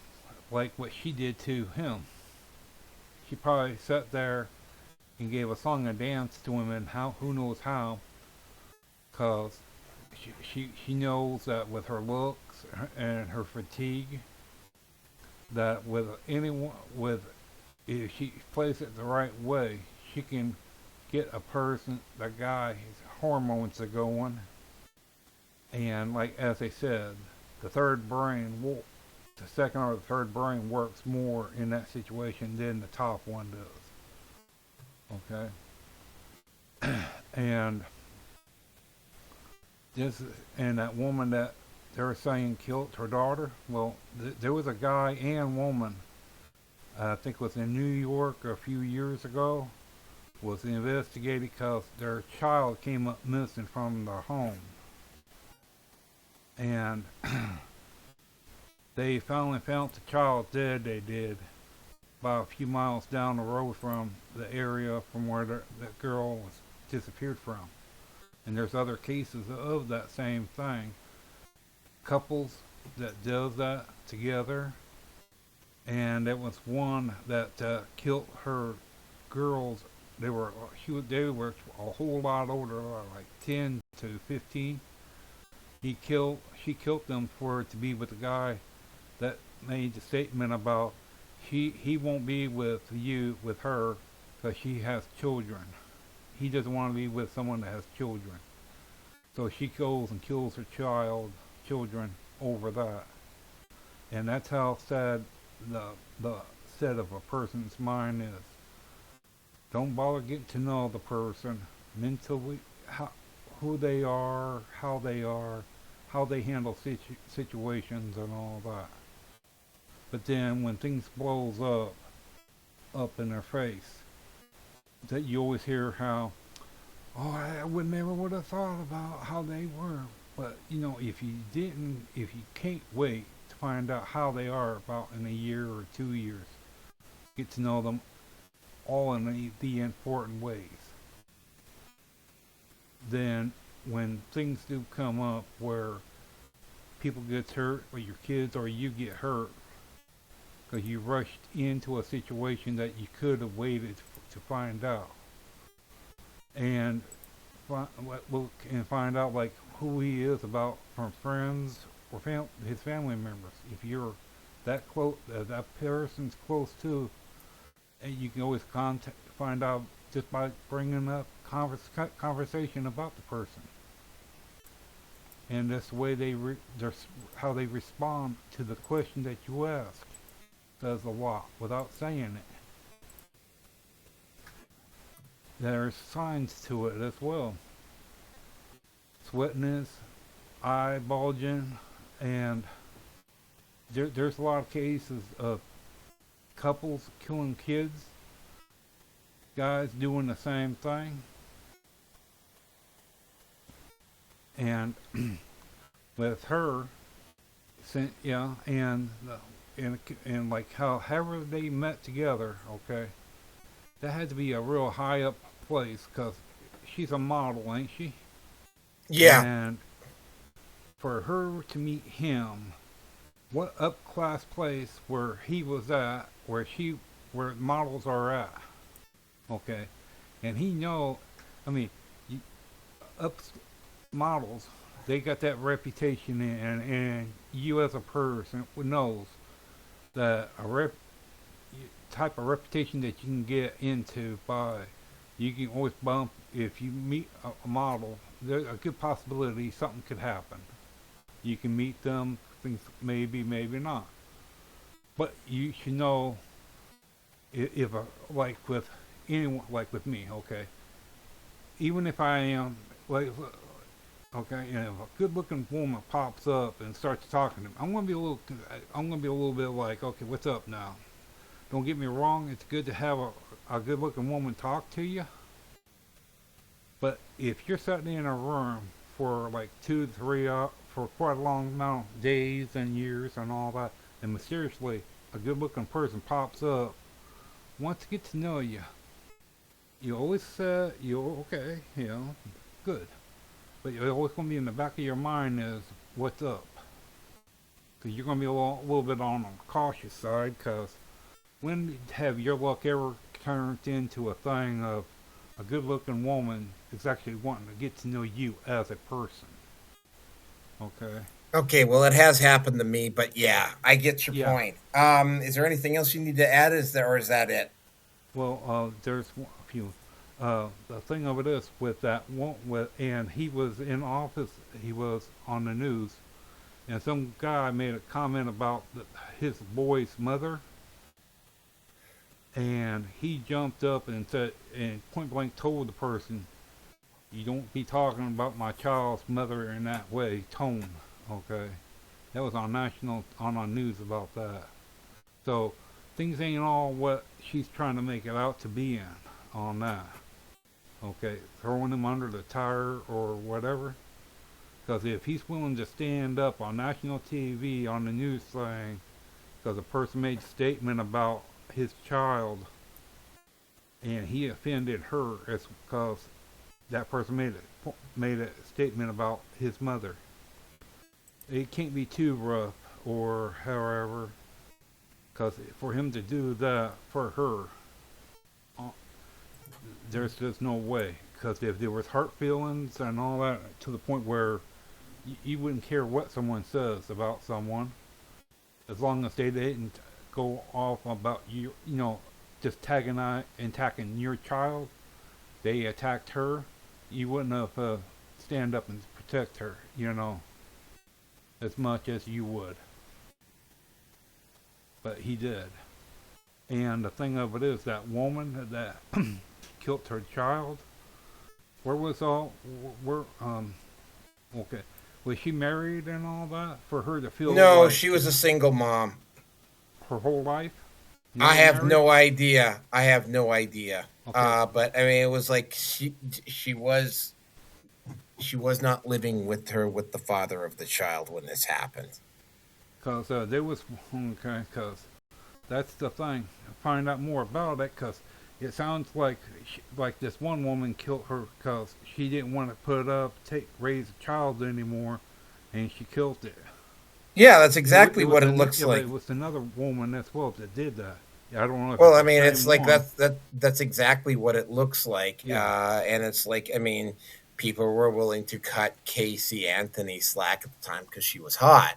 like what she did to him. She probably sat there and gave a song and dance to him, and who knows how, cause she knows that with her looks and her fatigue, that with anyone, with if she plays it the right way, she can get a person, the guy, his hormones are going, and like as they said, the third brain will, the second or the third brain works more in that situation than the top one does. Okay, and this and that woman that they're saying killed her daughter. Well, there was a guy and woman. I think it was in New York a few years ago. Was investigated because their child came up missing from their home, and they finally found the child dead. They did about a few miles down the road from the area from where the girl was disappeared from. And there's other cases of that same thing. Couples that does that together, and it was one that killed her girls. They were a whole lot older, like 10 to 15. She killed them for to be with the guy that made the statement about he won't be with her because she has children. He doesn't want to be with someone that has children. So she goes and kills her children over that. And that's how sad the set of a person's mind is. Don't bother getting to know the person mentally, who they are, how they handle situations and all that. But then when things blows up in their face, that you always hear how, oh, I never would have thought about how they were. But if you can't wait to find out how they are about in a year or 2 years, get to know them all in the important ways. Then when things do come up where people get hurt, or your kids or you get hurt, because you rushed into a situation that you could have waited to find out, and find out like who he is about from friends or his family members. If you're that close, that person's close to, and you can always find out just by bringing up conversation about the person. And that's the way how they respond to the question that you ask does a lot without saying it. There's signs to it as well. Sweatiness, eye bulging, and there's a lot of cases of couples killing kids, guys doing the same thing, and with her, and like however they met together, okay, that had to be a real high up place because she's a model, ain't she? Yeah. And for her to meet him, what up class place where he was at, where models are at, okay, and models, they got that reputation, and you as a person knows that type of reputation that you can get into by, you can always bump, if you meet a model, there's a good possibility something could happen. You can meet them, things maybe not. But you should know, like with anyone, like with me, okay, even if I am, like, okay, and if a good-looking woman pops up and starts talking to me, I'm gonna be a little bit like, okay, what's up now? Don't get me wrong, it's good to have a good-looking woman talk to you. But if you're sitting in a room for like 2 to 3 for quite a long amount of days and years and all that, and mysteriously a good-looking person pops up, wants to get to know you, you always say, okay, good. But you're always going to be in the back of your mind is, what's up? Because you're going to be a little bit on the cautious side, because when have your luck ever turned into a thing of a good-looking woman is actually wanting to get to know you as a person? Okay. Okay, well, it has happened to me, but yeah, I get your Yeah. point. Is there anything else you need to add? Or is that it? Well, there's a few. The thing of it is with that one, and he was in office. He was on the news, and some guy made a comment about his boy's mother, and he jumped up and said, and point blank told the person, "You don't be talking about my child's mother in that way." Tone, okay. That was on our news about that. So things ain't all what she's trying to make it out to be in on that. Okay, throwing him under the tire or whatever. Because if he's willing to stand up on national TV on the news thing, because a person made a statement about his child and he offended her, it's because that person made a statement about his mother. It can't be too rough or however, because for him to do that for her, there's just no way. Because if there was hurt feelings and all that to the point where you wouldn't care what someone says about someone, as long as they didn't go off about just attacking your child, they attacked her, you wouldn't have stand up and protect her, as much as you would. But he did. And the thing of it is, that woman that killed her child, okay, was she married and all that for her to feel No, like she was a single mom. her whole life? I have Married? no idea. I have no idea. Okay. But I mean, it was like she was not living with the father of the child when this happened. Because there was, okay, because that's the thing. Find out more about it, because it sounds like this one woman killed her because she didn't want to raise a child anymore, and she killed it. Yeah, that's exactly what it looks like. It was another woman as well that did that. I don't know. Well, I mean, it's like that's exactly what it looks like. Yeah. And it's like, I mean, people were willing to cut Casey Anthony slack at the time because she was hot.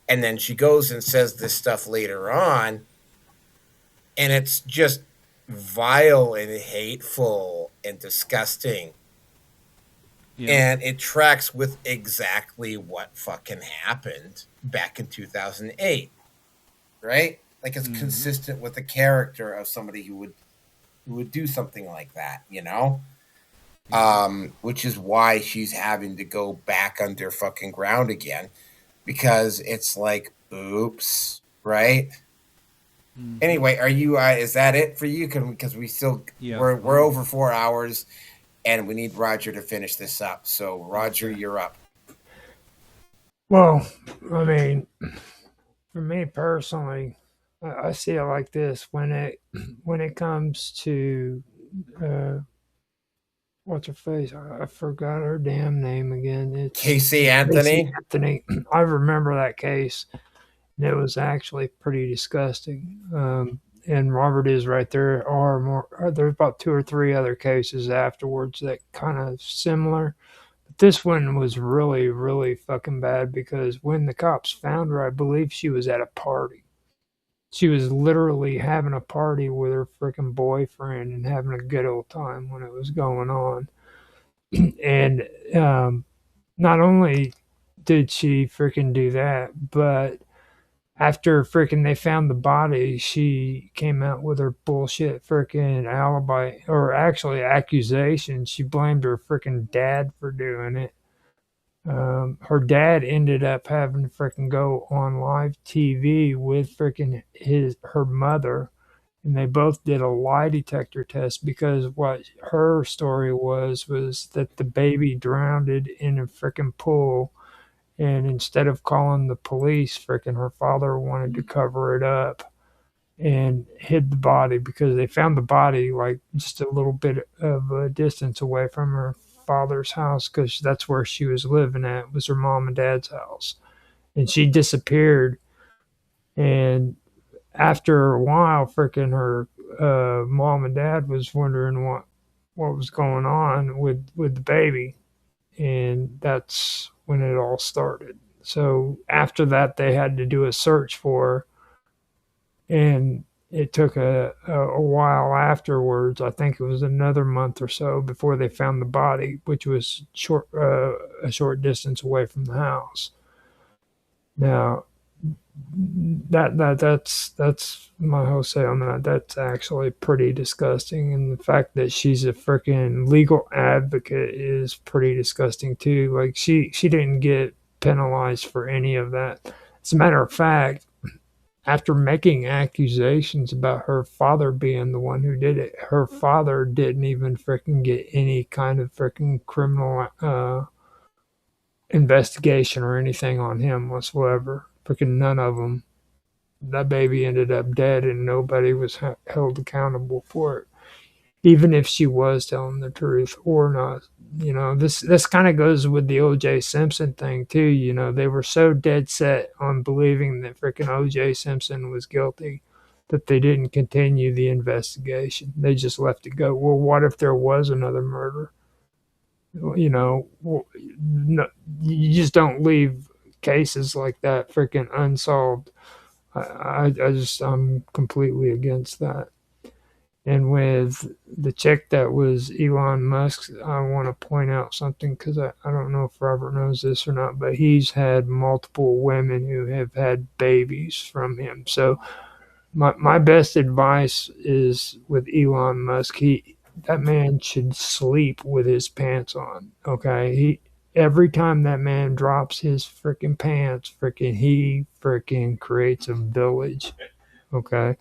And then she goes and says this stuff later on, and it's just vile and hateful and disgusting. Yeah. And it tracks with exactly what fucking happened back in 2008, right? Like it's consistent with the character of somebody who would do something like that, which is why she's having to go back under fucking ground again, because it's like, oops, right? Anyway, are you? Is that it for you? Because we still we're over 4 hours, and we need Roger to finish this up. So, Roger, you're up. Well, I mean, for me personally, I see it like this: when it comes to what's her face? I forgot her damn name again. It's Casey Anthony. Casey Anthony. I remember that case. And it was actually pretty disgusting. And Robert is right. There's about 2 or 3 other cases afterwards that kind of similar. But this one was really, really fucking bad because when the cops found her, I believe she was at a party. She was literally having a party with her freaking boyfriend and having a good old time when it was going on. And not only did she freaking do that, but after freaking they found the body, she came out with her bullshit freaking alibi, or actually accusation. She blamed her freaking dad for doing it. Her dad ended up having to freaking go on live TV with freaking her mother, and they both did a lie detector test because what her story was that the baby drowned in a freaking pool. And instead of calling the police, freaking her father wanted to cover it up and hid the body because they found the body like just a little bit of a distance away from her father's house because that's where she was living at, was her mom and dad's house. And she disappeared. And after a while, freaking her mom and dad was wondering what was going on with the baby. and that's when it all started. So after that, they had to do a search for her, and it took a while afterwards. I think it was another month or so before they found the body, which was a short distance away from the house. Now, that's my whole say on that. That's actually pretty disgusting, and the fact that she's a freaking legal advocate is pretty disgusting too. Like she didn't get penalized for any of that. As a matter of fact, after making accusations about her father being the one who did it, her father didn't even freaking get any kind of freaking criminal investigation or anything on him whatsoever. Freaking none of them. That baby ended up dead, and nobody was held accountable for it, even if she was telling the truth or not. This kind of goes with the O.J. Simpson thing too. They were so dead set on believing that freaking O.J. Simpson was guilty that they didn't continue the investigation. They just let it go. Well, what if there was another murder? No, you just don't leave cases like that freaking unsolved. I'm completely against that. And with the chick that was Elon Musk, I want to point out something because I don't know if Robert knows this or not, but he's had multiple women who have had babies from him. So my best advice is with Elon Musk. That man should sleep with his pants on. Okay, every time that man drops his freaking pants, he freaking creates a village. Okay,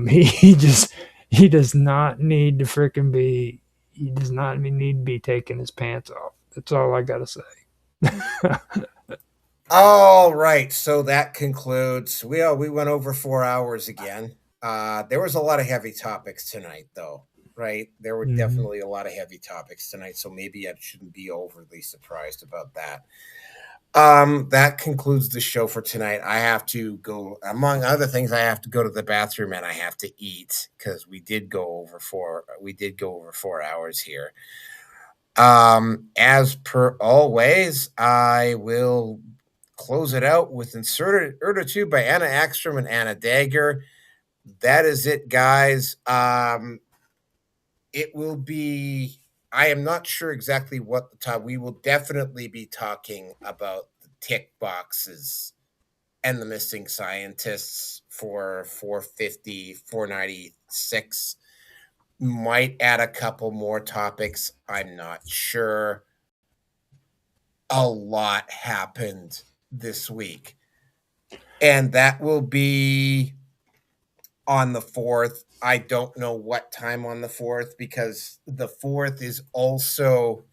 he does not need to freaking be. He does not need to be taking his pants off. That's all I gotta say. All right, so that concludes. We went over 4 hours again. There was a lot of heavy topics tonight, though. Right, there were definitely a lot of heavy topics tonight, so maybe I shouldn't be overly surprised about that. That concludes the show for tonight. I have to go, among other things, I have to go to the bathroom and I have to eat because we did go over 4 hours here. As per always, I will close it out with Inserted Urda 2 by Anna Ekstrom and Anna Dagger. That is it, guys. It will be, I am not sure exactly what the time. We will definitely be talking about the tick boxes and the missing scientists for 450, 496. Might add a couple more topics. I'm not sure. A lot happened this week. And that will be on the 4th. I don't know what time on the 4th because the 4th is also,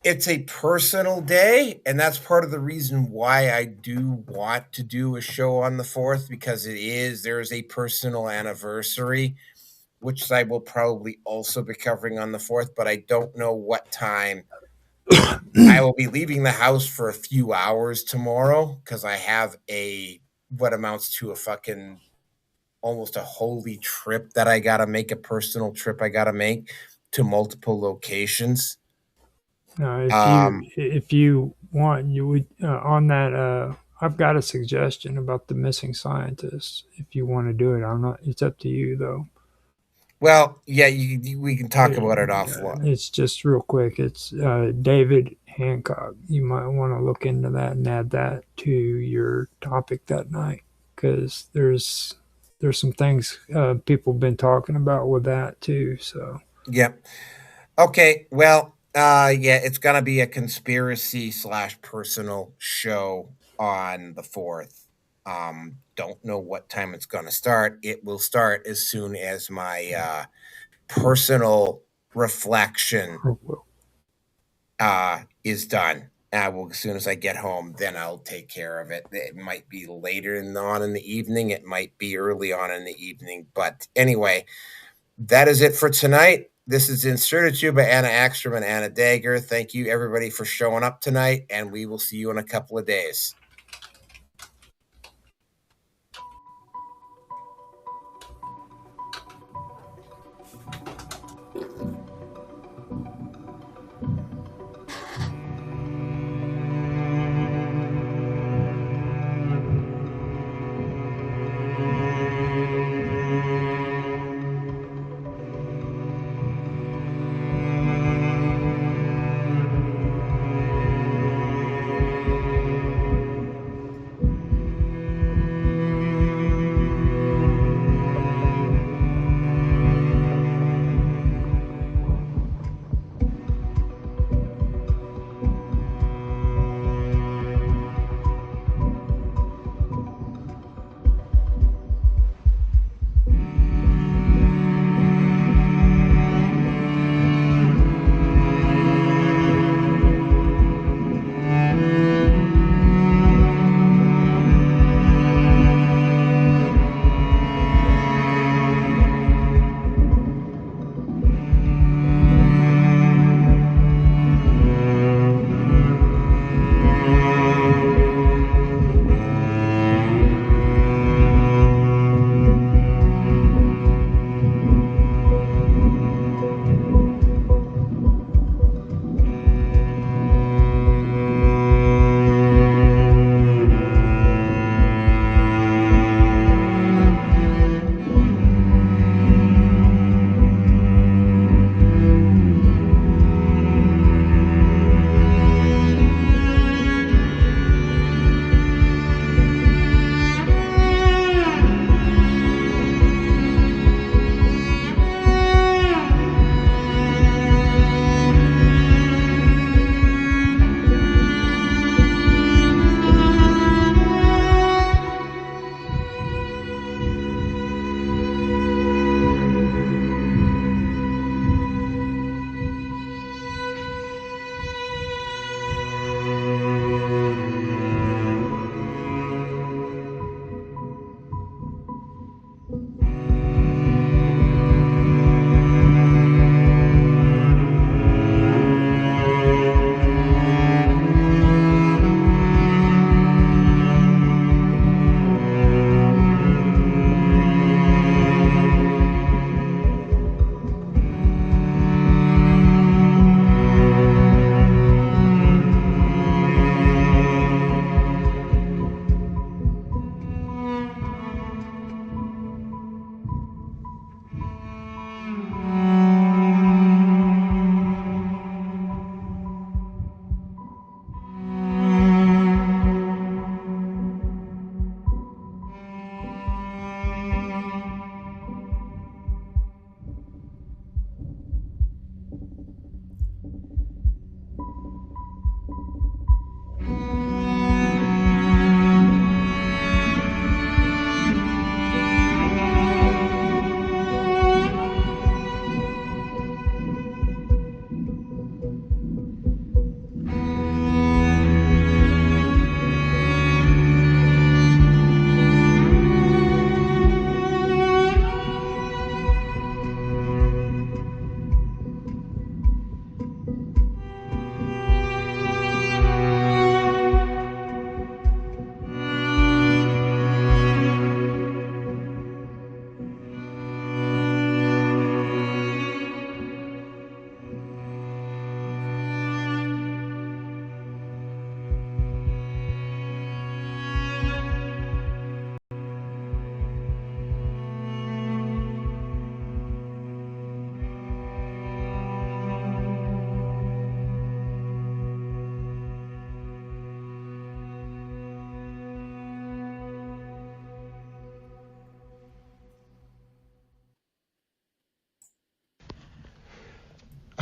it's a personal day, and that's part of the reason why I do want to do a show on the 4th, because there is a personal anniversary, which I will probably also be covering on the 4th, but I don't know what time. I will be leaving the house for a few hours tomorrow because I have what amounts to a fucking almost a holy trip that I gotta make, a personal trip I gotta make to multiple locations. If you want, you would on that. I've got a suggestion about the missing scientists. If you want to do it, I'm not. It's up to you, though. Well, yeah, we can talk about it offline. It's just real quick. It's David Hancock. You might want to look into that and add that to your topic that night because there's some things people have been talking about with that too. So yep. Okay. Well, yeah, it's gonna be a conspiracy / personal show on the 4th. Don't know what time it's gonna start. It will start as soon as my personal reflection is done. As soon as I get home, then I'll take care of it. It might be later on in the evening. It might be early on in the evening. But anyway, that is it for tonight. This is Inserted You by Anna Ekstrom and Anna Dagger. Thank you, everybody, for showing up tonight, and we will see you in a couple of days.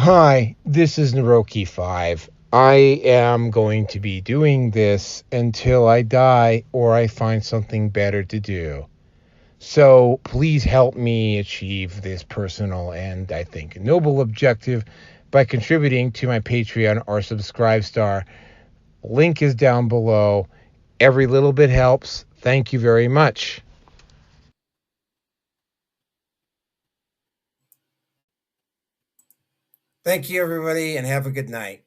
Hi, this is Naroki5. I am going to be doing this until I die or I find something better to do. So please help me achieve this personal and, I think, noble objective by contributing to my Patreon or Subscribestar. Link is down below. Every little bit helps. Thank you very much. Thank you, everybody, and have a good night.